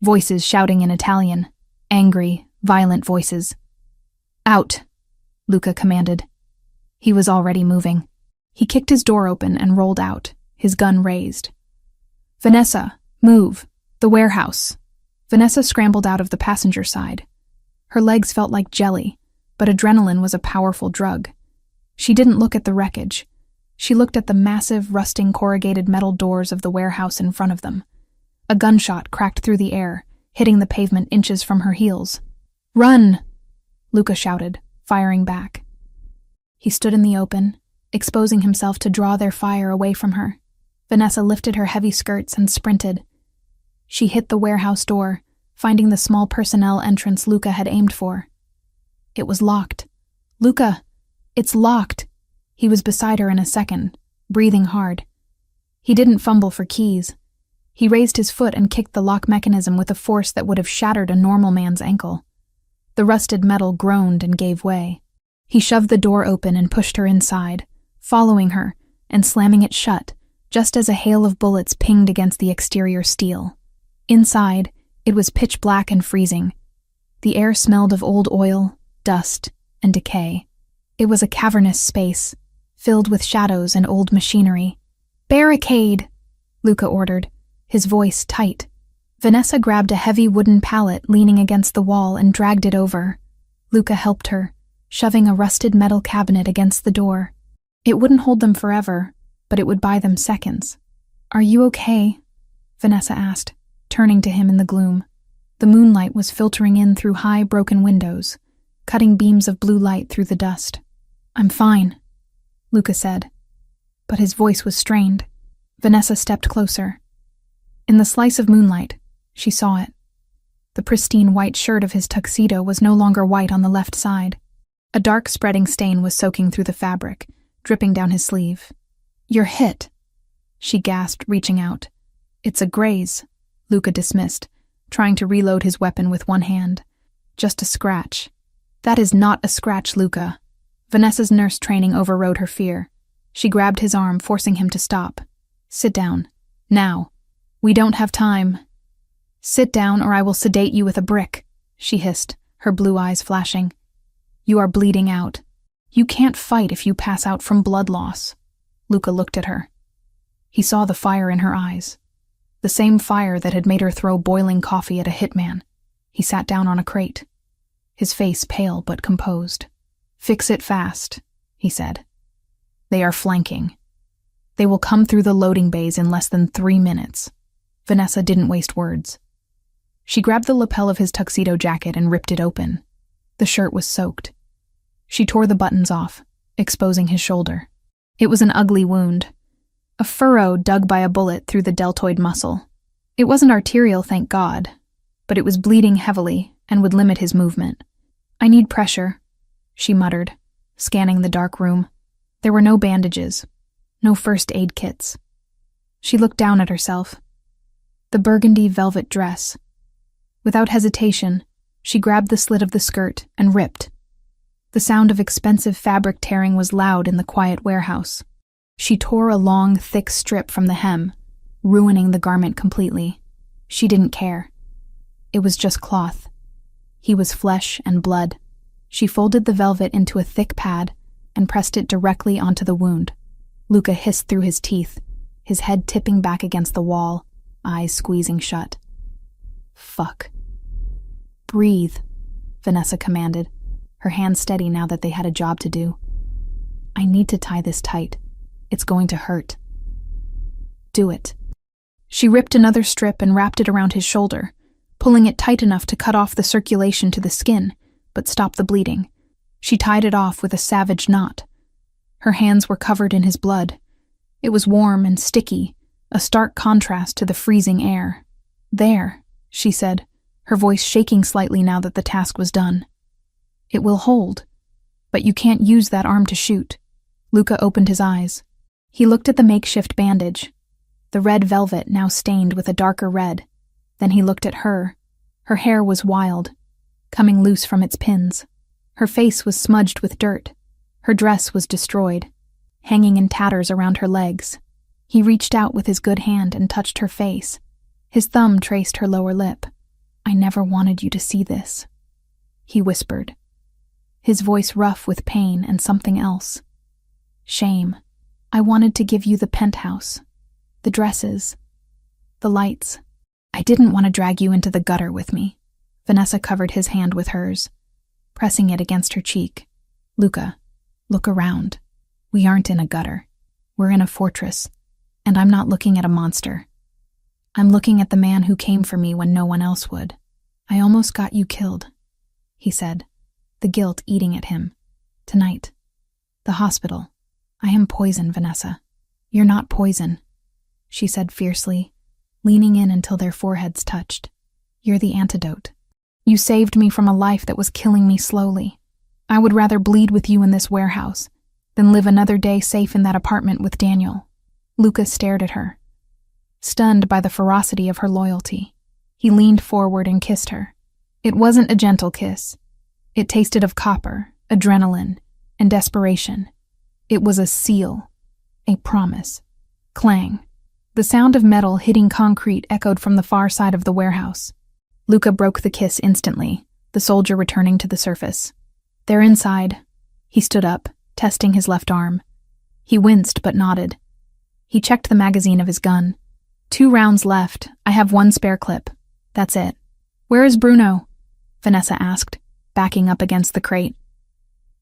voices shouting in Italian, angry, violent voices. "Out," Luca commanded. He was already moving. He kicked his door open and rolled out, his gun raised. "Vanessa, move. The warehouse." Vanessa scrambled out of the passenger side. Her legs felt like jelly, but adrenaline was a powerful drug. She didn't look at the wreckage. She looked at the massive, rusting corrugated metal doors of the warehouse in front of them. A gunshot cracked through the air, hitting the pavement inches from her heels. "Run!" Luca shouted, firing back. He stood in the open, exposing himself to draw their fire away from her. Vanessa lifted her heavy skirts and sprinted. She hit the warehouse door, finding the small personnel entrance Luca had aimed for. It was locked. "Luca, it's locked!" He was beside her in a second, breathing hard. He didn't fumble for keys. He raised his foot and kicked the lock mechanism with a force that would have shattered a normal man's ankle. The rusted metal groaned and gave way. He shoved the door open and pushed her inside, following her and slamming it shut, just as a hail of bullets pinged against the exterior steel. Inside, it was pitch black and freezing. The air smelled of old oil, dust, and decay. It was a cavernous space, filled with shadows and old machinery. "Barricade!" Luca ordered, his voice tight. Vanessa grabbed a heavy wooden pallet leaning against the wall and dragged it over. Luca helped her, shoving a rusted metal cabinet against the door. It wouldn't hold them forever, but it would buy them seconds. "Are you okay?" Vanessa asked, turning to him in the gloom. The moonlight was filtering in through high, broken windows, cutting beams of blue light through the dust. "I'm fine," Luca said, but his voice was strained. Vanessa stepped closer. In the slice of moonlight, she saw it. The pristine white shirt of his tuxedo was no longer white on the left side. A dark spreading stain was soaking through the fabric, dripping down his sleeve. "You're hit," she gasped, reaching out. "It's a graze," Luca dismissed, trying to reload his weapon with one hand. "Just a scratch." "That is not a scratch, Luca." Vanessa's nurse training overrode her fear. She grabbed his arm, forcing him to stop. "Sit down. Now. We don't have time." "Sit down or I will sedate you with a brick," she hissed, her blue eyes flashing. "You are bleeding out. You can't fight if you pass out from blood loss." Luca looked at her. He saw the fire in her eyes. The same fire that had made her throw boiling coffee at a hitman. He sat down on a crate, his face pale but composed. "Fix it fast," he said. "They are flanking. They will come through the loading bays in less than 3 minutes." Vanessa didn't waste words. She grabbed the lapel of his tuxedo jacket and ripped it open. The shirt was soaked. She tore the buttons off, exposing his shoulder. It was an ugly wound. A furrow dug by a bullet through the deltoid muscle. It wasn't arterial, thank God, but it was bleeding heavily and would limit his movement. "I need pressure," she muttered, scanning the dark room. There were no bandages, no first aid kits. She looked down at herself. The burgundy velvet dress. Without hesitation, she grabbed the slit of the skirt and ripped. The sound of expensive fabric tearing was loud in the quiet warehouse. She tore a long, thick strip from the hem, ruining the garment completely. She didn't care. It was just cloth. He was flesh and blood. She folded the velvet into a thick pad and pressed it directly onto the wound. Luca hissed through his teeth, his head tipping back against the wall, eyes squeezing shut. "Fuck." "Breathe," Vanessa commanded, her hands steady now that they had a job to do. "I need to tie this tight. It's going to hurt." "Do it." She ripped another strip and wrapped it around his shoulder, pulling it tight enough to cut off the circulation to the skin, but stop the bleeding. She tied it off with a savage knot. Her hands were covered in his blood. It was warm and sticky, a stark contrast to the freezing air. "There," she said, her voice shaking slightly now that the task was done. "It will hold, but you can't use that arm to shoot." Luca opened his eyes. He looked at the makeshift bandage, the red velvet now stained with a darker red. Then he looked at her. Her hair was wild, coming loose from its pins. Her face was smudged with dirt. Her dress was destroyed, hanging in tatters around her legs. He reached out with his good hand and touched her face. His thumb traced her lower lip. "I never wanted you to see this," he whispered, his voice rough with pain and something else. "Shame. I wanted to give you the penthouse, the dresses, the lights. I didn't want to drag you into the gutter with me." Vanessa covered his hand with hers, pressing it against her cheek. "Luca, look around. We aren't in a gutter. We're in a fortress, and I'm not looking at a monster. I'm looking at the man who came for me when no one else would. I almost got you killed," he said, the guilt eating at him. "Tonight. The hospital. I am poison, Vanessa." "You're not poison," she said fiercely, leaning in until their foreheads touched. "You're the antidote. You saved me from a life that was killing me slowly. I would rather bleed with you in this warehouse than live another day safe in that apartment with Daniel." Luca stared at her, stunned by the ferocity of her loyalty. He leaned forward and kissed her. It wasn't a gentle kiss. It tasted of copper, adrenaline, and desperation. It was a seal, a promise. Clang. The sound of metal hitting concrete echoed from the far side of the warehouse. Luca broke the kiss instantly, the soldier returning to the surface. "They're inside." He stood up, testing his left arm. He winced but nodded. He checked the magazine of his gun. 2 rounds left. I have 1 spare clip. That's it. Where is Bruno? Vanessa asked, backing up against the crate.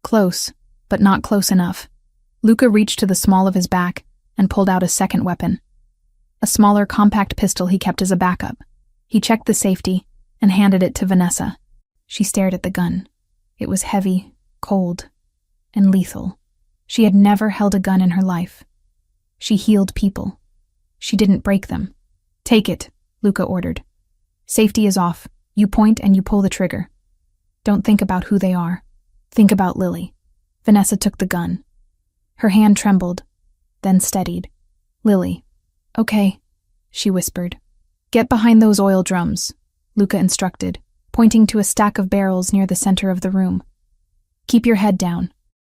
Close, but not close enough. Luca reached to the small of his back and pulled out a second weapon. A smaller, compact pistol he kept as a backup. He checked the safety and handed it to Vanessa. She stared at the gun. It was heavy, cold, and lethal. She had never held a gun in her life. She healed people. She didn't break them. Take it, Luca ordered. Safety is off. You point and you pull the trigger. Don't think about who they are. Think about Lily. Vanessa took the gun. Her hand trembled, then steadied. Lily. Okay, she whispered. Get behind those oil drums, Luca instructed, pointing to a stack of barrels near the center of the room. Keep your head down.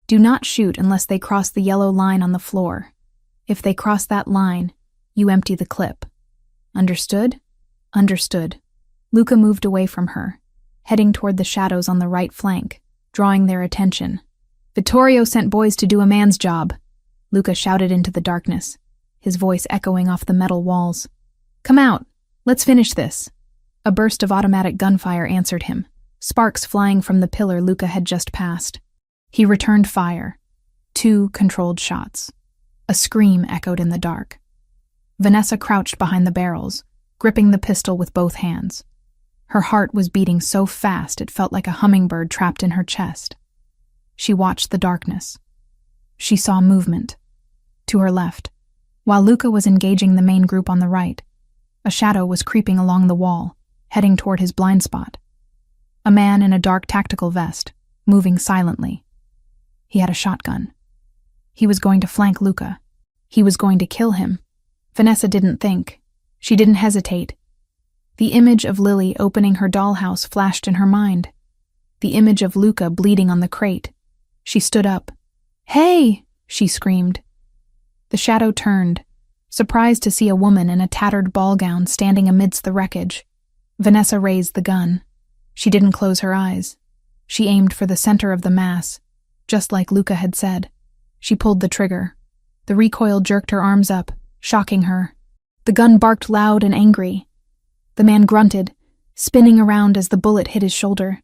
Do not shoot unless they cross the yellow line on the floor. If they cross that line, you empty the clip. Understood? Understood. Luca moved away from her, heading toward the shadows on the right flank, drawing their attention. Vittorio sent boys to do a man's job, Luca shouted into the darkness, his voice echoing off the metal walls. Come out, let's finish this. A burst of automatic gunfire answered him, sparks flying from the pillar Luca had just passed. He returned fire. 2 controlled shots. A scream echoed in the dark. Vanessa crouched behind the barrels, gripping the pistol with both hands. Her heart was beating so fast it felt like a hummingbird trapped in her chest. She watched the darkness. She saw movement. To her left, while Luca was engaging the main group on the right, a shadow was creeping along the wall, heading toward his blind spot. A man in a dark tactical vest, moving silently. He had a shotgun. He was going to flank Luca. He was going to kill him. Vanessa didn't think. She didn't hesitate. The image of Lily opening her dollhouse flashed in her mind. The image of Luca bleeding on the crate. She stood up. Hey! She screamed. The shadow turned, surprised to see a woman in a tattered ball gown standing amidst the wreckage. Vanessa raised the gun. She didn't close her eyes. She aimed for the center of the mass, just like Luca had said. She pulled the trigger. The recoil jerked her arms up, shocking her. The gun barked loud and angry. The man grunted, spinning around as the bullet hit his shoulder.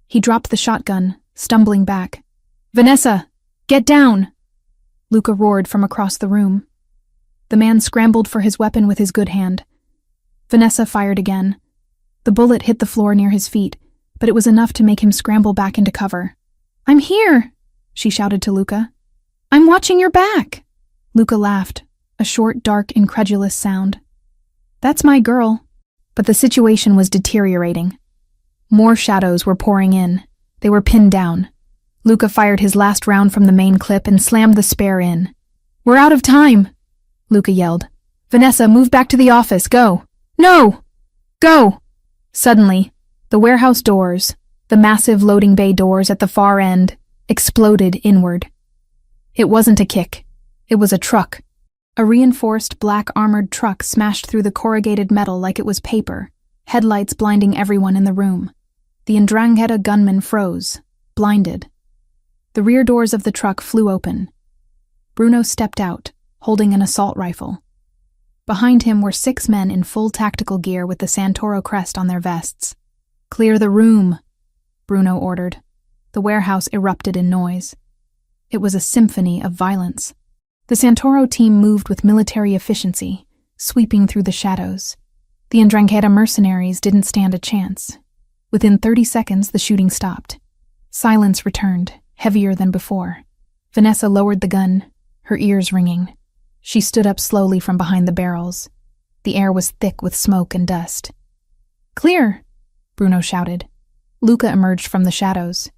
He dropped the shotgun, stumbling back. Vanessa, get down! Luca roared from across the room. The man scrambled for his weapon with his good hand. Vanessa fired again. The bullet hit the floor near his feet, but it was enough to make him scramble back into cover. I'm here, she shouted to Luca. I'm watching your back. Luca laughed, a short, dark, incredulous sound. That's my girl. But the situation was deteriorating. More shadows were pouring in. They were pinned down. Luca fired his last round from the main clip and slammed the spare in. We're out of time, Luca yelled. Vanessa, move back to the office, go. No! Go! Suddenly, the warehouse doors, the massive loading bay doors at the far end, exploded inward. It wasn't a kick. It was a truck. A reinforced black armored truck smashed through the corrugated metal like it was paper, headlights blinding everyone in the room. The 'Ndrangheta gunman froze, blinded. The rear doors of the truck flew open. Bruno stepped out, holding an assault rifle. Behind him were 6 men in full tactical gear with the Santoro crest on their vests. Clear the room, Bruno ordered. The warehouse erupted in noise. It was a symphony of violence. The Santoro team moved with military efficiency, sweeping through the shadows. The 'Ndrangheta mercenaries didn't stand a chance. Within 30 seconds, the shooting stopped. Silence returned, heavier than before. Vanessa lowered the gun, her ears ringing. She stood up slowly from behind the barrels. The air was thick with smoke and dust. Clear, Bruno shouted. Luca emerged from the shadows.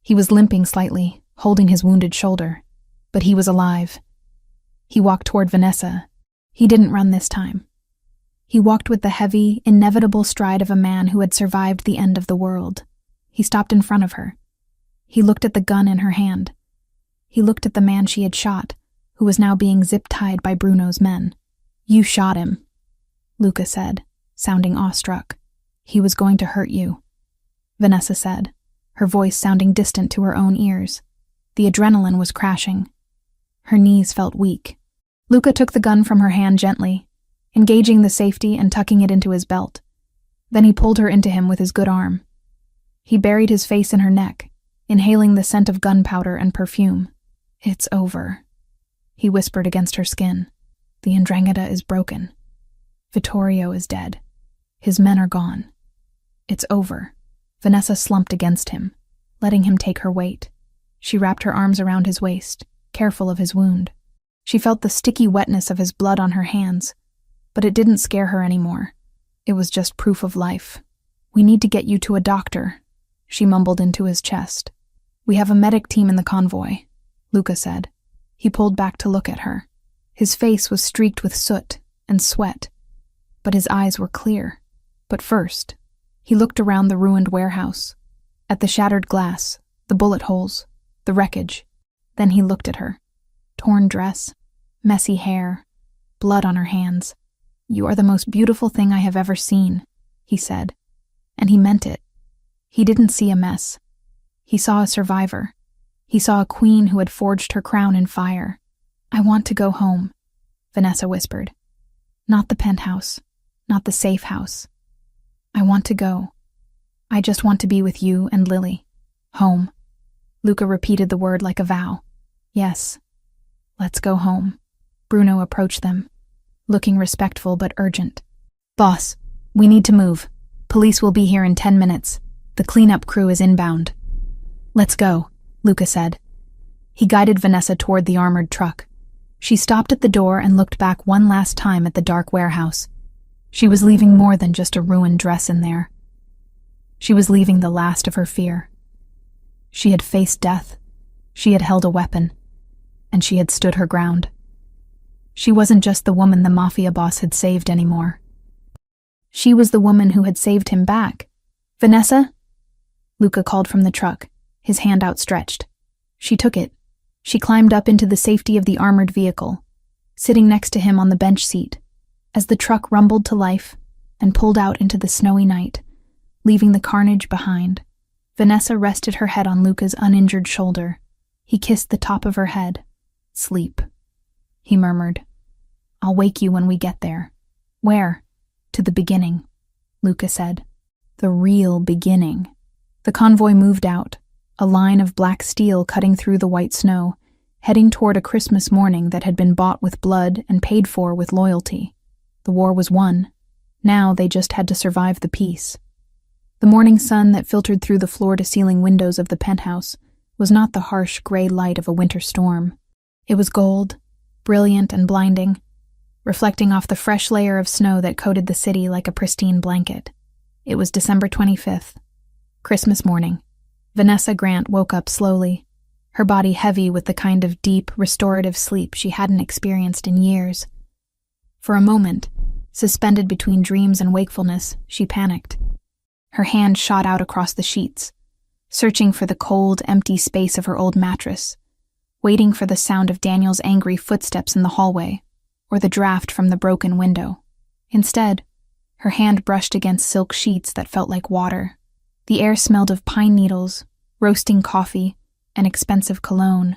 He was limping slightly, holding his wounded shoulder, but he was alive. He walked toward Vanessa. He didn't run this time. He walked with the heavy, inevitable stride of a man who had survived the end of the world. He stopped in front of her. He looked at the gun in her hand. He looked at the man she had shot, who was now being zip-tied by Bruno's men. You shot him, Luca said, sounding awestruck. He was going to hurt you, Vanessa said, her voice sounding distant to her own ears. The adrenaline was crashing. Her knees felt weak. Luca took the gun from her hand gently, engaging the safety and tucking it into his belt. Then he pulled her into him with his good arm. He buried his face in her neck, inhaling the scent of gunpowder and perfume. "It's over," he whispered against her skin. "The 'Ndrangheta is broken. Vittorio is dead. His men are gone. It's over." Vanessa slumped against him, letting him take her weight. She wrapped her arms around his waist, careful of his wound. She felt the sticky wetness of his blood on her hands, but it didn't scare her anymore. It was just proof of life. "We need to get you to a doctor," she mumbled into his chest. "We have a medic team in the convoy," Luca said. He pulled back to look at her. His face was streaked with soot and sweat, but his eyes were clear. But first, he looked around the ruined warehouse, at the shattered glass, the bullet holes, the wreckage. Then he looked at her. Torn dress, messy hair, blood on her hands. "You are the most beautiful thing I have ever seen," he said. And he meant it. He didn't see a mess. He saw a survivor. He saw a queen who had forged her crown in fire. "I want to go home," Vanessa whispered. "Not the penthouse, not the safe house. I want to go. I just want to be with you and Lily. Home." Luca repeated the word like a vow. "Yes, let's go home." Bruno approached them, looking respectful but urgent. "Boss, we need to move. Police will be here in 10 minutes. The cleanup crew is inbound." "Let's go," Luca said. He guided Vanessa toward the armored truck. She stopped at the door and looked back one last time at the dark warehouse. She was leaving more than just a ruined dress in there. She was leaving the last of her fear. She had faced death. She had held a weapon. And she had stood her ground. She wasn't just the woman the Mafia boss had saved anymore. She was the woman who had saved him back. "Vanessa?" Luca called from the truck, his hand outstretched. She took it. She climbed up into the safety of the armored vehicle, sitting next to him on the bench seat, as the truck rumbled to life and pulled out into the snowy night, leaving the carnage behind. Vanessa rested her head on Luca's uninjured shoulder. He kissed the top of her head. "Sleep," he murmured. "I'll wake you when we get there." "Where?" "To the beginning," Luca said. "The real beginning." The convoy moved out, a line of black steel cutting through the white snow, heading toward a Christmas morning that had been bought with blood and paid for with loyalty. The war was won. Now they just had to survive the peace. The morning sun that filtered through the floor-to-ceiling windows of the penthouse was not the harsh gray light of a winter storm. It was gold, brilliant and blinding, reflecting off the fresh layer of snow that coated the city like a pristine blanket. It was December 25th, Christmas morning. Vanessa Grant woke up slowly, her body heavy with the kind of deep, restorative sleep she hadn't experienced in years. For a moment, suspended between dreams and wakefulness, she panicked. Her hand shot out across the sheets, searching for the cold, empty space of her old mattress, waiting for the sound of Daniel's angry footsteps in the hallway, or the draft from the broken window. Instead, her hand brushed against silk sheets that felt like water. The air smelled of pine needles, roasting coffee, and expensive cologne.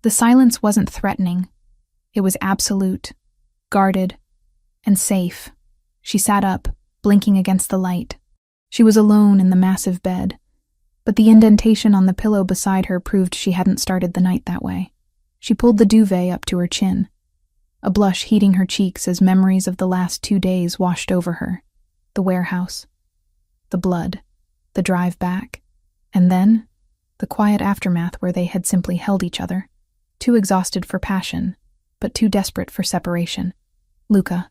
The silence wasn't threatening. It was absolute, guarded, and safe. She sat up, blinking against the light. She was alone in the massive bed, but the indentation on the pillow beside her proved she hadn't started the night that way. She pulled the duvet up to her chin, a blush heating her cheeks as memories of the last 2 days washed over her. The warehouse, the blood, the drive back, and then the quiet aftermath where they had simply held each other, too exhausted for passion, but too desperate for separation. "Luca,"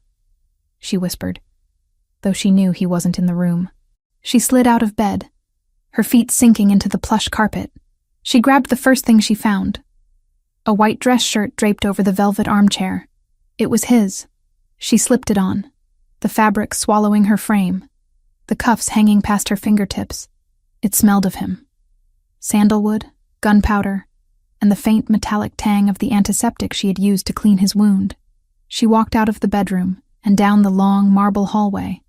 she whispered, though she knew he wasn't in the room. She slid out of bed, her feet sinking into the plush carpet. She grabbed the first thing she found, a white dress shirt draped over the velvet armchair. It was his. She slipped it on, the fabric swallowing her frame, the cuffs hanging past her fingertips. It smelled of him. Sandalwood, gunpowder, and the faint metallic tang of the antiseptic she had used to clean his wound. She walked out of the bedroom and down the long marble hallway.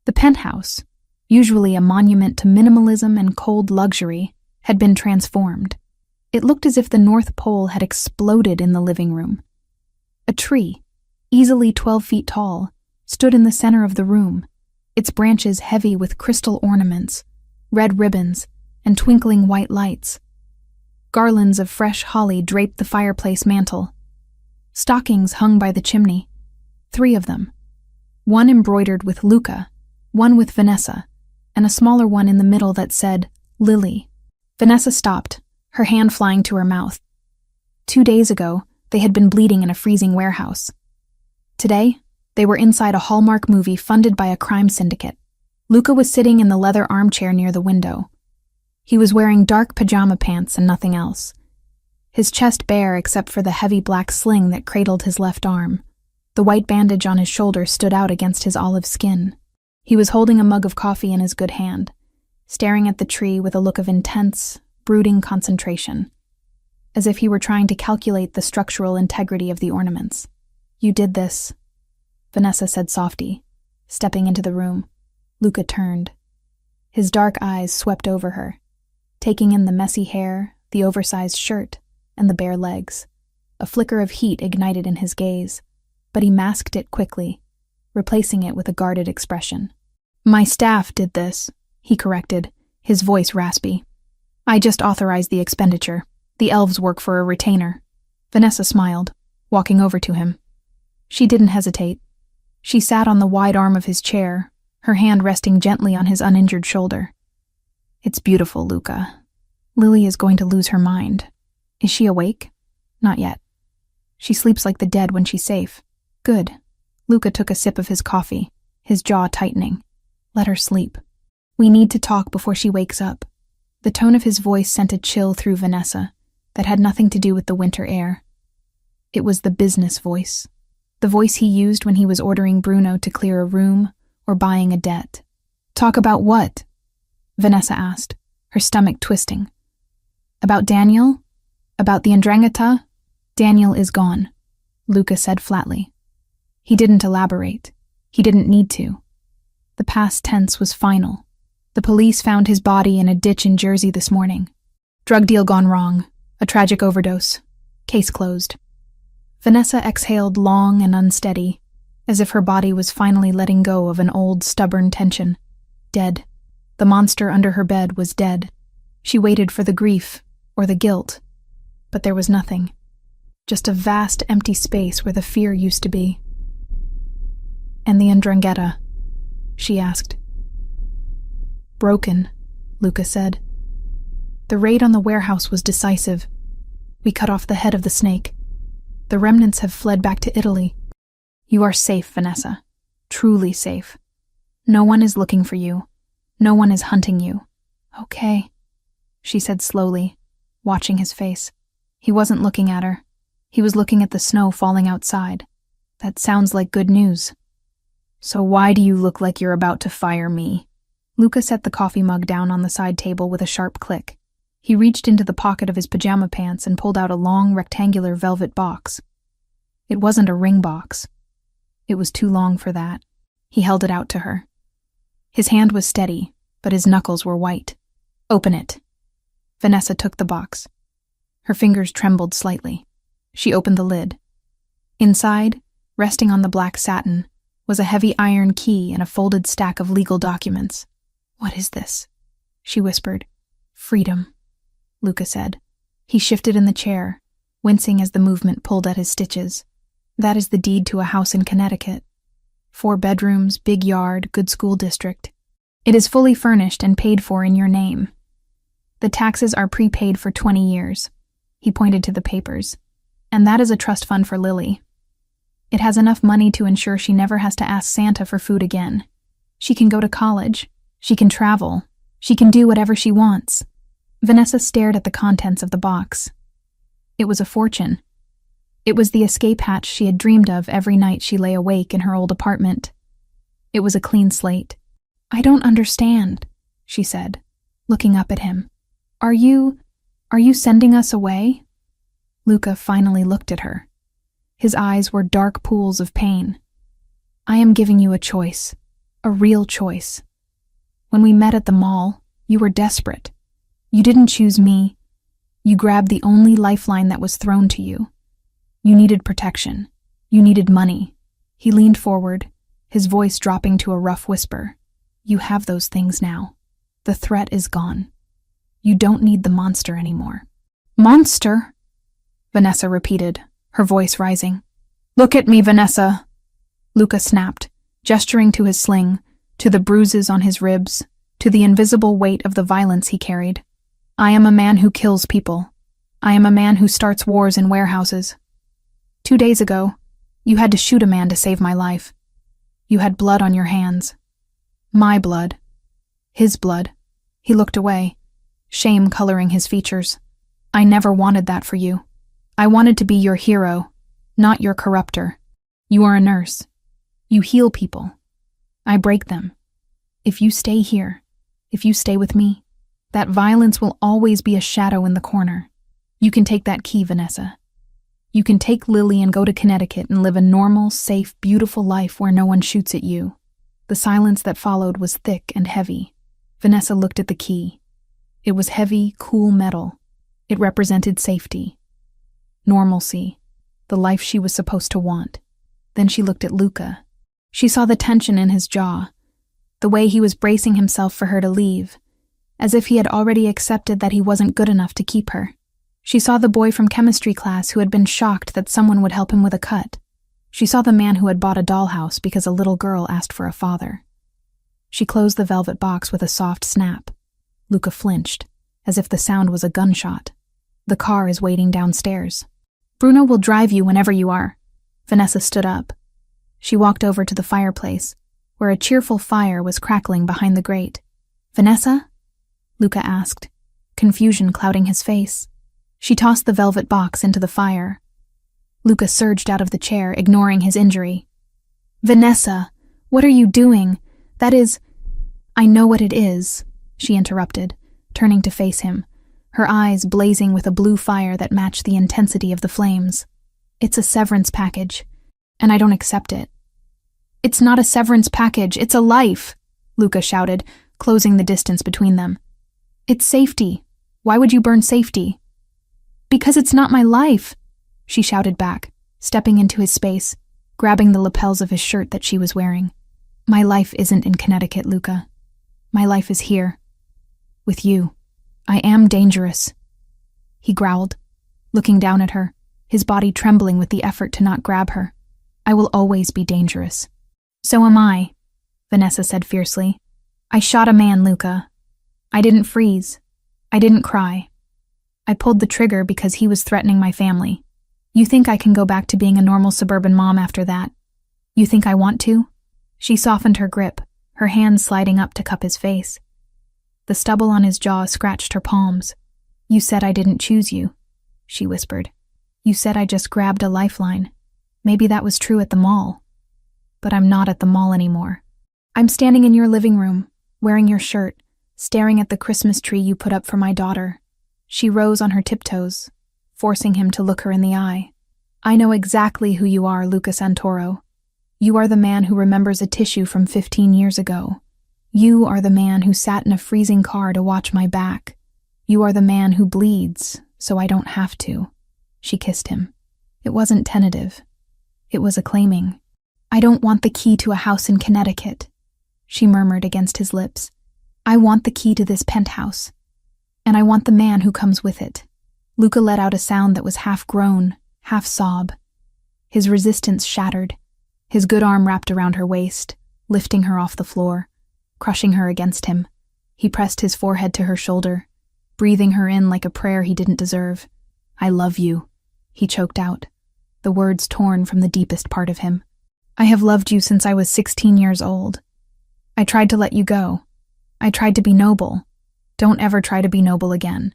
The penthouse, usually a monument to minimalism and cold luxury, had been transformed. It looked as if the North Pole had exploded in the living room. A tree, easily 12 feet tall, stood in the center of the room, its branches heavy with crystal ornaments, red ribbons, and twinkling white lights. Garlands of fresh holly draped the fireplace mantel. Stockings hung by the chimney, 3 of them, one embroidered with Luca, one with Vanessa, and a smaller one in the middle that said, Lily. Vanessa stopped, her hand flying to her mouth. 2 days ago, they had been bleeding in a freezing warehouse. Today, they were inside a Hallmark movie funded by a crime syndicate. Luca was sitting in the leather armchair near the window. He was wearing dark pajama pants and nothing else. His chest bare except for the heavy black sling that cradled his left arm. The white bandage on his shoulder stood out against his olive skin. He was holding a mug of coffee in his good hand, staring at the tree with a look of intense, brooding concentration, as if he were trying to calculate the structural integrity of the ornaments. You did this, Vanessa said softly, stepping into the room. Luca turned. His dark eyes swept over her, taking in the messy hair, the oversized shirt, and the bare legs. A flicker of heat ignited in his gaze, but he masked it quickly, replacing it with a guarded expression. My staff did this, he corrected, his voice raspy. I just authorized the expenditure. The elves work for a retainer. Vanessa smiled, walking over to him. She didn't hesitate. She sat on the wide arm of his chair, her hand resting gently on his uninjured shoulder. It's beautiful, Luca. Lily is going to lose her mind. Is she awake? Not yet. She sleeps like the dead when she's safe. Good. Luca took a sip of his coffee, his jaw tightening. Let her sleep. We need to talk before she wakes up. The tone of his voice sent a chill through Vanessa that had nothing to do with the winter air. It was the business voice. The voice he used when he was ordering Bruno to clear a room or buying a debt. Talk about what? Vanessa asked, her stomach twisting. About Daniel? About the Ndrangheta? Daniel is gone, Luca said flatly. He didn't elaborate. He didn't need to. The past tense was final. The police found his body in a ditch in Jersey this morning. Drug deal gone wrong. A tragic overdose. Case closed. Vanessa exhaled long and unsteady, as if her body was finally letting go of an old, stubborn tension. Dead. The monster under her bed was dead. She waited for the grief, or the guilt. But there was nothing. Just a vast, empty space where the fear used to be. And the Ndrangheta? She asked. Broken, Luca said. The raid on the warehouse was decisive. We cut off the head of the snake. The remnants have fled back to Italy. You are safe, Vanessa. Truly safe. No one is looking for you. No one is hunting you. Okay, she said slowly, watching his face. He wasn't looking at her. He was looking at the snow falling outside. That sounds like good news. So why do you look like you're about to fire me? Luca set the coffee mug down on the side table with a sharp click. He reached into the pocket of his pajama pants and pulled out a long, rectangular velvet box. It wasn't a ring box. It was too long for that. He held it out to her. His hand was steady, but his knuckles were white. Open it. Vanessa took the box. Her fingers trembled slightly. She opened the lid. Inside, resting on the black satin, was a heavy iron key and a folded stack of legal documents. What is this? She whispered. Freedom, Luca said. He shifted in the chair, wincing as the movement pulled at his stitches. That is the deed to a house in Connecticut. 4 bedrooms, big yard, good school district. It is fully furnished and paid for in your name. The taxes are prepaid for 20 years. He pointed to the papers. And that is a trust fund for Lily. It has enough money to ensure she never has to ask Santa for food again. She can go to college. She can travel. She can do whatever she wants. Vanessa stared at the contents of the box. It was a fortune. It was the escape hatch she had dreamed of every night she lay awake in her old apartment. It was a clean slate. I don't understand, she said, looking up at him. Are you sending us away? Luca finally looked at her. His eyes were dark pools of pain. I am giving you a choice, a real choice. When we met at the mall, you were desperate. You didn't choose me. You grabbed the only lifeline that was thrown to you. You needed protection. You needed money. He leaned forward, his voice dropping to a rough whisper. You have those things now. The threat is gone. You don't need the monster anymore. Monster? Vanessa repeated, her voice rising. Look at me, Vanessa. Luca snapped, gesturing to his sling, to the bruises on his ribs, to the invisible weight of the violence he carried. I am a man who kills people. I am a man who starts wars in warehouses. 2 days ago, you had to shoot a man to save my life. You had blood on your hands. My blood. His blood. He looked away, shame coloring his features. I never wanted that for you. I wanted to be your hero, not your corruptor. You are a nurse. You heal people. I break them. If you stay here, if you stay with me, that violence will always be a shadow in the corner. You can take that key, Vanessa. You can take Lily and go to Connecticut and live a normal, safe, beautiful life where no one shoots at you. The silence that followed was thick and heavy. Vanessa looked at the key. It was heavy, cool metal. It represented safety, normalcy, the life she was supposed to want. Then she looked at Luca. She saw the tension in his jaw, the way he was bracing himself for her to leave, as if he had already accepted that he wasn't good enough to keep her. She saw the boy from chemistry class who had been shocked that someone would help him with a cut. She saw the man who had bought a dollhouse because a little girl asked for a father. She closed the velvet box with a soft snap. Luca flinched, as if the sound was a gunshot. The car is waiting downstairs. Bruno will drive you whenever you are. Vanessa stood up. She walked over to the fireplace, where a cheerful fire was crackling behind the grate. Vanessa? Luca asked, confusion clouding his face. She tossed the velvet box into the fire. Luca surged out of the chair, ignoring his injury. Vanessa, what are you doing? That is— I know what it is, she interrupted, turning to face him, her eyes blazing with a blue fire that matched the intensity of the flames. It's a severance package, and I don't accept it. It's not a severance package, it's a life, Luca shouted, closing the distance between them. It's safety. Why would you burn safety? Because it's not my life, she shouted back, stepping into his space, grabbing the lapels of his shirt that she was wearing. My life isn't in Connecticut, Luca. My life is here. With you. I am dangerous. He growled, looking down at her, his body trembling with the effort to not grab her. I will always be dangerous. So am I, Vanessa said fiercely. I shot a man, Luca. I didn't freeze. I didn't cry. I pulled the trigger because he was threatening my family. You think I can go back to being a normal suburban mom after that? You think I want to? She softened her grip, her hands sliding up to cup his face. The stubble on his jaw scratched her palms. You said I didn't choose you, she whispered. You said I just grabbed a lifeline. Maybe that was true at the mall. But I'm not at the mall anymore. I'm standing in your living room, wearing your shirt, staring at the Christmas tree you put up for my daughter. She rose on her tiptoes, forcing him to look her in the eye. I know exactly who you are, Luca Santoro. You are the man who remembers a tissue from 15 years ago. You are the man who sat in a freezing car to watch my back. You are the man who bleeds, so I don't have to. She kissed him. It wasn't tentative. It was acclaiming. I don't want the key to a house in Connecticut, she murmured against his lips. I want the key to this penthouse. And I want the man who comes with it. Luca let out a sound that was half groan, half sob. His resistance shattered. His good arm wrapped around her waist, lifting her off the floor, crushing her against him. He pressed his forehead to her shoulder, breathing her in like a prayer he didn't deserve. I love you, he choked out, the words torn from the deepest part of him. I have loved you since I was 16 years old. I tried to let you go. I tried to be noble. Don't ever try to be noble again,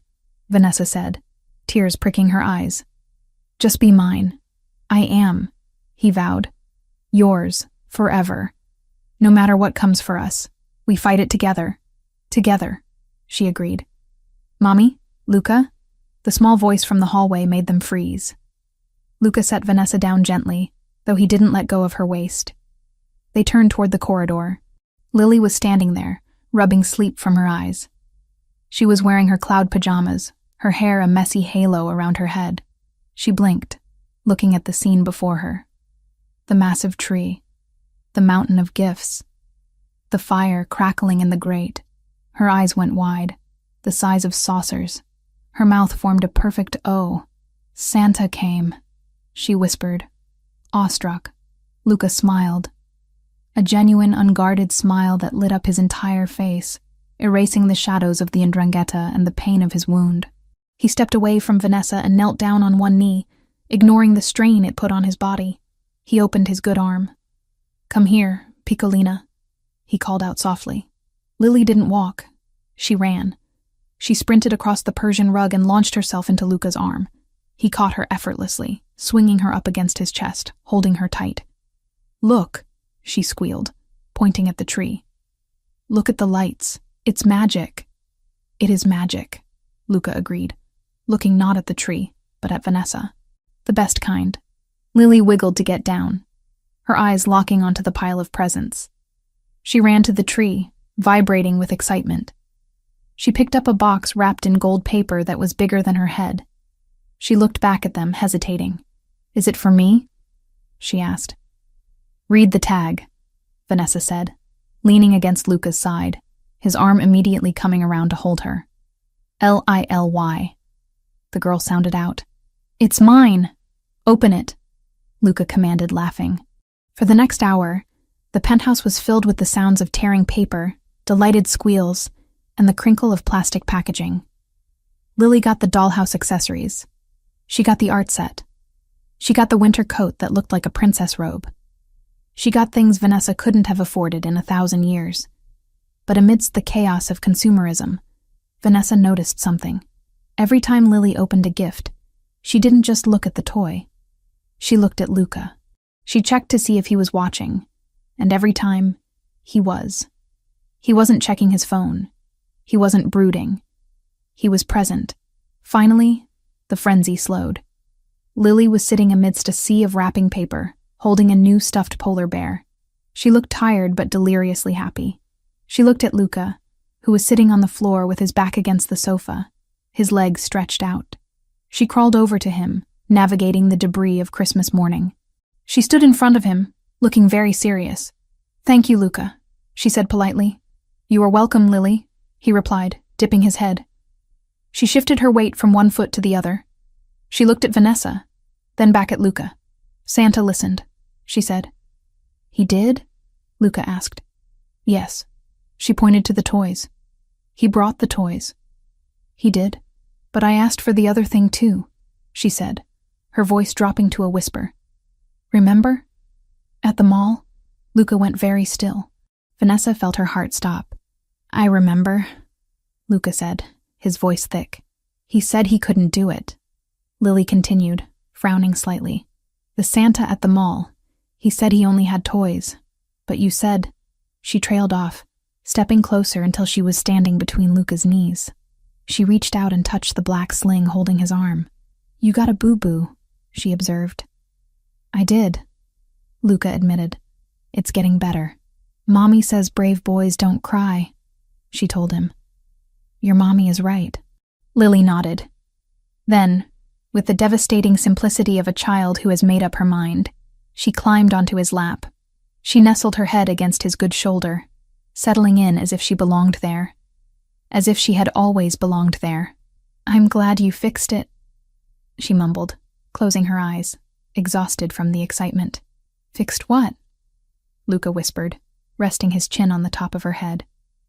Vanessa said, tears pricking her eyes. Just be mine. I am, he vowed. Yours, forever. No matter what comes for us, we fight it together. Together, she agreed. Mommy? Luca? The small voice from the hallway made them freeze. Luca set Vanessa down gently, though he didn't let go of her waist. They turned toward the corridor. Lily was standing there, rubbing sleep from her eyes. She was wearing her cloud pajamas, her hair a messy halo around her head. She blinked, looking at the scene before her. The massive tree, the mountain of gifts, the fire crackling in the grate. Her eyes went wide, the size of saucers. Her mouth formed a perfect O. Santa came, she whispered, awestruck. Luca smiled. A genuine, unguarded smile that lit up his entire face, erasing the shadows of the 'ndrangheta and the pain of his wound. He stepped away from Vanessa and knelt down on one knee, ignoring the strain it put on his body. He opened his good arm. "Come here, Piccolina," he called out softly. Lily didn't walk. She ran. She sprinted across the Persian rug and launched herself into Luca's arm. He caught her effortlessly, swinging her up against his chest, holding her tight. "Look," she squealed, pointing at the tree. "Look at the lights. It's magic." "It is magic," Luca agreed, looking not at the tree, but at Vanessa. "The best kind." Lily wiggled to get down, her eyes locking onto the pile of presents. She ran to the tree, vibrating with excitement. She picked up a box wrapped in gold paper that was bigger than her head. She looked back at them, hesitating. "Is it for me?" she asked. "Read the tag," Vanessa said, leaning against Luca's side, his arm immediately coming around to hold her. "Lily," the girl sounded out. "It's mine! Open it," Luca commanded, laughing. For the next hour, the penthouse was filled with the sounds of tearing paper, delighted squeals, and the crinkle of plastic packaging. Lily got the dollhouse accessories. She got the art set. She got the winter coat that looked like a princess robe. She got things Vanessa couldn't have afforded in 1,000 years. But amidst the chaos of consumerism, Vanessa noticed something. Every time Lily opened a gift, she didn't just look at the toy. She looked at Luca. She checked to see if he was watching, and every time, he was. He wasn't checking his phone. He wasn't brooding. He was present. Finally, the frenzy slowed. Lily was sitting amidst a sea of wrapping paper, holding a new stuffed polar bear. She looked tired but deliriously happy. She looked at Luca, who was sitting on the floor with his back against the sofa, his legs stretched out. She crawled over to him, navigating the debris of Christmas morning. She stood in front of him, looking very serious. "Thank you, Luca," she said politely. "You are welcome, Lily," he replied, dipping his head. She shifted her weight from one foot to the other. She looked at Vanessa, then back at Luca. "Santa listened," she said. "He did?" Luca asked. "Yes." She pointed to the toys. "He brought the toys." "He did. But I asked for the other thing too," she said, her voice dropping to a whisper. "Remember? At the mall?" Luca went very still. Vanessa felt her heart stop. "I remember," Luca said, his voice thick. "He said he couldn't do it." Lily continued, frowning slightly. "The Santa at the mall. He said he only had toys. But you said—" She trailed off, stepping closer until she was standing between Luca's knees. She reached out and touched the black sling holding his arm. "You got a boo-boo," she observed. "I did," Luca admitted. "It's getting better. Mommy says brave boys don't cry," she told him. "Your mommy is right." Lily nodded. Then, with the devastating simplicity of a child who has made up her mind, she climbed onto his lap. She nestled her head against his good shoulder, settling in as if she belonged there. As if she had always belonged there. "I'm glad you fixed it," she mumbled, closing her eyes, exhausted from the excitement. "Fixed what?" Luca whispered, resting his chin on the top of her head.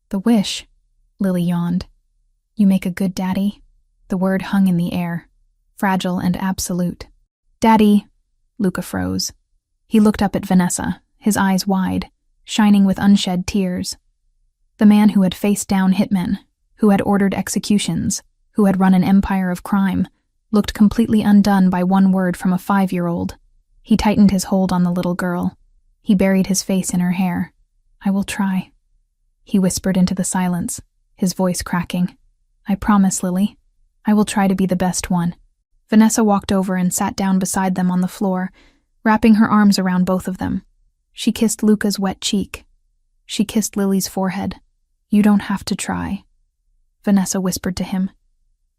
"The wish," Lily yawned. "You make a good daddy?" The word hung in the air, fragile and absolute. "Daddy," Luca froze. He looked up at Vanessa, his eyes wide, shining with unshed tears. The man who had faced down hitmen, who had ordered executions, who had run an empire of crime, looked completely undone by one word from a 5-year-old. He tightened his hold on the little girl. He buried his face in her hair. "I will try," he whispered into the silence, his voice cracking. "I promise, Lily. I will try to be the best one." Vanessa walked over and sat down beside them on the floor, wrapping her arms around both of them. She kissed Luca's wet cheek. She kissed Lily's forehead. "You don't have to try," Vanessa whispered to him.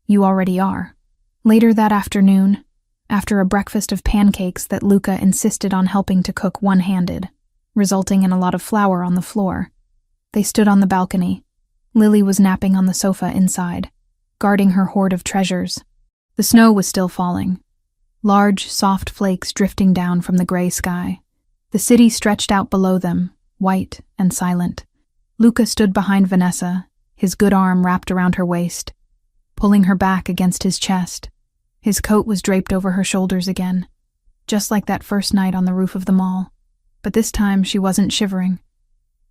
You already are. Later that afternoon, after a breakfast of pancakes that Luca insisted on helping to cook one-handed, resulting in a lot of flour on the floor, they stood on the balcony. Lily was napping on the sofa inside, guarding her hoard of treasures. The snow was still falling, large, soft flakes drifting down from the gray sky. The city stretched out below them, white and silent. Luca stood behind Vanessa, his good arm wrapped around her waist, pulling her back against his chest. His coat was draped over her shoulders again, just like that first night on the roof of the mall. But this time she wasn't shivering.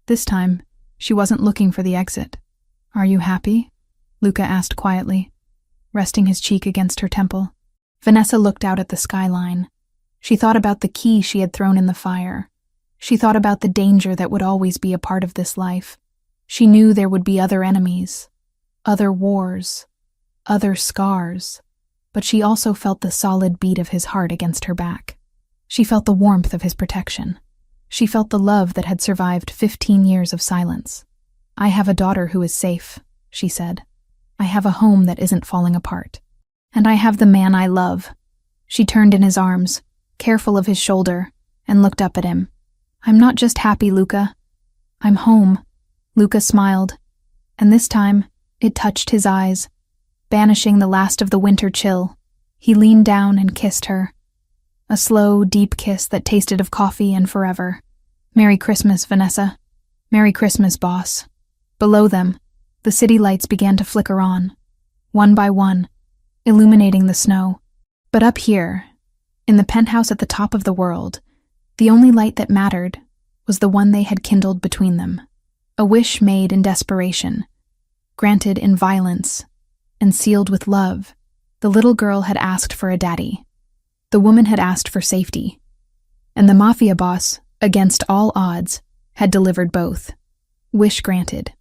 This time, she wasn't looking for the exit. "Are you happy?" Luca asked quietly, resting his cheek against her temple. Vanessa looked out at the skyline. She thought about the key she had thrown in the fire. She thought about the danger that would always be a part of this life. She knew there would be other enemies, other wars, other scars, but she also felt the solid beat of his heart against her back. She felt the warmth of his protection. She felt the love that had survived 15 years of silence. "I have a daughter who is safe," she said. "I have a home that isn't falling apart. And I have the man I love." She turned in his arms, careful of his shoulder, and looked up at him. "I'm not just happy, Luca. I'm home." Luca smiled, and this time it touched his eyes, banishing the last of the winter chill. He leaned down and kissed her. A slow, deep kiss that tasted of coffee and forever. "Merry Christmas, Vanessa. Merry Christmas, boss." Below them, the city lights began to flicker on, one by one, illuminating the snow. But up here, in the penthouse at the top of the world, the only light that mattered was the one they had kindled between them. A wish made in desperation, granted in violence, and sealed with love. The little girl had asked for a daddy. The woman had asked for safety. And the Mafia boss, against all odds, had delivered both. Wish granted.